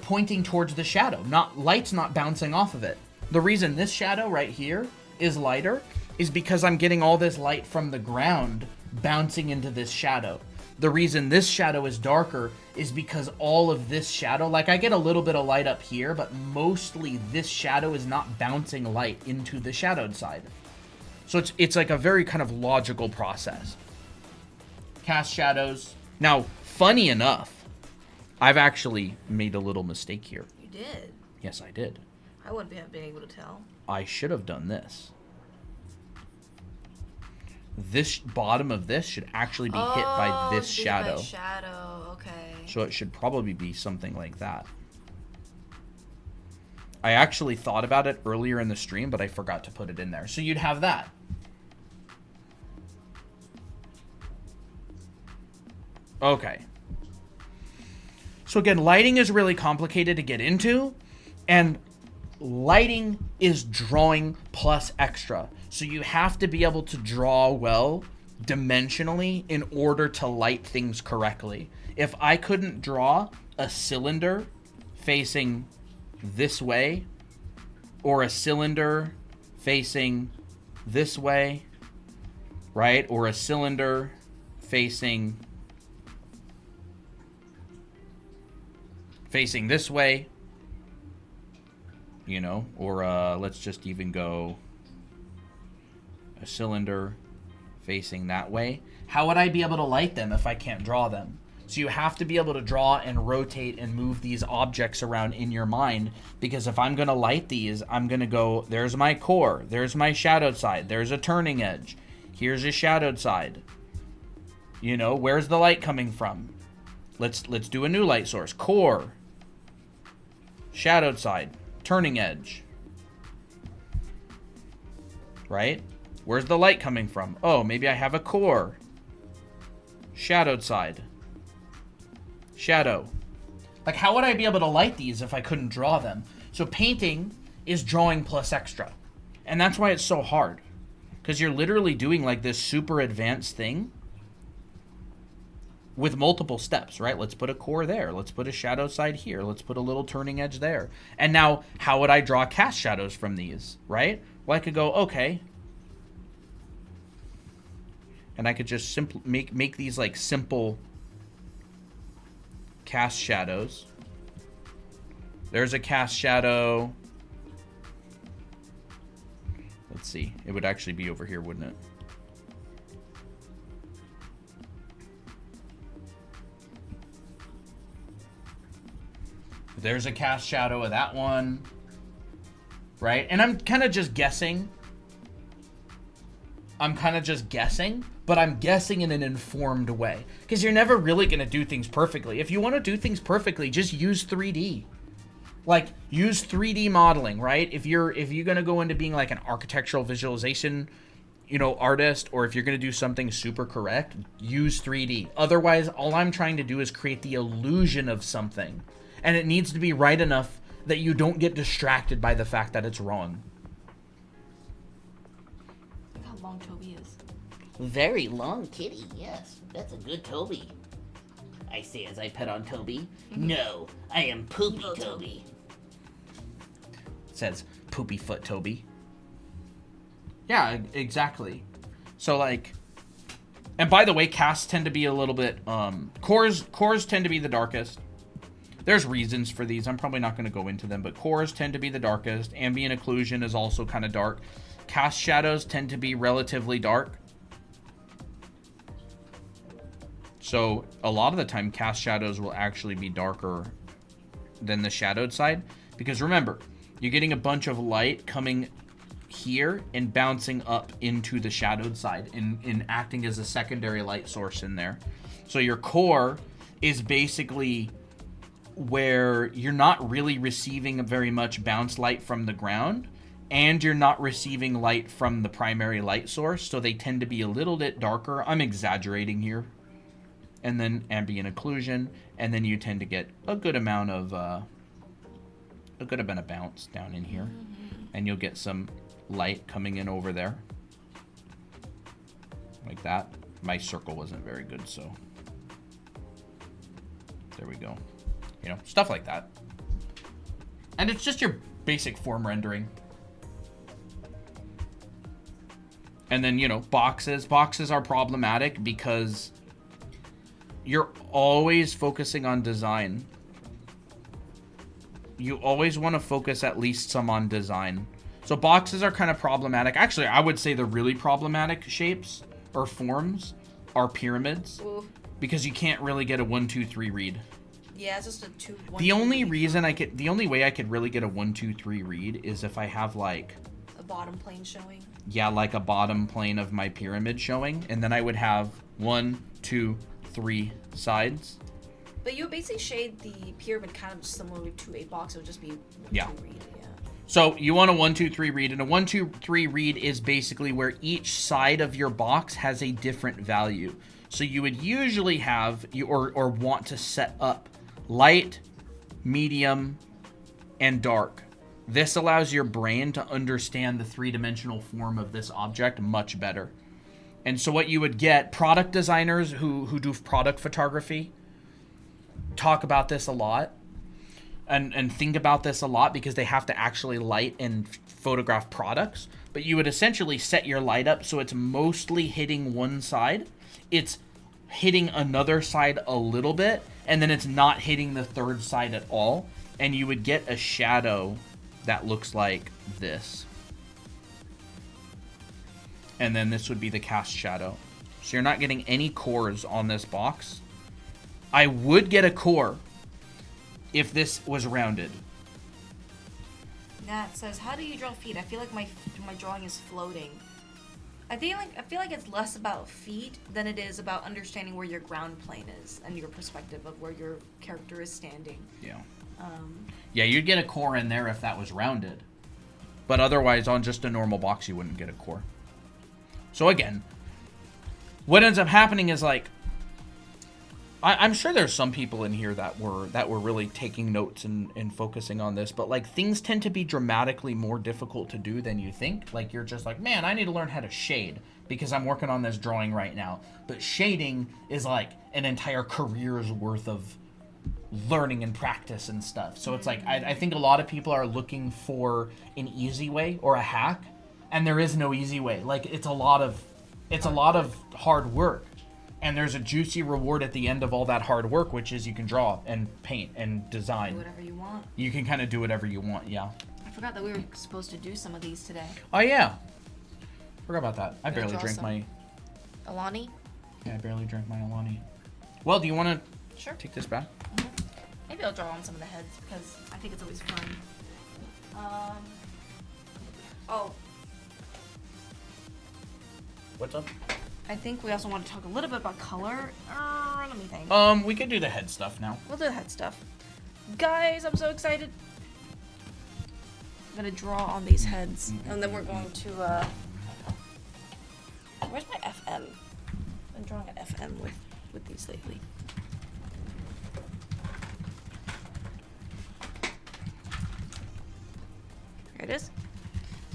pointing towards the shadow. Light's not bouncing off of it. The reason this shadow right here is lighter is because I'm getting all this light from the ground bouncing into this shadow. The reason this shadow is darker is because all of this shadow, like I get a little bit of light up here, but mostly this shadow is not bouncing light into the shadowed side. So it's like a very kind of logical process. Cast shadows. Now, funny enough, I've actually made a little mistake here. You did. Yes, I did. I wouldn't have been able to tell. I should have done this. This bottom of this should actually be hit by this shadow. Shadow, okay. So it should probably be something like that. I actually thought about it earlier in the stream, but I forgot to put it in there. So you'd have that. Okay. So again, lighting is really complicated to get into, and lighting is drawing plus extra. So you have to be able to draw well dimensionally in order to light things correctly. If I couldn't draw a cylinder facing this way, or a cylinder facing this way, right? Or a cylinder facing this way, you know, or let's just even go a cylinder facing that way. How would I be able to light them if I can't draw them? So you have to be able to draw and rotate and move these objects around in your mind, because if I'm going to light these, I'm going to go, there's my core, there's my shadowed side, there's a turning edge, here's a shadowed side. You know, where's the light coming from? Let's do a new light source. Core, shadowed side, turning edge. Right? Where's the light coming from? Oh, maybe I have a core. Shadowed side. Shadow. Like, how would I be able to light these if I couldn't draw them? So painting is drawing plus extra. And that's why it's so hard. Because you're literally doing like this super advanced thing with multiple steps, right? Let's put a core there. Let's put a shadow side here. Let's put a little turning edge there. And now, how would I draw cast shadows from these, right? Well, I could go, okay. And I could just make these like simple cast shadows. There's a cast shadow. Let's see. It would actually be over here, wouldn't it? There's a cast shadow of that one. Right? And I'm kind of just guessing. But I'm guessing in an informed way. Because you're never really going to do things perfectly. If you want to do things perfectly, just use 3D. Like, use 3D modeling, right? If you're going to go into being like an architectural visualization, you know, artist, or if you're going to do something super correct, use 3D. Otherwise, all I'm trying to do is create the illusion of something. And it needs to be right enough that you don't get distracted by the fact that it's wrong. Look how long Toby is. Very long kitty, yes. That's a good Toby. I say as I pet on Toby. No, I am Poopy Evil Toby. It says Poopy Foot Toby. Yeah, exactly. So like, and by the way, casts tend to be a little bit, cores tend to be the darkest. There's reasons for these. I'm probably not going to go into them, but cores tend to be the darkest. Ambient occlusion is also kind of dark. Cast shadows tend to be relatively dark. So a lot of the time, cast shadows will actually be darker than the shadowed side. Because remember, you're getting a bunch of light coming here and bouncing up into the shadowed side and acting as a secondary light source in there. So your core is basically where you're not really receiving very much bounce light from the ground, and you're not receiving light from the primary light source, so they tend to be a little bit darker. I'm exaggerating here. And then ambient occlusion, and then you tend to get a good amount of bounce down in here, and you'll get some light coming in over there, like that. My circle wasn't very good, so there we go. You know, stuff like that. And it's just your basic form rendering. And then, you know, boxes. Boxes are problematic because you're always focusing on design. You always want to focus at least some on design. So boxes are kind of problematic. Actually, I would say the really problematic shapes or forms are pyramids. Ooh. Because you can't really get a 1, 2, 3 read. Yeah, it's just a two. The only way I could really get a 1, 2, 3 read is if I have like a bottom plane showing. Yeah, like a bottom plane of my pyramid showing, and then I would have 1, 2, 3 sides. But you would basically shade the pyramid kind of similarly to a box. It would just be 1, Yeah. 2 read. Yeah. So you want a 1, 2, 3 read, and a 1, 2, 3 read is basically where each side of your box has a different value. So you would usually have or want to set up light, medium, and dark. This allows your brain to understand the three-dimensional form of this object much better. And so what you would get, product designers who do product photography talk about this a lot and think about this a lot because they have to actually light and photograph products. But you would essentially set your light up so it's mostly hitting one side. It's hitting another side a little bit, and then it's not hitting the third side at all. And you would get a shadow that looks like this. And then this would be the cast shadow. So you're not getting any cores on this box. I would get a core if this was rounded. Nat says, "How do you draw feet? I feel like my drawing is floating." I feel like it's less about feet than it is about understanding where your ground plane is and your perspective of where your character is standing. Yeah. Yeah, you'd get a core in there if that was rounded. But otherwise, on just a normal box, you wouldn't get a core. So again, what ends up happening is like, I'm sure there's some people in here that were really taking notes and focusing on this, but like things tend to be dramatically more difficult to do than you think. Like you're just like, man, I need to learn how to shade because I'm working on this drawing right now. But shading is like an entire career's worth of learning and practice and stuff. So it's like, I think a lot of people are looking for an easy way or a hack, and there is no easy way. Like it's a lot of hard work. And there's a juicy reward at the end of all that hard work, which is you can draw and paint and design. Do whatever you want. You can kind of do whatever you want, yeah. I forgot that we were supposed to do some of these today. Oh, yeah. Forgot about that. I Gonna barely draw drank some. my... Alani? Yeah, I barely drank my Alani. Well, do you want to Sure. take this back? Maybe I'll draw on some of the heads because I think it's always fun. Oh, What's up? I think we also want to talk a little bit about color. Let me think. We could do the head stuff now. We'll do the head stuff. Guys, I'm so excited. I'm gonna draw on these heads, and then we're going to, where's my FM? I've been drawing an FM with these lately. Here it is.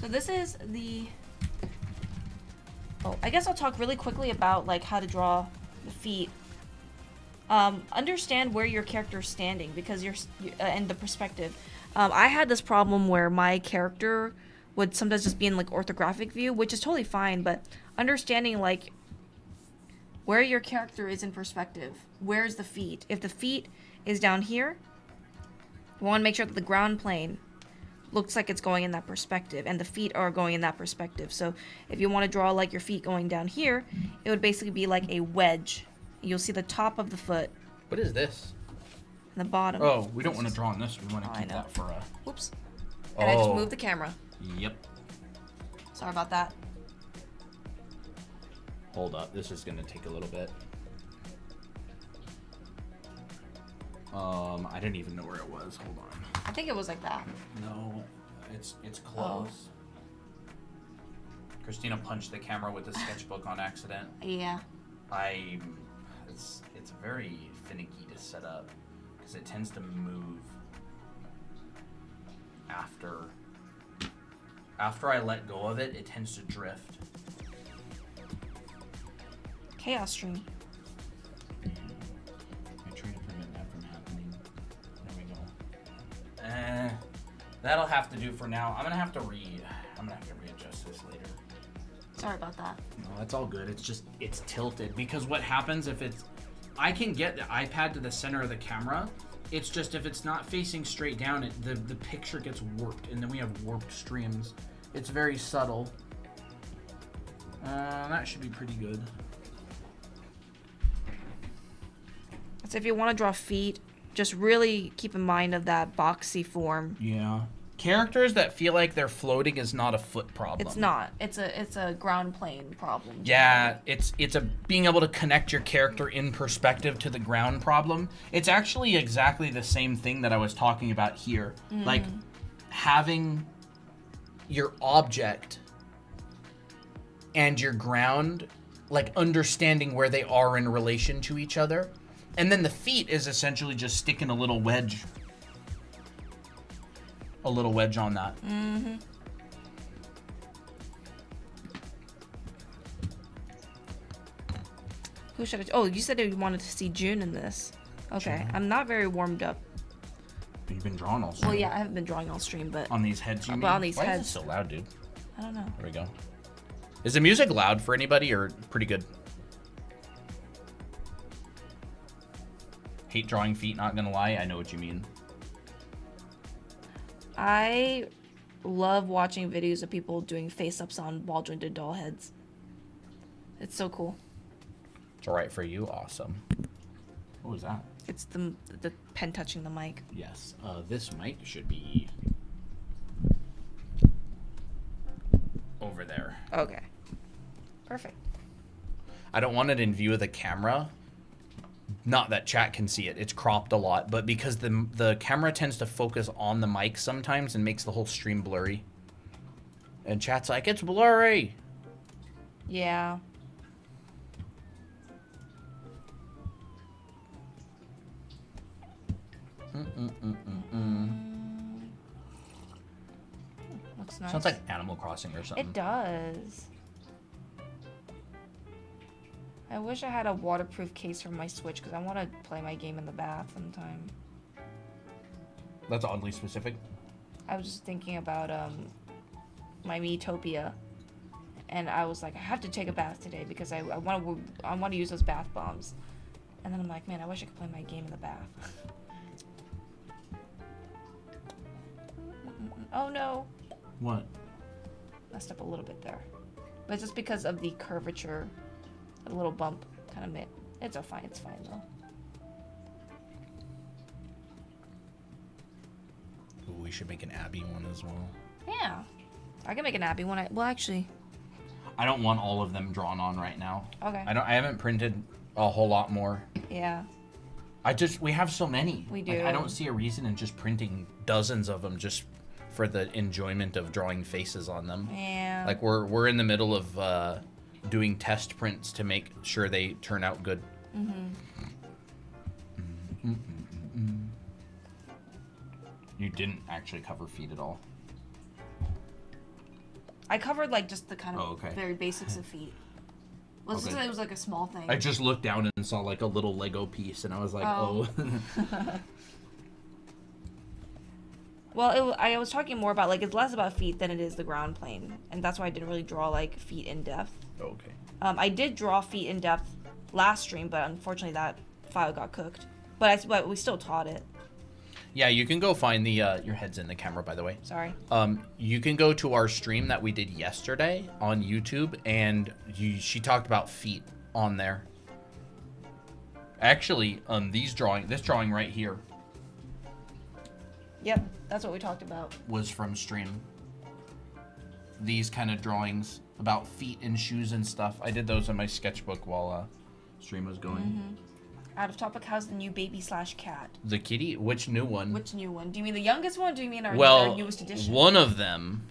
So this is the... Oh, I guess I'll talk really quickly about like how to draw the feet. Understand where your character is standing because and the perspective. I had this problem where my character would sometimes just be in like orthographic view, which is totally fine, but understanding like where your character is in perspective. Where's the feet? If the feet is down here, we want to make sure that the ground plane looks like it's going in that perspective and the feet are going in that perspective. So if you want to draw like your feet going down here, it would basically be like a wedge. You'll see the top of the foot What is this? and the bottom. Oh, we don't want to draw on this. We want to I keep know. that for a... Oops. And I just Oh. moved the camera. Yep. Sorry about that. Hold up. This is going to take a little bit. I didn't even know where it was. Hold on. I think it was like that. No, it's close. Christina punched the camera with the sketchbook on accident. Yeah. It's very finicky to set up because it tends to move after I let go of it. It tends to drift. Chaos stream. I try to prevent that from happening. There we go. That'll have to do for now. I'm gonna have to readjust this later. Sorry about that. No, that's all good. It's tilted because what happens if it's, I can get the iPad to the center of the camera. It's just if it's not facing straight down, the picture gets warped, and then we have warped streams. It's very subtle. That should be pretty good. So if you want to draw feet, just really keep in mind of that boxy form. Yeah. Characters that feel like they're floating is not a foot problem. It's not. It's a ground plane problem. Yeah, it's a being able to connect your character in perspective to the ground problem. It's actually exactly the same thing that I was talking about here. Like having your object and your ground, like understanding where they are in relation to each other. And then the feet is essentially just sticking a little wedge on that. Mm-hmm. Who should I? Oh, you said you wanted to see June in this. Okay, June. I'm not very warmed up. You've been drawing all stream. Well, yeah, I haven't been drawing all stream, but On these heads, you mean? on these Why heads. is it so loud, dude? I don't know. There we go. Is the music loud for anybody or pretty good? Hate drawing feet, not gonna lie. I know what you mean. I love watching videos of people doing face-ups on wall jointed doll heads. It's so cool. It's all right for you. Awesome. What was that? It's the pen touching the mic. Yes. This mic should be over there. Okay. Perfect. I don't want it in view of the camera. Not that chat can see it. It's cropped a lot, but because the camera tends to focus on the mic sometimes and makes the whole stream blurry. And chat's like, it's blurry. Yeah. Looks nice. Sounds like Animal Crossing or something. It does. I wish I had a waterproof case for my Switch because I want to play my game in the bath sometime. That's oddly specific. I was just thinking about my Miitopia, and I was like, I have to take a bath today because I want to use those bath bombs. And then I'm like, man, I wish I could play my game in the bath. Oh no. What? Messed up a little bit there. But it's just because of the curvature, a little bump kind of made. It's fine though. Ooh, we should make an Abby one as well. Yeah. I can make an Abby one. Well, actually. I don't want all of them drawn on right now. Okay. I haven't printed a whole lot more. Yeah. We have so many. We Like, do. I don't see a reason in just printing dozens of them just for the enjoyment of drawing faces on them. Yeah. Like we're in the middle of doing test prints to make sure they turn out good. You didn't actually cover feet at all. I covered like just the kind of Oh, okay. very basics of feet. Let's just Okay. say it was like a small thing. I just looked down and saw like a little Lego piece, and I was like, Oh. oh. Well, I was talking more about like it's less about feet than it is the ground plane, and that's why I didn't really draw like feet in depth. Okay. I did draw feet in depth last stream, but unfortunately that file got cooked. But we still taught it. Yeah, you can go find the your head's in the camera, by the way. Sorry. You can go to our stream that we did yesterday on YouTube, and she talked about feet on there. Actually, this drawing right here Yep, that's what we talked about. was from stream. These kind of drawings about feet and shoes and stuff. I did those in my sketchbook while stream was going. Out of topic, how's the new baby/cat? The kitty? Which new one? Which new one? Do you mean the youngest one? Or do you mean our Well, newest edition? one of them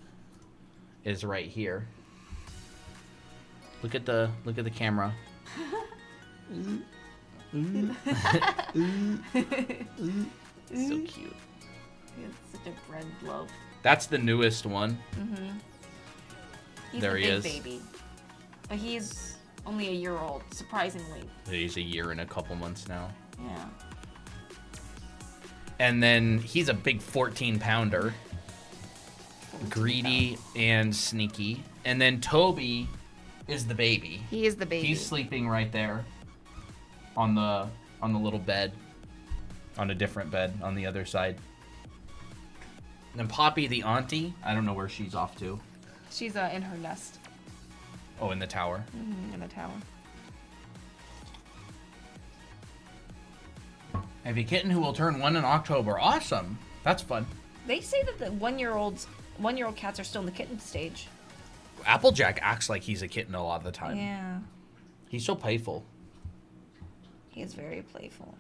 is right here. Look at the camera. So cute. It's such a friend love. That's the newest one. He's There a he big is. baby, but he's only a year old, surprisingly. He's a year and a couple months now. Yeah. And then he's a big 14-pounder. Greedy and sneaky. And then Toby is the baby. He is the baby. He's sleeping right there on the little bed, on a different bed on the other side. And then Poppy, the auntie, I don't know where she's off to. She's in her nest. Oh, in the tower. In the tower. I have a kitten who will turn 1 in October. Awesome. That's fun. They say that the 1-year-old cats are still in the kitten stage. Applejack acts like he's a kitten a lot of the time. Yeah. He's so playful. He is very playful.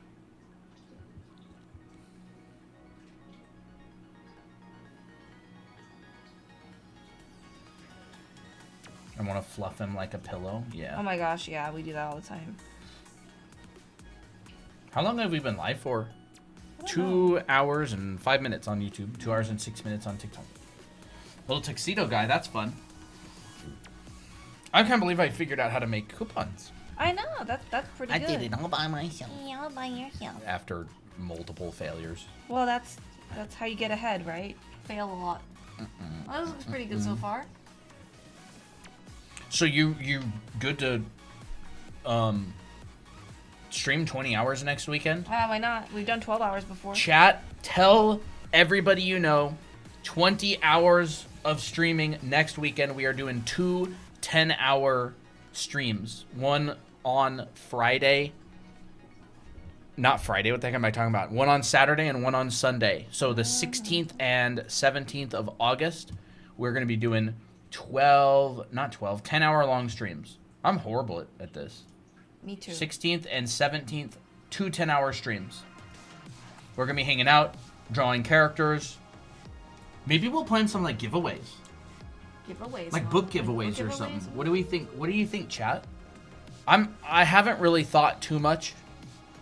I want to fluff him like a pillow. Yeah. Oh my gosh, yeah, we do that all the time. How long have we been live for? 2 hours and 5 minutes on YouTube. 2 hours and 6 minutes on TikTok. Little tuxedo guy, that's fun. I can't believe I figured out how to make coupons I know, that's pretty good. I did it all by myself. Yeah, all by yourself. after multiple failures. Well, that's how you get ahead, right? Fail a lot. Well, this looks pretty good so far. So you good to stream 20 hours next weekend? Why not? We've done 12 hours before. Chat, tell everybody you know, 20 hours of streaming next weekend. We are doing 2 10-hour streams. One on Friday. Not Friday, what the heck am I talking about? One on Saturday and one on Sunday. So the 16th and 17th of August, we're going to be doing 10-hour long streams. I'm horrible at this. Me too. 16th and 17th, 2 10-hour streams. We're going to be hanging out, drawing characters. Maybe we'll plan some like giveaways. Giveaways. Like huh? book giveaways Book or something. giveaways? What do we think? What do you think, chat? I haven't really thought too much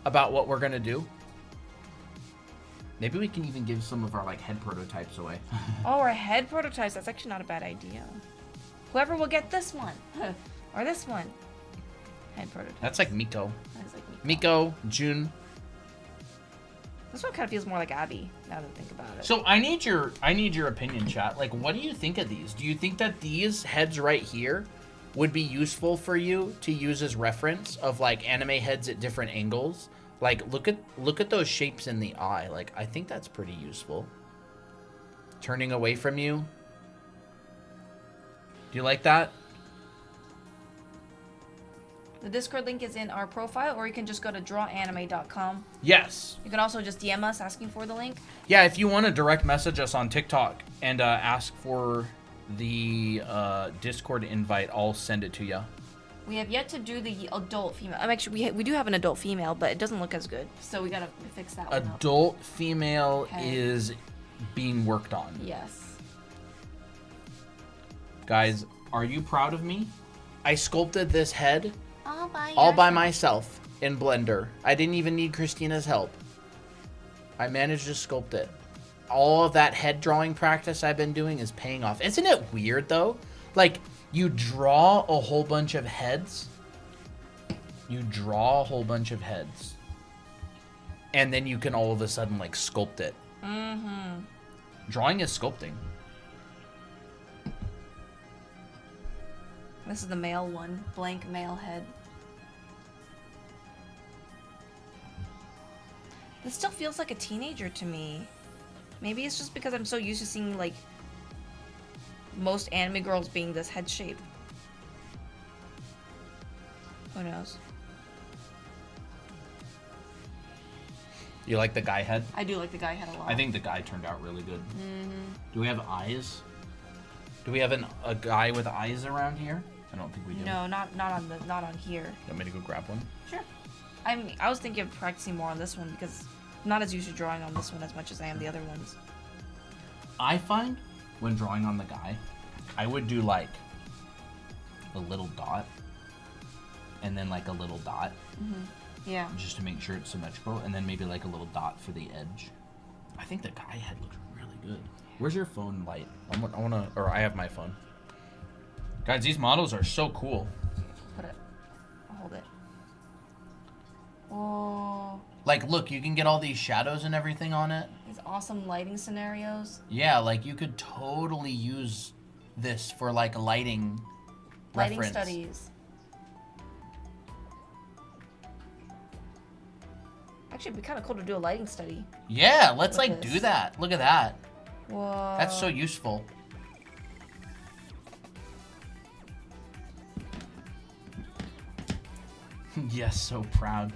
about what we're gonna do. Maybe we can even give some of our like head prototypes away. Oh, our head prototypes. That's actually not a bad idea. Whoever will get this one or this one. Head prototype. That's like Miko. That is like Miko, June. This one kind of feels more like Abby now that I think about it. So I need your opinion, chat. Like, what do you think of these? Do you think that these heads right here would be useful for you to use as reference of like anime heads at different angles? Like, look at those shapes in the eye. Like, I think that's pretty useful. Turning away from you. Do you like that? The Discord link is in our profile, or you can just go to drawanime.com. Yes. You can also just DM us asking for the link. Yeah, if you want to direct message us on TikTok and ask for the Discord invite, I'll send it to you. We have yet to do the adult female. Actually, we do have an adult female, but it doesn't look as good. So we gotta fix that one up. Adult female Okay. is being worked on. Yes. Guys, are you proud of me? I sculpted this head All all by myself in Blender. I didn't even need Christina's help. I managed to sculpt it. All of that head drawing practice I've been doing is paying off. Isn't it weird though? Like, you draw a whole bunch of heads. And then you can all of a sudden like sculpt it. Mm-hmm. Drawing is sculpting. This is the male one. Blank male head. This still feels like a teenager to me. Maybe it's just because I'm so used to seeing, like, most anime girls being this head shape. Who knows? You like the guy head? I do like the guy head a lot. I think the guy turned out really good. Mm-hmm. Do we have eyes? Do we have a guy with eyes around here? I don't think we do. No, not on here. You want me to go grab one? Sure. I was thinking of practicing more on this one because I'm not as used to drawing on this one as much as I am the other ones. I find when drawing on the guy, I would do like a little dot and then like a little dot Yeah. just to make sure it's symmetrical, and then maybe like a little dot for the edge. I think the guy head looks really good. Where's your phone light? I have my phone. Guys, these models are so cool. Put it. I'll hold it. Oh, Like, look, you can get all these shadows and everything on it. these awesome lighting scenarios. Yeah, like you could totally use this for like lighting Lighting reference. studies. Actually, it'd be kind of cool to do a lighting study. Yeah, let's With like this. do that. Look at that. Whoa. That's so useful. Yes, so proud.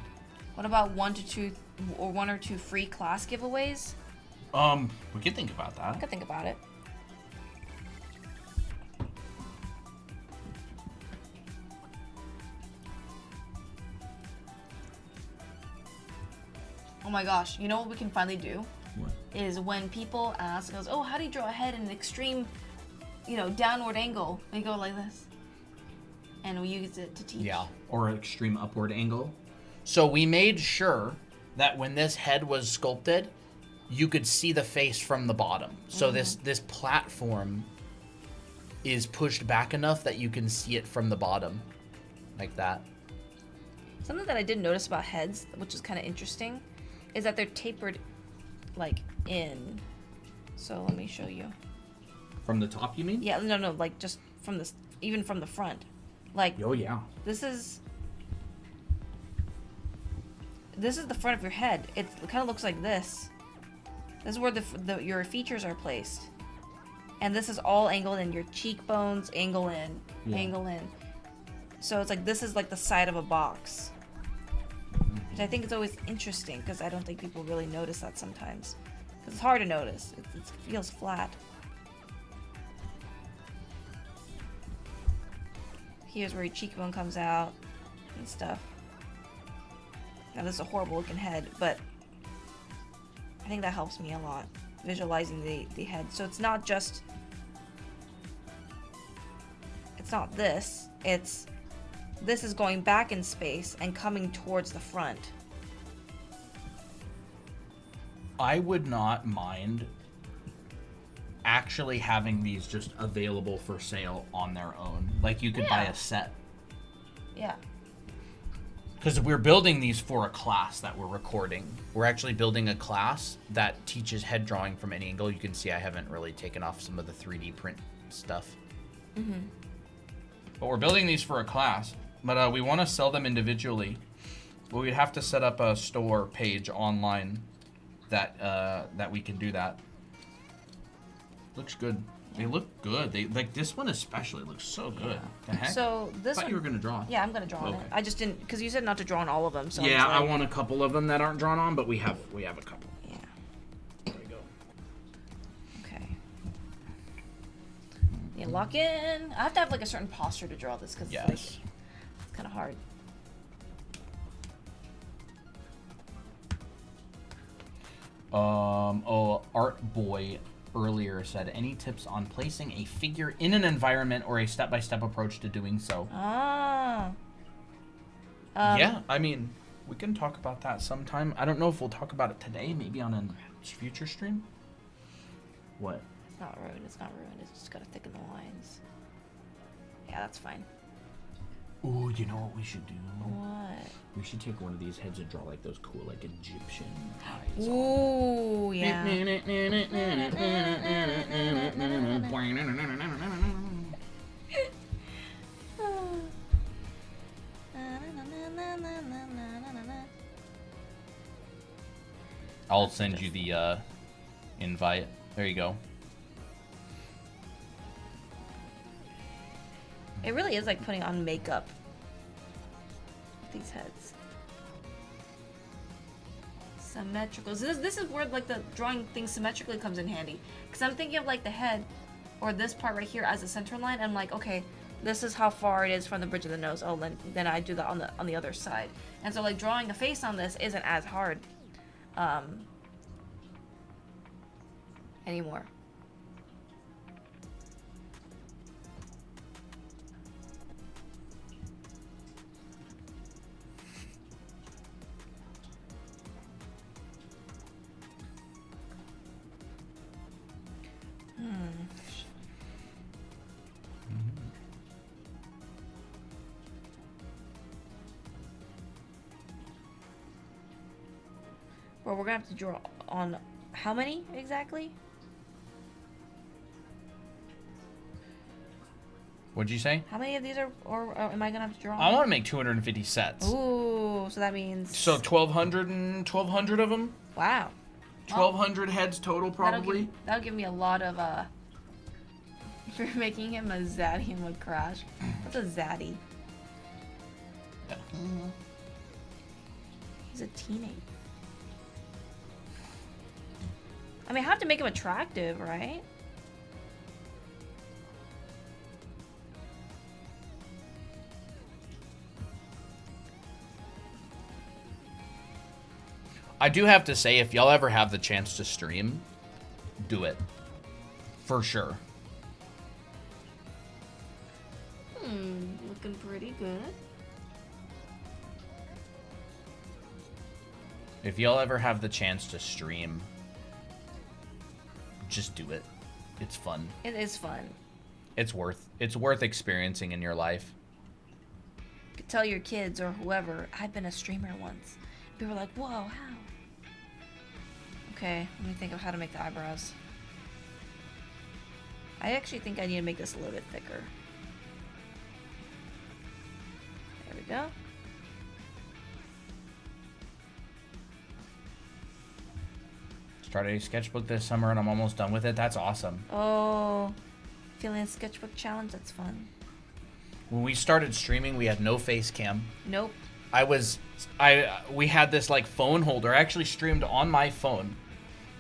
What about 1 to 2 or 1 or 2 free class giveaways? We could think about I that. could think about it. Oh my gosh, you know what we can finally do? What? Is when people ask us, oh, how do you draw a head in an extreme, downward angle? We go like this. And we use it to teach. Yeah, or an extreme upward angle. So we made sure that when this head was sculpted, you could see the face from the bottom. So this platform is pushed back enough that you can see it from the bottom, like that. Something that I did notice about heads, which is kind of interesting, is that they're tapered, like, in. So let me show you. From the top, you mean? Yeah, no, like just from this, even from the front. Like, Oh yeah. this is the front of your head. It kind of looks like this. This is where your features are placed. And this is all angled in. Your cheekbones angle in, Yeah. angle in. So it's like, this is like the side of a box. Which I think is always interesting, because I don't think people really notice that sometimes. Because it's hard to notice. It feels flat. Here's where your cheekbone comes out and stuff. Now this is a horrible looking head, but I think that helps me a lot, visualizing the head. So it's not just, it's not this, this is going back in space and coming towards the front. I would not mind actually having these just available for sale on their own. Like you could buy Yeah. a set. Yeah. Because we're building these for a class that we're recording. We're actually building a class that teaches head drawing from any angle. You can see I haven't really taken off some of the 3D print stuff. But we're building these for a class. But we want to sell them individually. But we'd have to set up a store page online that we can do that. Looks good. They look good. They like this one especially looks so good. The heck? So this I thought one, you were gonna draw it. yeah, I'm gonna draw on it. Okay. I just didn't, because you said not to draw on all of them. So I'm Yeah, just I like, want a couple of them that aren't drawn on, but we have a couple. Yeah. There we go. Okay. Yeah, lock in. I have to have like a certain posture to draw this, because Yes. it's kind of hard. Art Boy earlier said, any tips on placing a figure in an environment or a step-by-step approach to doing so? Ah. Yeah, I mean, we can talk about that sometime. I don't know if we'll talk about it today, maybe on a future stream. What? It's not ruined. It's not ruined. It's just gotta thicken the lines. Yeah, that's fine. Ooh, you know what we should do? What? We should take one of these heads and draw like those cool, like Egyptian eyes. Ooh, yeah. I'll send you the invite. There you go. It really is like putting on makeup. These heads. Symmetrical. So this is where like the drawing things symmetrically comes in handy. Because I'm thinking of like the head or this part right here as a center line. I'm like, okay, this is how far it is from the bridge of the nose. Oh, then I do that on the other side. And so like drawing a face on this isn't as hard anymore. Well, we're gonna have to draw on how many exactly? What'd you say? How many of these or am I gonna have to draw? I want to make 250 sets. Ooh, so that means. So 1,200 of them. Wow. 1,200 heads total, probably. That'll give me a lot of If you're making him a zaddy and would crash. What's a zaddy? He's a teenager. I mean, I have to make him attractive, right? I do have to say, if y'all ever have the chance to stream, do it. For sure. Looking pretty good. If y'all ever have the chance to stream, just do it. It's fun. It is fun. It's worth experiencing in your life. You could tell your kids or whoever, I've been a streamer once. People are like, whoa, how? Okay, let me think of how to make the eyebrows. I actually think I need to make this a little bit thicker. There we go. Started a sketchbook this summer and I'm almost done with it. That's awesome. Oh, feeling a sketchbook challenge? That's fun. When we started streaming, we had no face cam. Nope. We had this like phone holder. I actually streamed on my phone.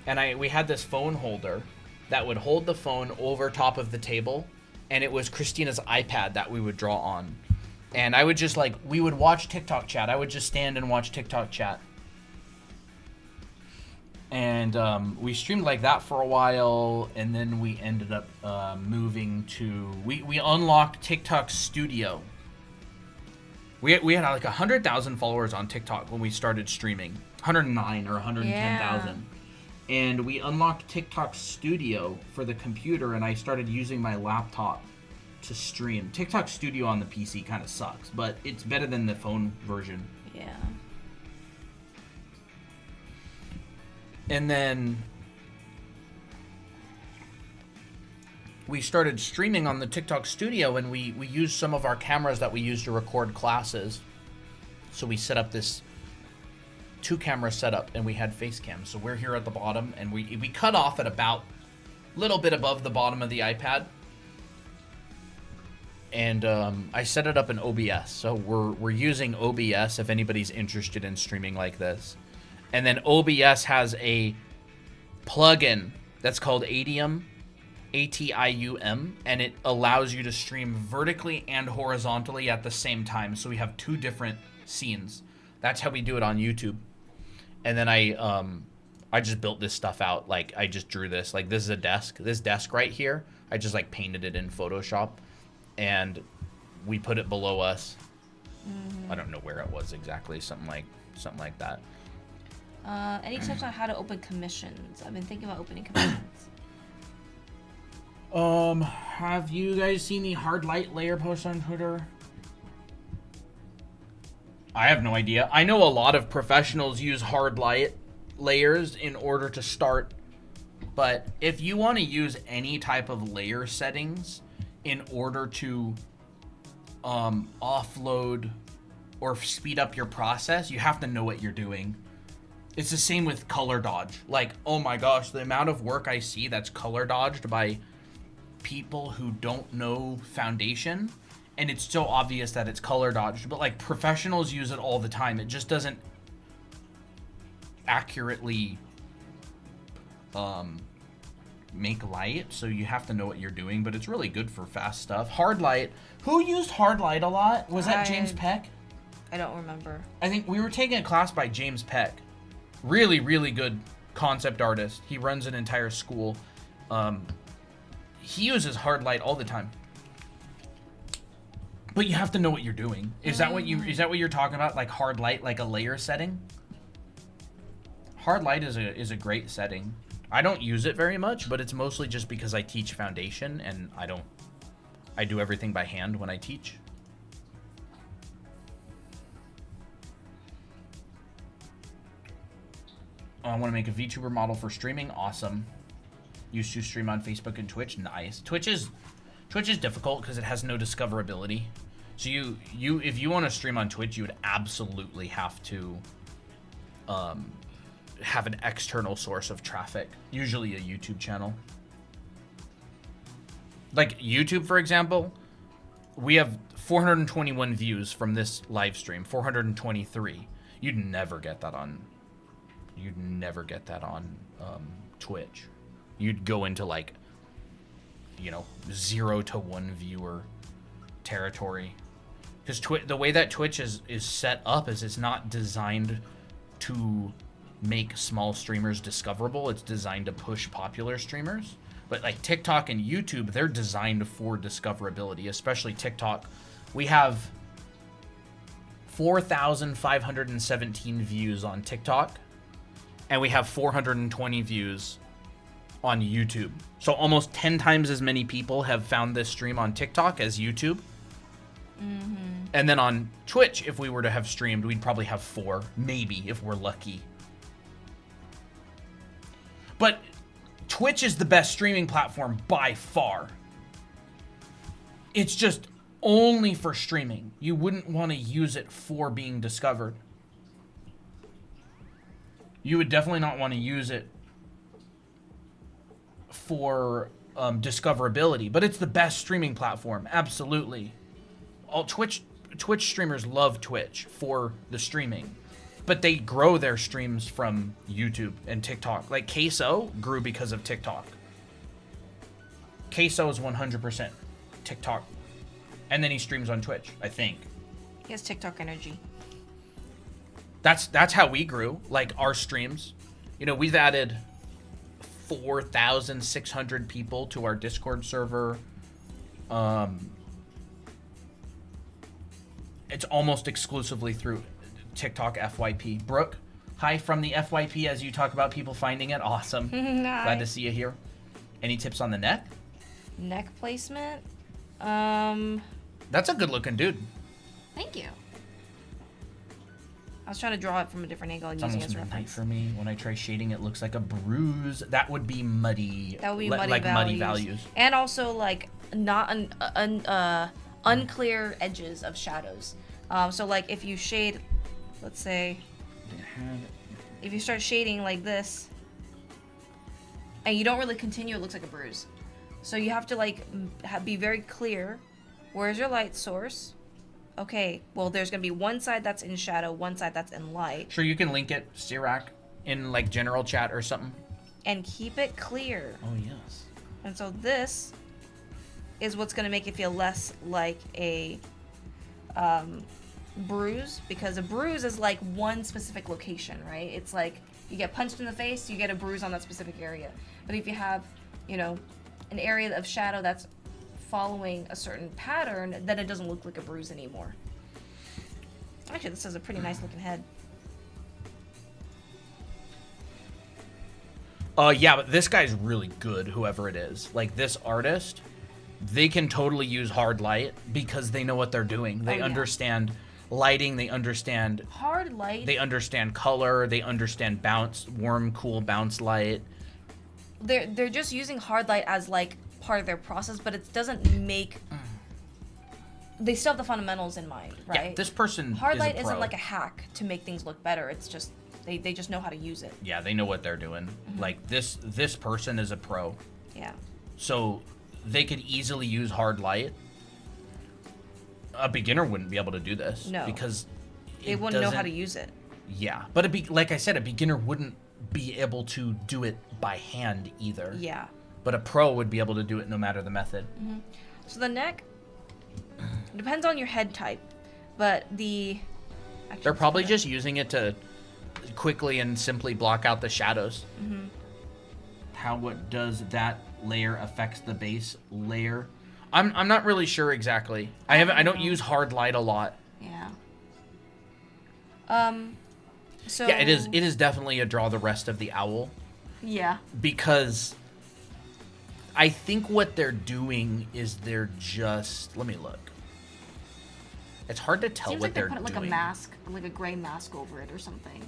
And we had this phone holder that would hold the phone over top of the table, and it was Christina's iPad that we would draw on. And I would just we would watch TikTok chat. I would just stand and watch TikTok chat. And we streamed like that for a while, and then we ended up moving to... We unlocked TikTok Studio. We had like 100,000 followers on TikTok when we started streaming. 109 or 110,000. Yeah. And we unlocked TikTok Studio for the computer, and I started using my laptop to stream. TikTok Studio on the PC kind of sucks, but it's better than the phone version. Yeah. And then we started streaming on the TikTok Studio, and we used some of our cameras that we used to record classes. So we set up this 2-camera setup, and we had face cam. So we're here at the bottom, and we cut off at about a little bit above the bottom of the iPad. And I set it up in OBS. So we're using OBS if anybody's interested in streaming like this. And then OBS has a plugin that's called Atium, A-T-I-U-M, and it allows you to stream vertically and horizontally at the same time. So we have 2 different scenes. That's how we do it on YouTube. And then I just built this stuff out. Like, I just drew this. Like, this is a desk. This desk right here, I just like painted it in Photoshop, and we put it below us. I don't know where it was exactly. Something like that. Any tips on how to open commissions? I've been thinking about opening commissions. Have you guys seen the hard light layer post on Twitter? I have no idea. I know a lot of professionals use hard light layers in order to start, but if you want to use any type of layer settings in order to offload or speed up your process, you have to know what you're doing. It's the same with color dodge. Like, oh my gosh, the amount of work I see that's color dodged by people who don't know Foundation, and it's so obvious that it's color dodged, but like professionals use it all the time. It just doesn't accurately make light, so you have to know what you're doing, but it's really good for fast stuff. Hard light. Who used hard light a lot? Was that James Peck? I don't remember. I think we were taking a class by James Peck. Really, really good concept artist. He runs an entire school. He uses hard light all the time. But you have to know what you're doing. Is that what you're talking about? Like hard light, like a layer setting? Hard light is a great setting. I don't use it very much, but it's mostly just because I teach Foundation, and I do everything by hand when I teach. I want to make a VTuber model for streaming. Awesome. Used to stream on Facebook and Twitch. Nice. Twitch Twitch is difficult because it has no discoverability. So you if you want to stream on Twitch, you would absolutely have to have an external source of traffic, usually a YouTube channel. Like YouTube, for example, we have 421 views from this live stream, 423. You'd never get that on Twitch. You'd go into like, 0 to 1 viewer territory. Because the way that Twitch is set up is it's not designed to make small streamers discoverable. It's designed to push popular streamers. But like TikTok and YouTube, they're designed for discoverability, especially TikTok. We have 4,517 views on TikTok, and we have 420 views on YouTube. So almost 10 times as many people have found this stream on TikTok as YouTube. Mm-hmm. And then on Twitch, if we were to have streamed, we'd probably have 4, maybe, if we're lucky. But Twitch is the best streaming platform by far. It's just only for streaming. You wouldn't want to use it for being discovered. You would definitely not want to use it for discoverability, but it's the best streaming platform, absolutely. All Twitch streamers love Twitch for the streaming, but they grow their streams from YouTube and TikTok. Like Queso grew because of TikTok. Queso is 100% TikTok, and then he streams on Twitch, I think. He has TikTok energy. That's how we grew, like our streams. We've added 4,600 people to our Discord server. It's almost exclusively through TikTok FYP. Brooke, hi from the FYP as you talk about people finding it. Awesome. Glad to see you here. Any tips on the neck? Neck placement? That's a good looking dude. Thank you. I was trying to draw it from a different angle and It's using it almost as midnight reference. for me. When I try shading, it looks like a bruise. That would be muddy. That would be muddy values. And also like not unclear edges of shadows. So like if you shade, let's say, if you start shading like this, and you don't really continue, it looks like a bruise. So you have to like be very clear. Where's your light source? Okay, well there's gonna be one side that's in shadow, one side that's in light. Sure, you can link it, Sirac, in like general chat or something. And keep it clear. Oh yes. And so this is what's gonna make it feel less like a bruise, because a bruise is like one specific location, right? It's like you get punched in the face, you get a bruise on that specific area. But if you have, an area of shadow that's following a certain pattern, then it doesn't look like a bruise anymore. Actually, this is a pretty nice looking head. Yeah, but this guy's really good, whoever it is. Like this artist, they can totally use hard light because they know what they're doing. They understand lighting, they understand hard light. They understand color, they understand bounce, warm, cool bounce light. They're just using hard light as like part of their process, but it doesn't make. They still have the fundamentals in mind, right? Yeah, this person hard is light a pro. isn't like a hack to make things look better. It's just they just know how to use it. Yeah, they know what they're doing. Mm-hmm. Like this person is a pro. Yeah. So they could easily use hard light. A beginner wouldn't be able to do this. No. Because They wouldn't know how to use it. Yeah, but like I said, a beginner wouldn't be able to do it by hand either. Yeah. But a pro would be able to do it no matter the method. Mm-hmm. So the neck depends on your head type, but they're probably just using it to quickly and simply block out the shadows. Mm-hmm. What does that layer affects the base layer? I'm not really sure exactly. I don't use hard light a lot. Yeah. So Yeah, it is definitely a draw the rest of the owl. Yeah. Because I think what they're doing is they're just, let me look. It's hard to tell Seems what like they're they put doing. like a mask, like a gray mask over it or something.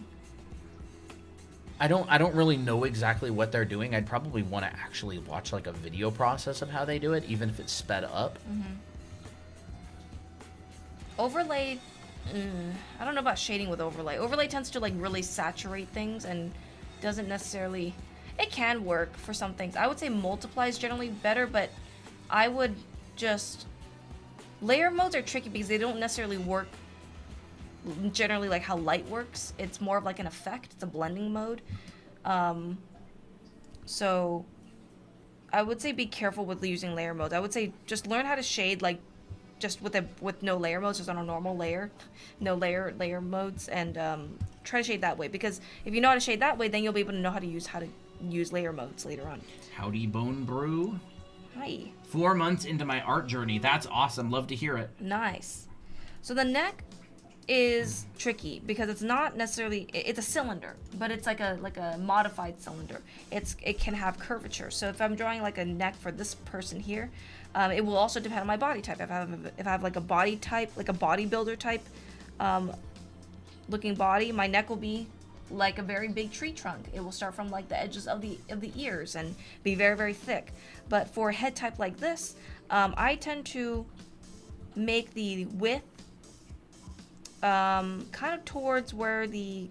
I don't really know exactly what they're doing. I'd probably want to actually watch like a video process of how they do it, even if it's sped up. Overlay, I don't know about shading with overlay. Overlay tends to like really saturate things and doesn't necessarily. It can work for some things. I would say multiply is generally better, but I would just layer modes are tricky because they don't necessarily work generally like how light works. It's more of like an effect. It's a blending mode. So I would say be careful with using layer modes. I would say just learn how to shade like just with no layer modes, just on a normal layer, no layer modes, and try to shade that way. Because if you know how to shade that way, then you'll be able to know how to use layer modes later on. Howdy, Bone Brew. Hi. 4 months into my art journey. That's awesome. Love to hear it. Nice. So the neck is tricky because it's not necessarily it's a cylinder, but it's like a modified cylinder. It can have curvature. So if I'm drawing like a neck for this person here, it will also depend on my body type. If I have like a body type, like a bodybuilder type looking body, my neck will be like a very big tree trunk. It will start from like the edges of the ears and be very, very thick. But for a head type like this, I tend to make the width kind of towards where the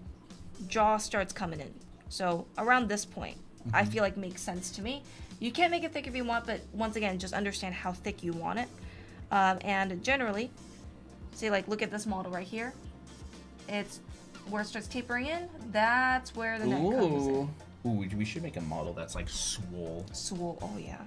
jaw starts coming in. So around this point, I feel like makes sense to me. You can make it thick if you want, but once again, just understand how thick you want it. And generally, say like, look at this model right here. It's where it starts tapering in. That's where the neck comes in. Ooh, we should make a model that's like swole. Swole, oh yeah.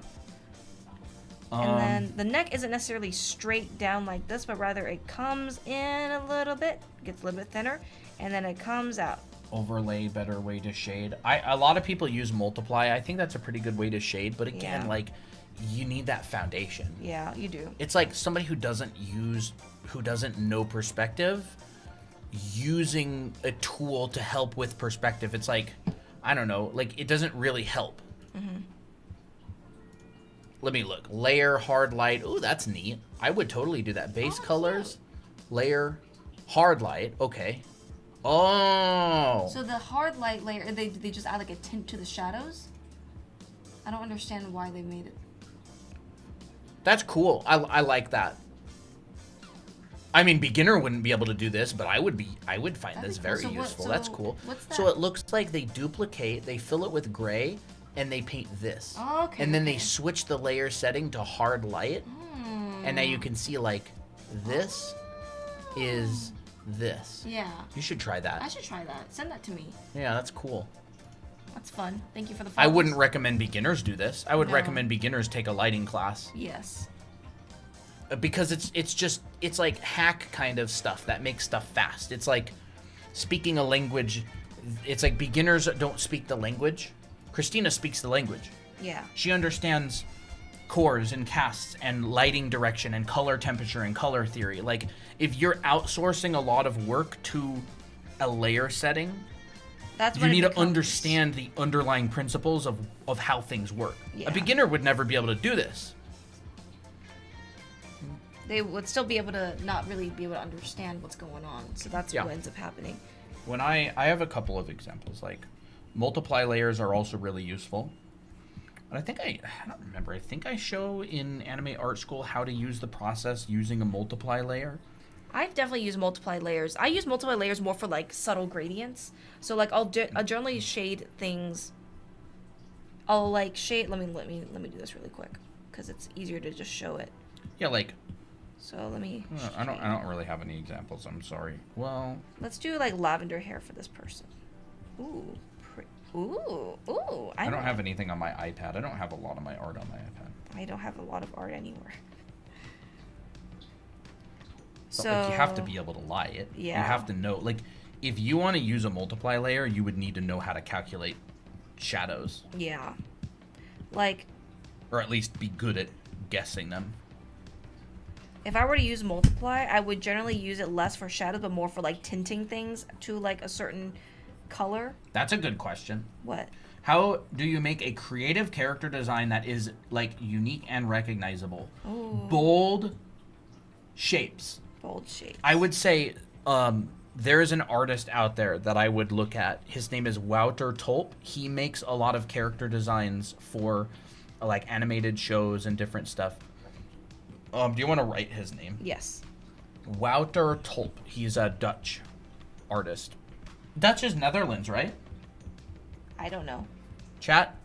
And then the neck isn't necessarily straight down like this, but rather it comes in a little bit, gets a little bit thinner, and then it comes out. Overlay, better way to shade. A lot of people use multiply. I think that's a pretty good way to shade, but again, Yeah. like you need that foundation. Yeah, you do. It's like somebody who doesn't know perspective using a tool to help with perspective. It's like, I don't know, like it doesn't really help. Let me look. Layer, hard light. Ooh, that's neat. I would totally do that. Base colors, layer, hard light. Okay. Oh. So the hard light layer, they just add like a tint to the shadows? I don't understand why they made it. That's cool. I like that. I mean, beginner wouldn't be able to do this, but I would find That'd this be cool. very So what- useful. so That's cool. what's that? So it looks like they duplicate, they fill it with gray, and they paint this. Oh, okay, And then they okay. switch the layer setting to hard light. And now you can see like this is this. Yeah. You should try I that. should try that. Send that to me. Yeah, that's cool. That's fun. Thank you for the I follows. wouldn't recommend beginners do this. I would No. recommend beginners take a lighting class. Yes. Because it's like hack kind of stuff that makes stuff fast. It's like speaking a language. It's like beginners don't speak the language. Christina speaks the language. Yeah. She understands cores and casts and lighting direction and color temperature and color theory. Like if you're outsourcing a lot of work to a layer setting, That's you when it need to becomes- understand the underlying principles of how things work. Yeah. A beginner would never be able to do this. They would still be able to not really be able to understand what's going on. So that's Yeah. what ends up happening. When I have a couple of examples, like multiply layers are also really useful. And I don't remember, I think I show in Anime Art School how to use the process using a multiply layer. I've definitely used multiply layers. I use multiply layers more for like subtle gradients. So like I'll generally shade things. I'll like shade. Let me do this really quick because it's easier to just show it. Yeah, like So let me. I don't really have any examples. I'm sorry. Well, Let's do like lavender hair for this person. Ooh, ooh. I don't have anything on my iPad. I don't have a lot of my art on my iPad. I don't have a lot of art anywhere. But like you have to be able to lie it. Yeah. You have to know, like, if you want to use a multiply layer, you would need to know how to calculate shadows, Yeah. Like or at least be good at guessing them. if I were to use multiply, I would generally use it less for shadows, but more for like tinting things to like a certain color. That's a good question. What? How do you make a creative character design that is like unique and recognizable? Ooh. Bold shapes. Bold shape. I would say there is an artist out there that I would look at. His name is Wouter Tulp. He makes a lot of character designs for like animated shows and different stuff. Do you want to write his name? Yes. Wouter Tulp. He's a Dutch artist. Dutch is Netherlands, right? I don't know. Chat?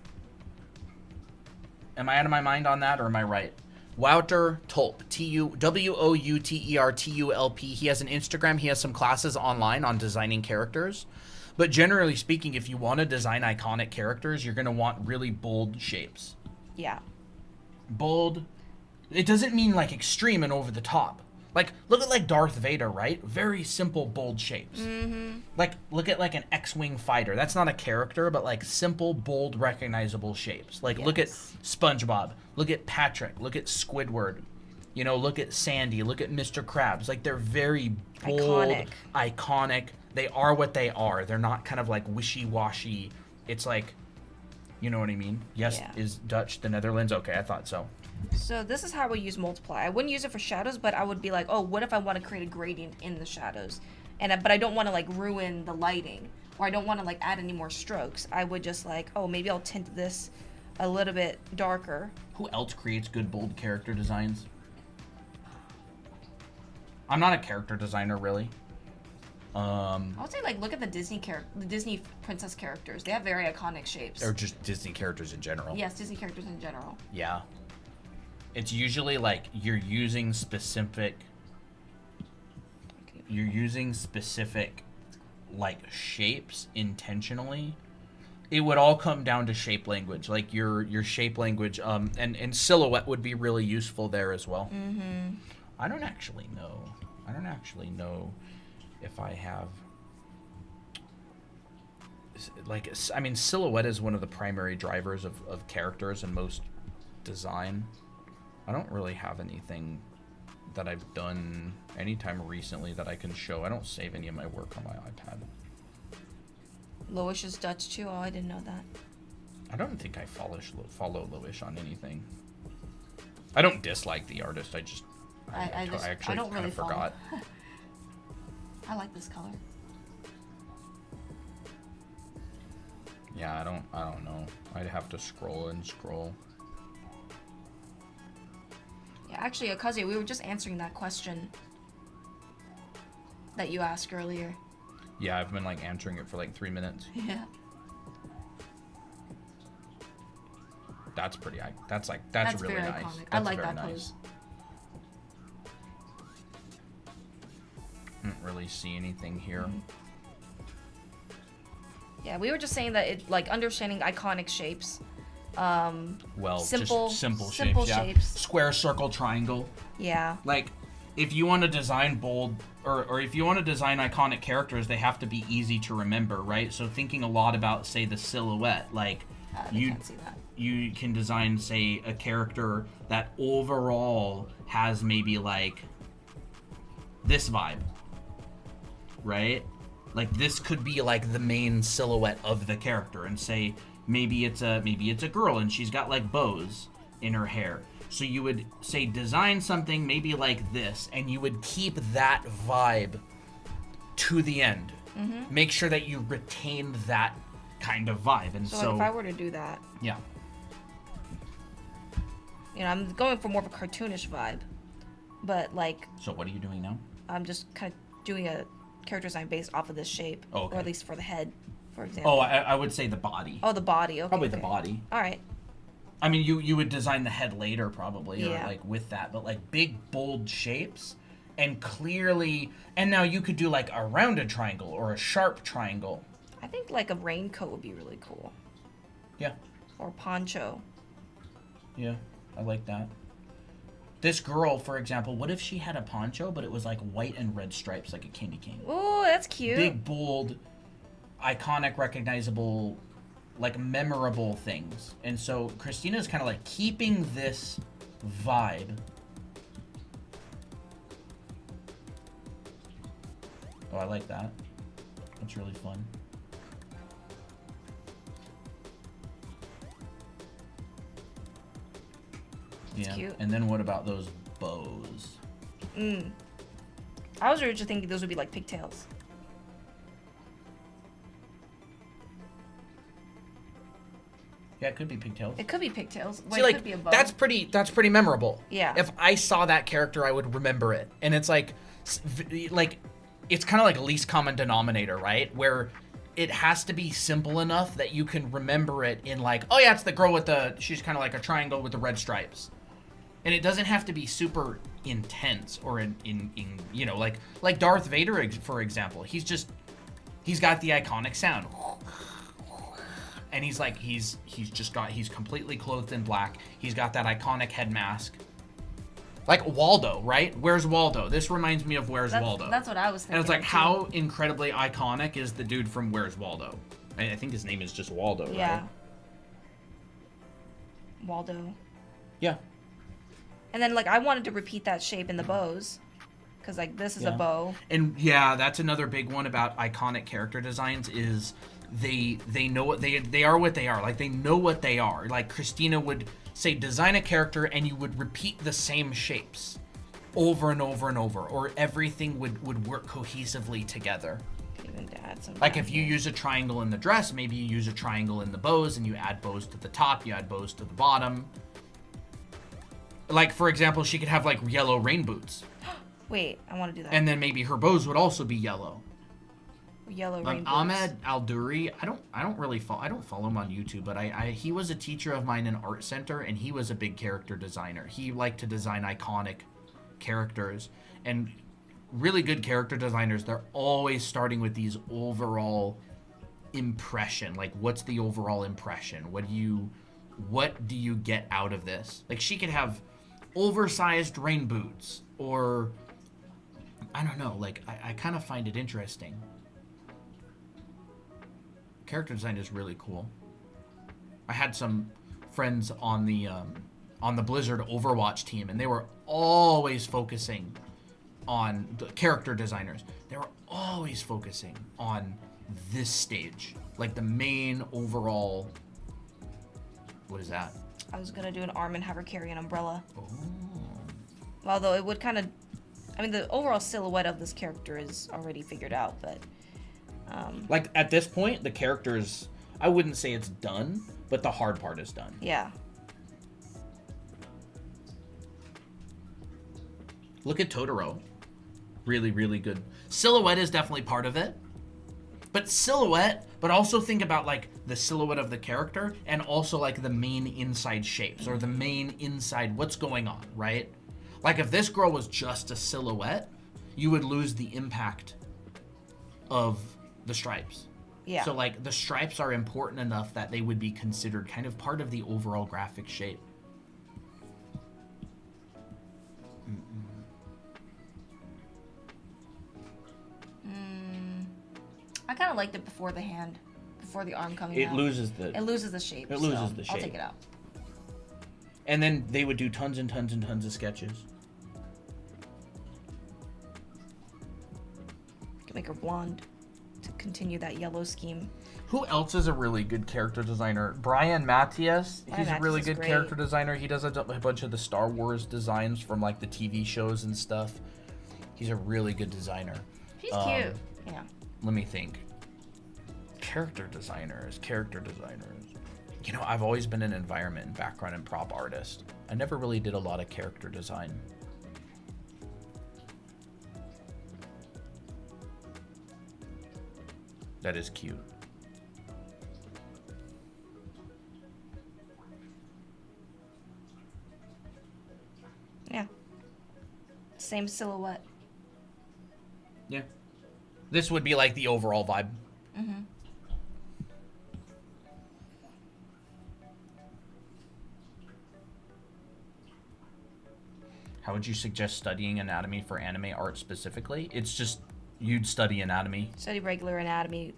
Am I out of my mind on that, or am I right? Wouter Tulp. Woutertulp. He has an Instagram. He has some classes online on designing characters. But generally speaking, if you want to design iconic characters, you're going to want really bold shapes. Yeah. Bold. It doesn't mean like extreme and over the top. Like, look at like Darth Vader, right? Very simple, bold shapes. Mm-hmm. Like, look at like an X-Wing fighter. That's not a character, but like simple, bold, recognizable shapes. Like, look at SpongeBob. Look at Patrick. Look at Squidward. You know, look at Sandy. Look at Mr. Krabs. Like, they're very bold, iconic. They are what they are. They're not kind of like wishy-washy. It's like, you know what I mean? Yes, Yeah. is Dutch the Netherlands? Okay, I thought so. So this is how I would use multiply. I wouldn't use it for shadows, but I would be like, oh, what if I want to create a gradient in the shadows? But I don't want to like ruin the lighting, or I don't want to like add any more strokes. I would just like, oh, maybe I'll tint this a little bit darker. Who else creates good, bold character designs? I'm not a character designer, really. I would say like look at the Disney princess characters. They have very iconic shapes. Or just Disney characters in general. Yes, Disney characters in general. Yeah. It's usually like you're using specific like shapes intentionally. It would all come down to shape language, like your shape language, and silhouette would be really useful there as well. Mm-hmm. I don't actually know if I have, like, I mean, silhouette is one of the primary drivers of characters in most design. I don't really have anything that I've done anytime recently that I can show. I don't save any of my work on my iPad. Loish is Dutch too. Oh, I didn't know that. I don't think I follow Loish on anything. I don't dislike the artist. I actually don't kind really of forgot. I like this color. Yeah, I don't know. I'd have to scroll and scroll. Yeah, actually, Akaze, we were just answering that question that you asked earlier. Yeah, I've been like answering it for like 3 minutes. Yeah. That's pretty. That's really very nice. iconic. That's I like very that nice. pose. Didn't really see anything here. Yeah, we were just saying that it like understanding iconic shapes. Well, simple, just simple simple shapes. Yeah. shapes. Square, circle, triangle. Yeah. Like, if you want to design bold, or if you want to design iconic characters, they have to be easy to remember, right? So thinking a lot about, say, the silhouette, like You can't see that. You can design, say, a character that overall has maybe like this vibe, right? Like, this could be like the main silhouette of the character, and say maybe it's a girl and she's got like bows in her hair. So you would say design something maybe like this, and you would keep that vibe to the end. Mm-hmm. Make sure that you retain that kind of vibe. And So, so like, if I were to do that, yeah. you know, I'm going for more of a cartoonish vibe, but like So what are you doing now? I'm just kind of doing a character design based off of this shape, Oh, okay. or at least for the head, for example. Oh, I would say the body. Oh, the body. Okay. Probably the okay. body. All right. I mean, you would design the head later probably, Yeah. or like with that, but like big bold shapes, and clearly, and now you could do like a rounded triangle or a sharp triangle. I think like a raincoat would be really cool, Yeah, or poncho. yeah, I like that. This girl, for example, what if she had a poncho, but it was like white and red stripes, like a candy cane? Oh, that's cute. Big, bold, iconic, recognizable, like memorable things. And so Christina's kind of like keeping this vibe. Oh, I like that. That's really fun. Yeah. cute. And then what about those bows? I was originally thinking those would be like pigtails. Yeah, it could be pigtails. It could be pigtails. See, It like could be a bow. that's pretty memorable. Yeah. If I saw that character, I would remember it, and it's like it's kind of like least common denominator, right? Where it has to be simple enough that you can remember it in like, oh yeah, it's the girl with she's kind of like a triangle with the red stripes, and it doesn't have to be super intense or in you know like Darth Vader for example. He's got the iconic sound. And he's like, he's completely clothed in black. He's got that iconic head mask. Like Waldo, right? Where's Waldo? This reminds me of Where's Waldo. That's what I was thinking. And it's like, too. how incredibly iconic is the dude from Where's Waldo? I think his name is just Waldo, Yeah. right? Waldo. Yeah. And then like I wanted to repeat that shape in the bows, because like this is a Yeah. bow. And yeah, that's another big one about iconic character designs is they know what they are what they are. Like they know what they are. Like Christina would say design a character and you would repeat the same shapes over and over and over, or everything would work cohesively together. Even to add some. Like down if you here. use a triangle in the dress, maybe you use a triangle in the bows and you add bows to the top, you add bows to the bottom. Like for example, she could have like yellow rain boots. Wait, I want to do that. And then maybe her bows would also be yellow. Yellow rainbows. Ahmed Al-Duri, I don't follow him on YouTube, but he was a teacher of mine in art center, and he was a big character designer. He liked to design iconic characters, and really good character designers, they're always starting with these overall impression. Like, what's the overall impression? What do you get out of this? Like, she could have oversized rain boots, or I don't know. Like, I kind of find it interesting. Character design is really cool. I had some friends on the Blizzard Overwatch team, and they were always focusing on the character designers. They were always focusing on this stage, like the main overall. What is that? I was gonna do an arm and have her carry an umbrella. Oh. Although it would kind of, I mean, the overall silhouette of this character is already figured out, but. Like at this point, the character's, I wouldn't say it's done, but the hard part is done. Yeah. Look at Totoro. Really, really good. Silhouette is definitely part of it. But also think about like the silhouette of the character and also like the main inside shapes or the main inside what's going on, right? Like if this girl was just a silhouette, you would lose the impact of the stripes. Yeah. So like the stripes are important enough that they would be considered kind of part of the overall graphic shape. I kind of liked it before the hand, before the arm coming It out. loses the It loses the shape. It loses so the I'll shape. take it out. And then they would do tons and tons and tons of sketches. Can make her blonde to continue that yellow scheme. Who else is a really good character designer? Brian Matthias. Brian He's a really Mathias is good great. character designer. He does a bunch of the Star Wars designs from like the TV shows and stuff. He's a really good designer. She's cute. Yeah. Let me think. Character designers. You know, I've always been an environment and background and prop artist. I never really did a lot of character design. That is cute. Yeah. Same silhouette. Yeah. This would be like the overall vibe. Mm-hmm. How would you suggest studying anatomy for anime art specifically? It's just you'd study anatomy. Study regular anatomy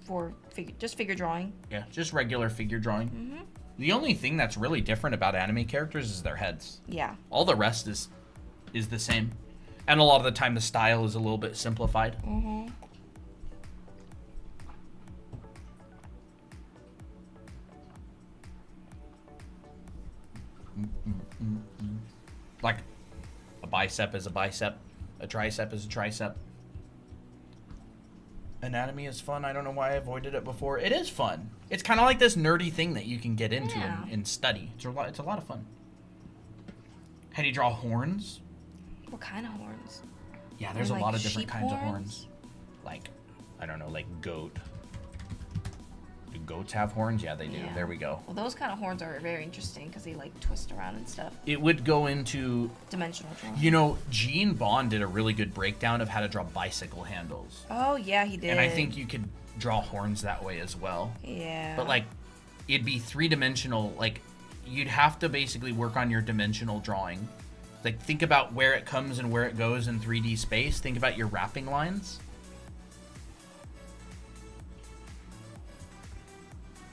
for just figure drawing. Yeah, just regular figure drawing. Mm-hmm. The only thing that's really different about anime characters is their heads. Yeah. All the rest is the same. And a lot of the time the style is a little bit simplified. Mm-hmm. Like a bicep is a bicep, a tricep is a tricep. anatomy is fun. I don't know why I avoided it before. It is fun. It's kind of like this nerdy thing that you can get into Yeah. and study. It's a lot of fun. How do you draw horns? What kind of horns? Yeah, there's a Like lot of different sheep kinds of horns? horns. Like, I don't know, like goat. Do goats have horns? Yeah, they do. Yeah. There we go. Well, those kind of horns are very interesting because they like twist around and stuff. It would go into, Dimensional drawing. you know, Gene Bond did a really good breakdown of how to draw bicycle handles. Oh yeah, he did. And I think you could draw horns that way as well. Yeah. But like, it'd be three-dimensional. Like, you'd have to basically work on your dimensional drawing. Like, think about where it comes and where it goes in 3D space. Think about your wrapping lines.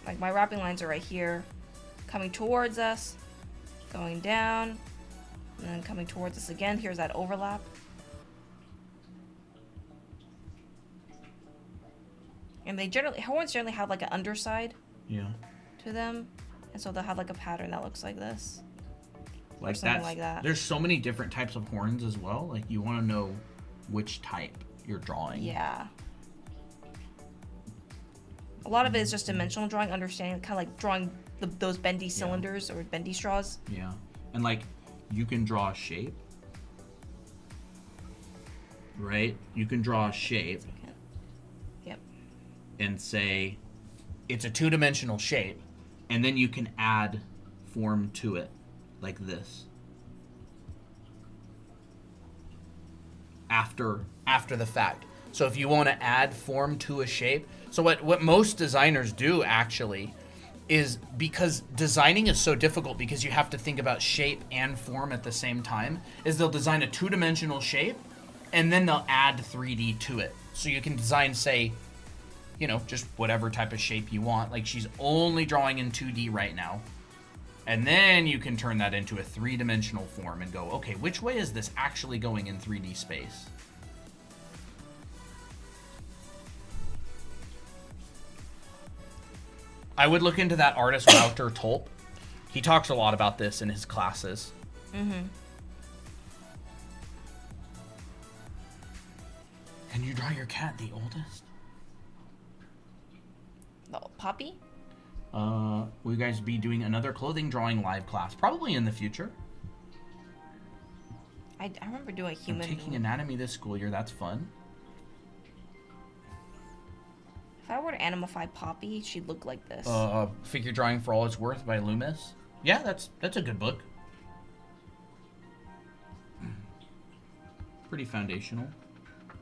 Like my wrapping lines are right here, coming towards us, going down, and then coming towards us again. Here's that overlap. And horns generally have like an underside Yeah. to them, and so they'll have like a pattern that looks like this. Like something that's, like that. There's so many different types of horns as well. Like, you want to know which type you're drawing. Yeah. A lot of it is just dimensional drawing, understanding, kind of like drawing those bendy cylinders or bendy straws. Yeah. And like, you can draw a shape. Right? You can draw a shape Yep. and say it's a two-dimensional shape, and then you can add form to it like this. After the fact. So if you want to add form to a shape, so what most designers do actually is, because designing is so difficult because you have to think about shape and form at the same time, is they'll design a two-dimensional shape and then they'll add 3D to it. So you can design, say, you know, just whatever type of shape you want. Like, she's only drawing in 2D right now. And then you can turn that into a three-dimensional form and go, okay, which way is this actually going in 3D space? I would look into that artist Wouter Tulp. He talks a lot about this in his classes. Mm-hmm. Can you draw your cat the oldest? Oh, Poppy? Will you guys be doing another clothing drawing live class? Probably in the future. I remember doing I'm human. taking anatomy this school year. That's fun. If I were to animify Poppy, she'd look like this. Figure Drawing for All It's Worth by Loomis. Yeah, that's a good book. Pretty foundational.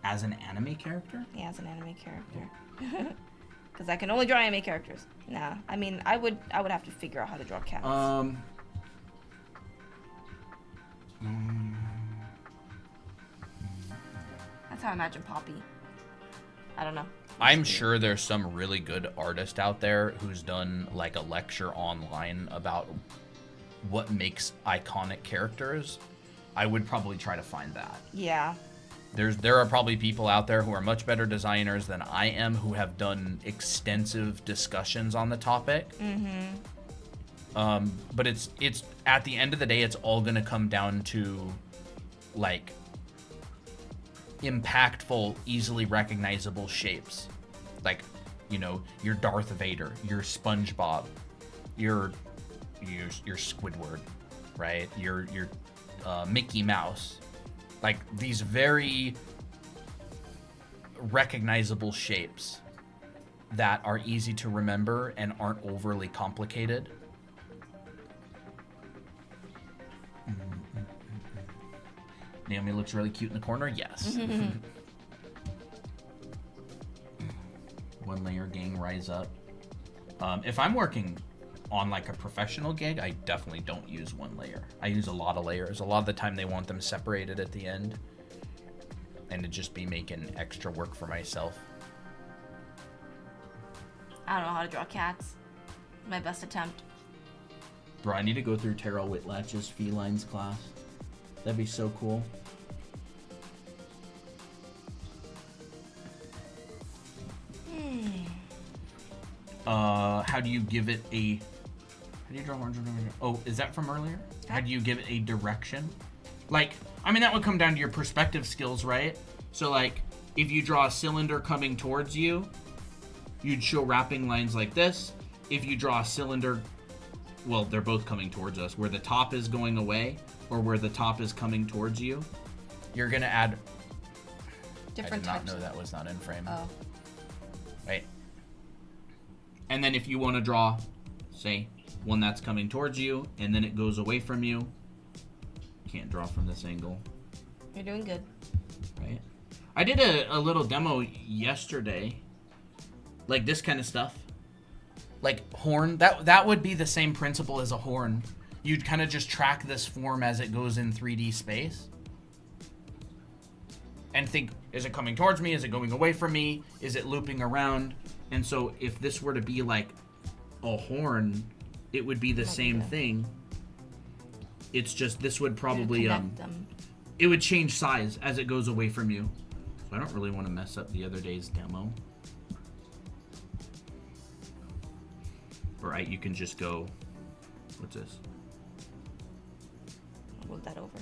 As an anime character? Yeah, as an anime character. Because I can only draw anime characters. Nah, I mean, I would have to figure out how to draw cats. That's how I imagine Poppy. I don't know. I'm sure there's some really good artist out there who's done like a lecture online about what makes iconic characters. I would probably try to find that. Yeah. There are probably people out there who are much better designers than I am, who have done extensive discussions on the topic. Mm-hmm. But it's at the end of the day, it's all gonna come down to like impactful, easily recognizable shapes. Like, you know, your Darth Vader, your SpongeBob, your Squidward, right? Your Mickey Mouse. Like, these very recognizable shapes that are easy to remember and aren't overly complicated. Naomi looks really cute in the corner. Yes. One layer gang, rise up. If I'm working on like a professional gig, I definitely don't use one layer. I use a lot of layers. A lot of the time they want them separated at the end, and it'd just be making extra work for myself. I don't know how to draw cats. My best attempt. Bro, I need to go through Terrell Whitlatch's felines class. That'd be so cool. How do you give it a... How do you draw orange? Oh, is that from earlier? How do you give it a direction? Like, I mean, that would come down to your perspective skills, right? So, like, If you draw a cylinder coming towards you, you'd show wrapping lines like this. If you draw a cylinder, well, they're both coming towards us, where the top is going away or where the top is coming towards you, you're going to add... Different I did types. not know that was not in frame. Oh. Right. And then if you want to draw, say, one that's coming towards you, and then it goes away from you, can't draw from this angle, You're doing good. right? I did a little demo yesterday, like this kind of stuff. Like horn, that would be the same principle as a horn. You'd kind of just track this form as it goes in 3D space. And think, is it coming towards me? Is it going away from me? Is it looping around? And so if this were to be like a horn, it would be the same thing. It's just this would probably Connect them. it would change size as it goes away from you. So I don't really want to mess up the other day's demo. Right, you can just go, what's this? I'll move that over.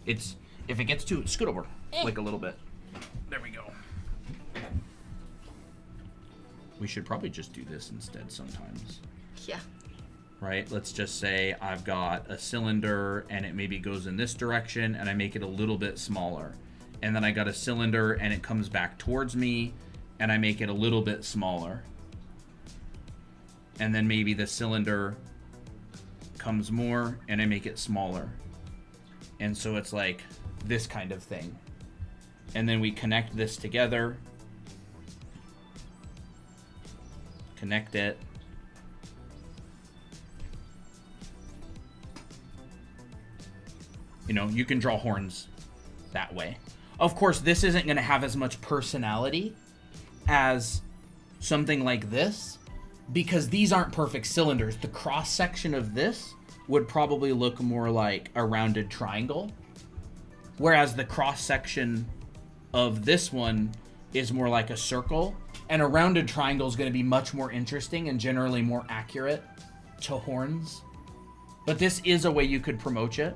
It's, if it gets too, scoot over, like a little bit. There we go. We should probably just do this instead sometimes. Yeah. Right, let's just say I've got a cylinder and it maybe goes in this direction and I make it a little bit smaller. And then I got a cylinder and it comes back towards me and I make it a little bit smaller. And then maybe the cylinder comes more and I make it smaller. And so it's like this kind of thing. And then we connect this together. Connect it. You know, you can draw horns that way. Of course, this isn't going to have as much personality as something like this, because these aren't perfect cylinders. The cross section of this would probably look more like a rounded triangle, whereas the cross section of this one is more like a circle, and a rounded triangle is going to be much more interesting and generally more accurate to horns. But this is a way you could promote it.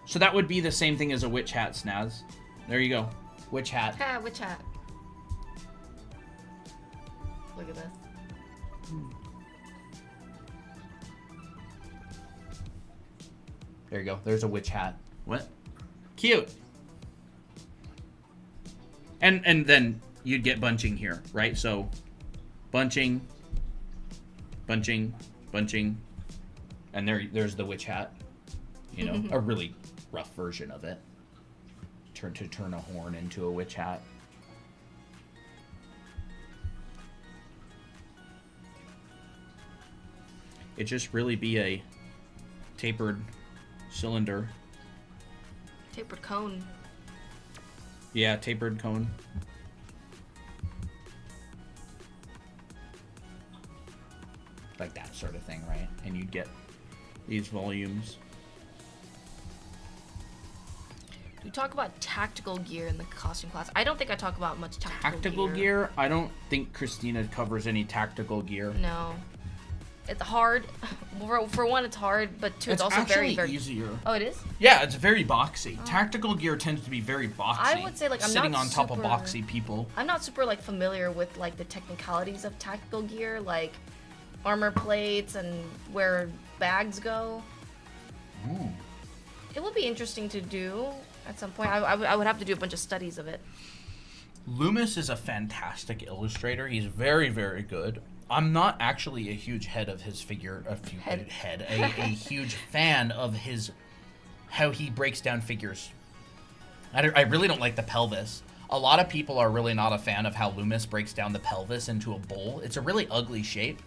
So that would be the same thing as a witch hat, Snaz. There you go. Witch hat. Ha, witch hat. Look at this. There you go. There's a witch hat. What? Cute. And then you'd get bunching here, right? So bunching, bunching, bunching, and there's the witch hat. You know, a really rough version of it. Turn a horn into a witch hat. It just really be a tapered cylinder. Tapered cone. Yeah, tapered cone. Like that sort of thing, right? And you'd get these volumes. We talk about tactical gear in the costume class. I don't think I talk about much Tactical gear? I don't think Christina covers any tactical gear. No. It's hard. For one, it's hard, but two, it's also actually very easier. Oh, it is? Yeah, it's very boxy. Tactical gear tends to be very boxy. I would say, like, I'm sitting not on top of super- boxy people. I'm not super like familiar with like the technicalities of tactical gear, like armor plates and where bags go. Ooh. It would be interesting to do at some point. I would have to do a bunch of studies of it. Loomis is a fantastic illustrator. He's very, very good. I'm not actually a huge head of his figure, a huge fan of his, how he breaks down figures. I really don't like the pelvis. A lot of people are really not a fan of how Loomis breaks down the pelvis into a bowl. It's a really ugly shape.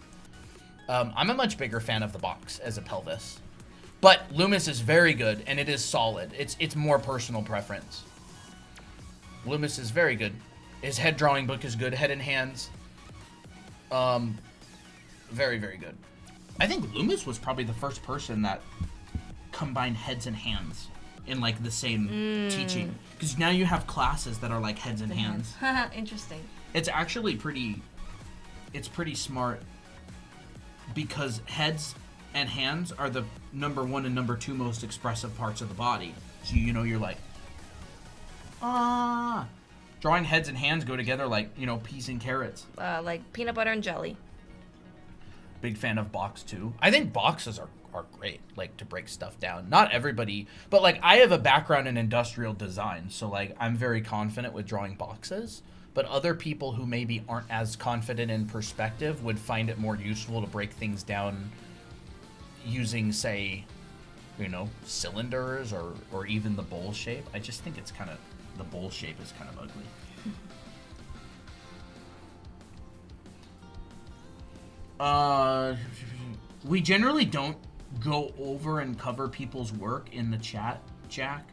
I'm a much bigger fan of the box as a pelvis. But Loomis is very good, and it is solid. It's more personal preference. Loomis is very good. His head drawing book is good. Head and Hands. Very, very good. I think Loomis was probably the first person that combined heads and hands in like the same teaching. Because now you have classes that are like heads and hands. Interesting. It's actually pretty smart, because heads and hands are the number 1 and number 2 most expressive parts of the body. So, you know, you're like, Drawing heads and hands go together like, you know, peas and carrots. Like peanut butter and jelly. Big fan of box too. I think boxes are great, like to break stuff down. Not everybody, but like I have a background in industrial design, so like I'm very confident with drawing boxes. But other people who maybe aren't as confident in perspective would find it more useful to break things down using, say, you know, cylinders or even the bowl shape. I just think it's kind of, the bowl shape is kind of ugly. We generally don't go over and cover people's work in the chat, Jack.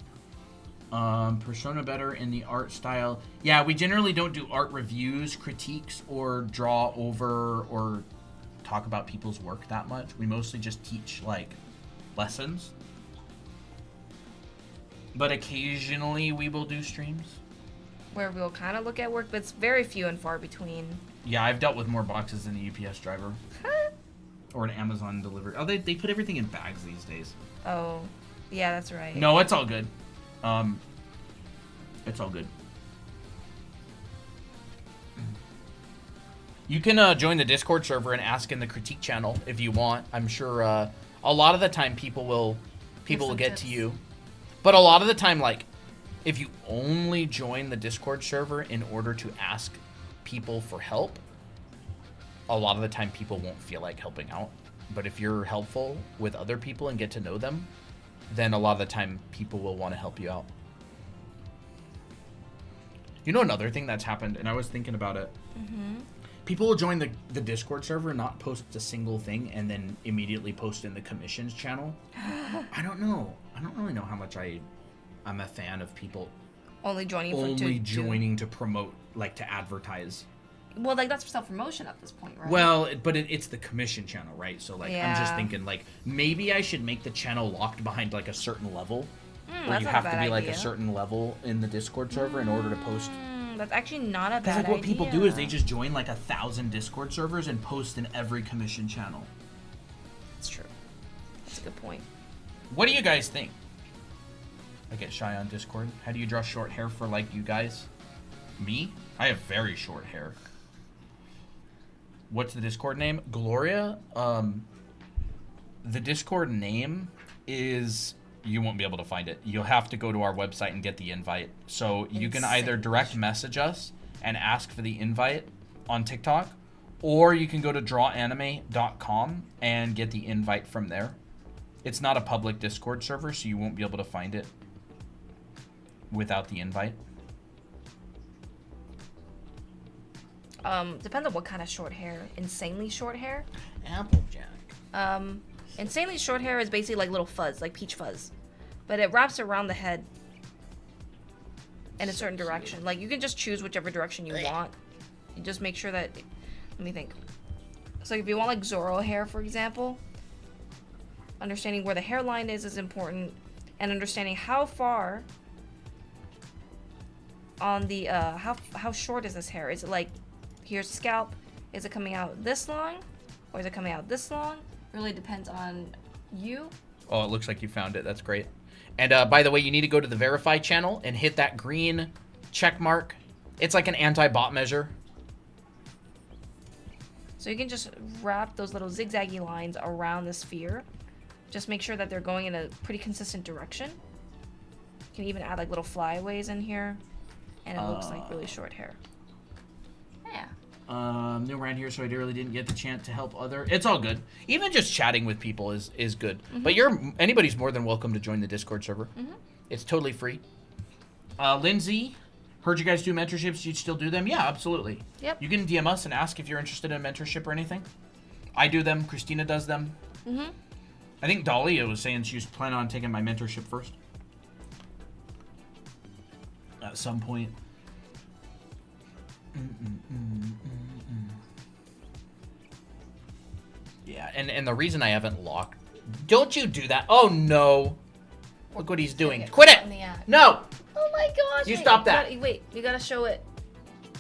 Persona better in the art style. Yeah, we generally don't do art reviews, critiques, or draw over or talk about people's work that much. We mostly just teach, like, lessons. But occasionally we will do streams. Where we'll kind of look at work, but it's very few and far between. Yeah, I've dealt with more boxes than a UPS driver. Or an Amazon delivery. Oh, they put everything in bags these days. Oh, yeah, that's right. No, it's all good. It's all good. You can join the Discord server and ask in the critique channel if you want. I'm sure a lot of the time people will get tips. to you. But a lot of the time, like, if you only join the Discord server in order to ask people for help, a lot of the time people won't feel like helping out. But if you're helpful with other people and get to know them, then a lot of the time people will want to help you out. You know another thing that's happened, and I was thinking about it. Mm-hmm. People will join the Discord server and not post a single thing and then immediately post in the commissions channel. I don't know. I don't really know how much I'm a fan of people Only joining for only joining to promote, like to advertise. Well, like that's self-promotion at this point, right? Well, but it's the commission channel, right? So like I'm just Yeah. thinking like maybe I should make the channel locked behind like a certain level. Where that's you not a have to bad be like a idea. certain level in the Discord server in order to post. That's actually not a Because bad like what idea. people do is they just join like 1,000 Discord servers and post in every commission channel. That's true. That's a good point. What do you guys think? I get shy on Discord. How do you draw short hair for like you guys? Me? I have very short hair. What's the Discord name? Gloria? The Discord name is... You won't be able to find it. You'll have to go to our website and get the invite. So you can either direct message us and ask for the invite on TikTok, or you can go to drawanime.com and get the invite from there. It's not a public Discord server, so you won't be able to find it without the invite. Depends on what kind of short hair. Insanely short hair. Applejack. Insanely short hair is basically like little fuzz, like peach fuzz, but it wraps around the head in a certain direction. Like you can just choose whichever direction you want. You just make sure that. Let me think. So if you want like Zoro hair, for example, understanding where the hairline is important, and understanding how far on the how short is this hair? Is it like here's the scalp? Is it coming out this long, or is it coming out this long? Really depends on you. Oh, it looks like you found it. That's great. And by the way, you need to go to the verify channel and hit that green check mark. It's like an anti-bot measure. So you can just wrap those little zigzaggy lines around the sphere. Just make sure that they're going in a pretty consistent direction. You can even add like little flyaways in here. And it looks like really short hair. Yeah. New around here, so I really didn't get the chance to help other. It's all good. Even just chatting with people is good. But anybody's more than welcome to join the Discord server. It's totally free. Lindsay, heard you guys do mentorships. You still do them? Yeah, absolutely. Yep. You can DM us and ask if you're interested in a mentorship or anything. I do them. Christina does them. I think Dahlia was saying she was planning on taking my mentorship first. At some point. Yeah, and the reason I haven't locked... Don't you do that. Oh, no. Look what he's doing. Quit it! No! Oh my gosh. You wait, stop that. Wait, you gotta show it.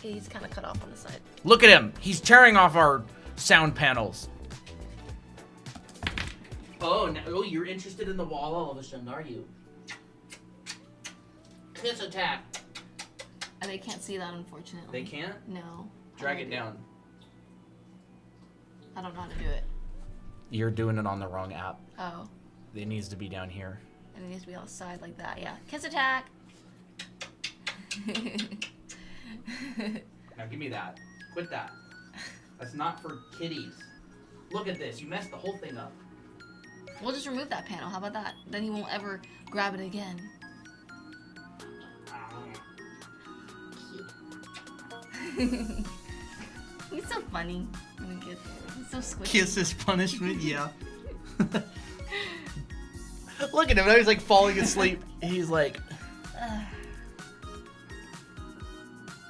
He's kind of cut off on the side. Look at him. He's tearing off our sound panels. Oh, you're interested in the wall all of a sudden, are you? Kiss attack. They can't see that, unfortunately. They can't? No. Drag How do it I do down. I don't know how to do it. You're doing it on the wrong app. Oh. It needs to be down here. And it needs to be on the side like that. Yeah. Kiss attack. Now give me that. Quit that. That's not for kitties. Look at this. You messed the whole thing up. We'll just remove that panel. How about that? Then he won't ever grab it again. He's so funny. He's so squishy. Kiss is punishment, yeah. Look at him. Now he's like falling asleep. He's like...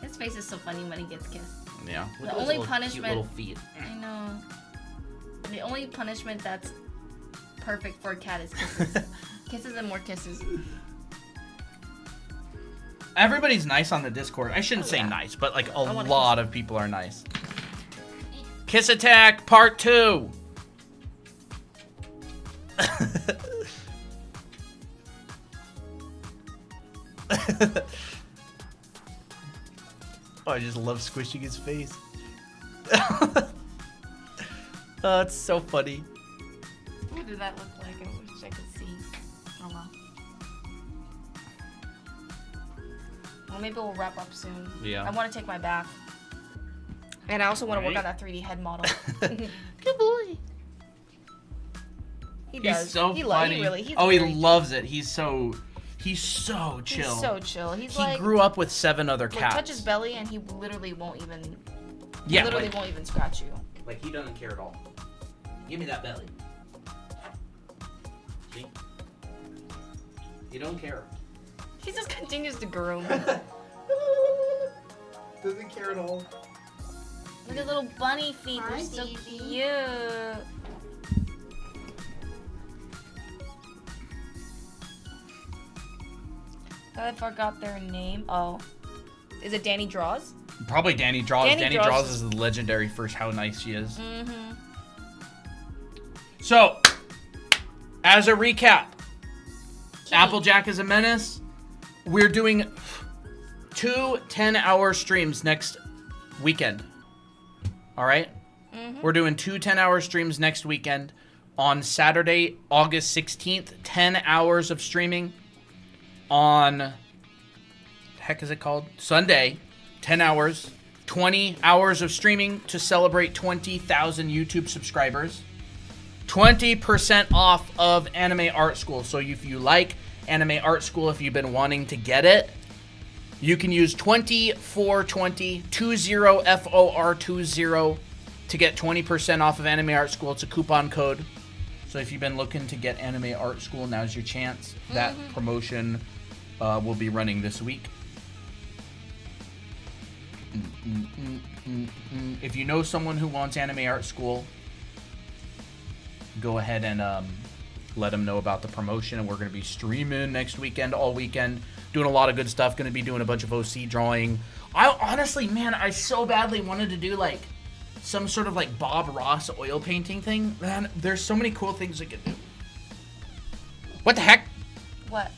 His face is so funny when he gets kissed. Yeah. The Look at those only little punishment- cute little feet. I know. The only punishment that's perfect for a cat is kisses. Kisses and more kisses. Everybody's nice on the Discord. I shouldn't say yeah. nice, but like a wanna lot of people are nice. Kiss Attack Part 2. Oh, I just love squishing his face. Oh, it's so funny. What did that look like? I wish I could see. Oh well. Well, maybe we'll wrap up soon. Yeah. I want to take my bath. And I also want to work Right. on that 3D head model. Good boy. He does. He's so he funny. He's Oh, he very- loves it. He's so chill. He's so chill. He's He like, grew up with 7 other like, cats. touch his belly and he literally won't even. Yeah, Literally like, won't even scratch you. like he doesn't care at all. Give me that belly. See? You don't care. He just continues to groom. Doesn't care at all. Look at little bunny feet. They're Hi, so baby. cute. I forgot their name. Oh. Is it Danny Draws? Probably Danny Draws. Danny Danny Draws Draws is- is the legendary for how nice she is. Mm-hmm. So, as a recap, Applejack is a menace. We're doing 2 10-hour streams next weekend. All right? We're doing 2 10-hour streams next weekend. On Saturday, August 16th, 10 hours of streaming. On, the heck is it called? Sunday, 10 hours. 20 hours of streaming to celebrate 20,000 YouTube subscribers. 20% off of Anime Art School. So if you like Anime Art School, if you've been wanting to get it, you can use 2420 FOR20 to get 20% off of Anime Art School. It's a coupon code. So if you've been looking to get Anime Art School, now's your chance. That promotion will be running this week. If you know someone who wants Anime Art School, go ahead and let them know about the promotion. And we're going to be streaming next weekend, all weekend, doing a lot of good stuff. Going to be doing a bunch of OC drawing. I honestly, man, I so badly wanted to do like some sort of like Bob Ross oil painting thing. Man, there's so many cool things I could do. What the heck? What?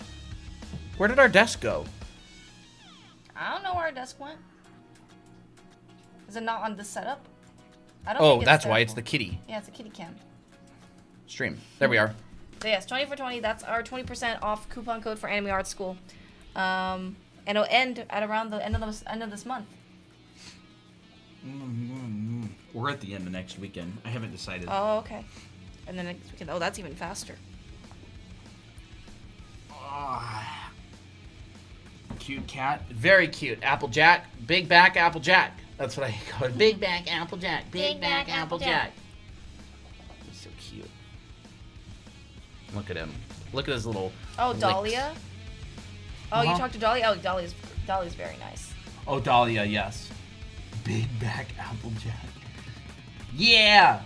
Where did our desk go? I don't know where our desk went. Is it not on this setup? I don't Oh, think it's that's there. why it's the kitty Yeah, it's a kitty cam. stream. There we are. So yes, 20 for 20. That's our 20% off coupon code for Anime Art School. And it'll end at around the end of this month. We're at the end of next weekend. I haven't decided. Oh, okay. And then next weekend. Oh, that's even faster. Ah. Cute cat. Very cute. Applejack. Big back Applejack. That's what I call it. Big back Applejack. Big back Applejack. He's so cute. Look at him. Look at his little. Oh, licks. Dahlia. Oh, you Uh-huh. talked to Dahlia? Oh, Dahlia's very nice. Oh, Dahlia, yes. Big back Applejack. Yeah!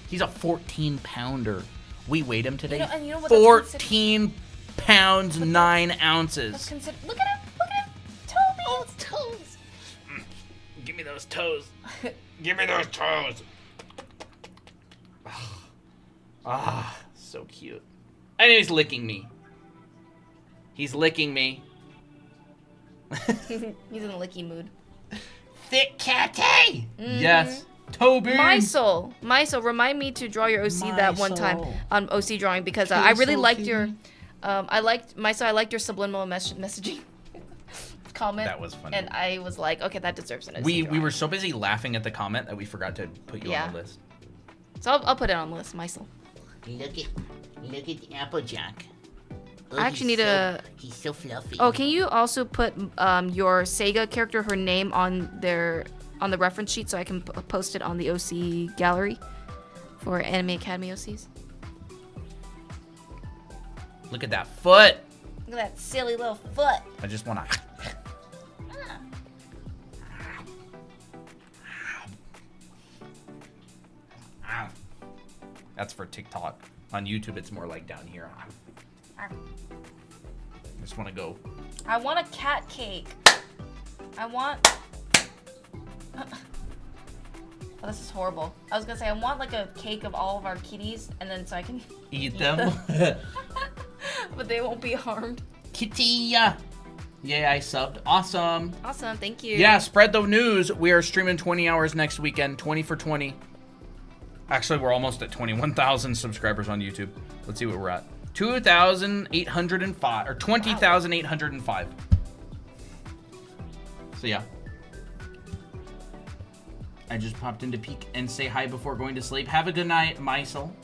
He's a 14-pounder. We weighed him today. You know what that's 14 pounds, 9 Let's ounces. consider. Look at him! Look at him! Toby! Oh, toes. Give me those toes. Give me those toes. Ah, so cute. And he's licking me. He's licking me. He's in a licky mood. Thick catty. Yes. Toby. Mysol, remind me to draw your OC that one time Mysol. on OC drawing because I really so liked cute. your, I liked your subliminal messaging comment. That was funny. And I was like, okay, that deserves an OC We drawing. were so busy laughing at the comment that we forgot to put you Yeah. on the list. So I'll put it on the list, Mysol. Look at the Applejack. Oh, I actually he's need so- a- He's so fluffy. Oh, can you also put your Sega character, her name on the reference sheet so I can post it on the OC gallery for Anime Academy OCs? Look at that foot. Look at that silly little foot. I just want to. That's for TikTok. On YouTube, it's more like down here. I just want to go. I want a cat cake. I want. Oh, this is horrible. I was gonna say I want like a cake of all of our kitties, and then so I can, Eat them. but they won't be harmed. Kitty. Yay, I subbed. Awesome. Awesome, thank you. Yeah, spread the news. We are streaming 20 hours next weekend. 20 for 20. Actually, we're almost at 21,000 subscribers on YouTube. Let's see what we're at. 2,805 or 20,805. So yeah. I just popped in to peek and say hi before going to sleep. Have a good night, Mysel.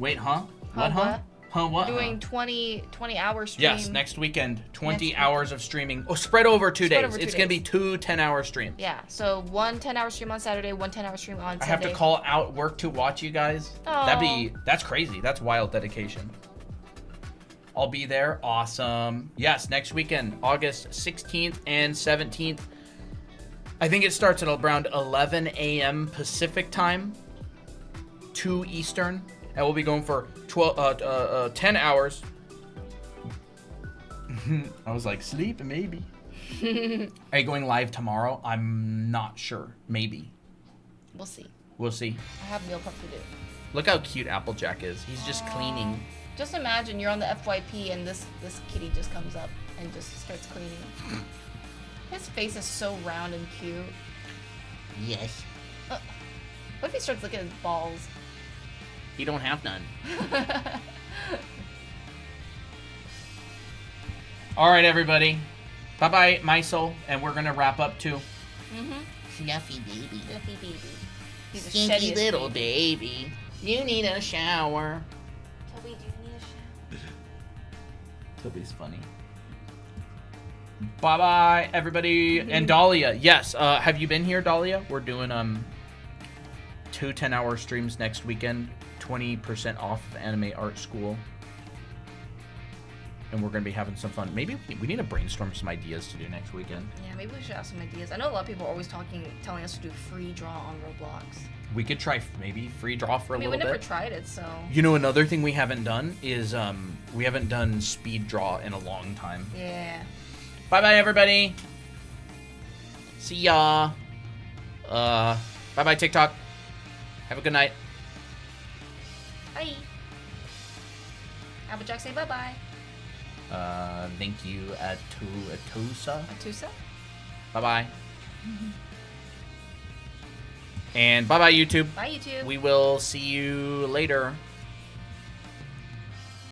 Wait, huh? What, huh? what? Huh, what? Doing 20 hour stream. Yes, next weekend. 20 Next hours of streaming. Oh, spread over 2 Spread days. over 2 It's going to be days. 2 10-hour streams. Yeah, so one 10-hour stream on Saturday, one 10-hour stream on Sunday. I have to call out work to watch you guys. That's crazy. That's wild dedication. I'll be there. Awesome. Yes, next weekend, August 16th and 17th. I think it starts at around 11 a.m. Pacific time, 2 Eastern, and we'll be going for 10 hours. I was like, sleep, maybe. Are you going live tomorrow? I'm not sure. Maybe. We'll see. We'll see. I have meal prep to do. Look how cute Applejack is. He's just cleaning. Just imagine you're on the FYP and this kitty just comes up and just starts cleaning. His face is so round and cute. Yes. What if he starts looking at his balls? He don't have none. All right, everybody. Bye-bye, Mysel. And we're going to wrap up, too. Fluffy baby. Fluffy baby. He's a Stinky sheddiest little baby. baby. You need a shower. Toby, do you need a shower? Toby's funny. Bye-bye, everybody. And Dahlia, yes. Have you been here, Dahlia? We're doing 2 10-hour streams next weekend. 20% off of Anime Art School. And we're going to be having some fun. Maybe we need to brainstorm some ideas to do next weekend. Yeah, maybe we should have some ideas. I know a lot of people are always telling us to do free draw on Roblox. We could try maybe free draw for a I mean, we little never bit. tried it, so. You know, another thing we haven't done is we haven't done speed draw in a long time. Yeah. Bye-bye, everybody. See ya. Bye-bye, TikTok. Have a good night. Bye. Applejack, say bye-bye. Thank you, Atusa. Atusa? Bye-bye. And bye-bye, YouTube. Bye, YouTube. We will see you later.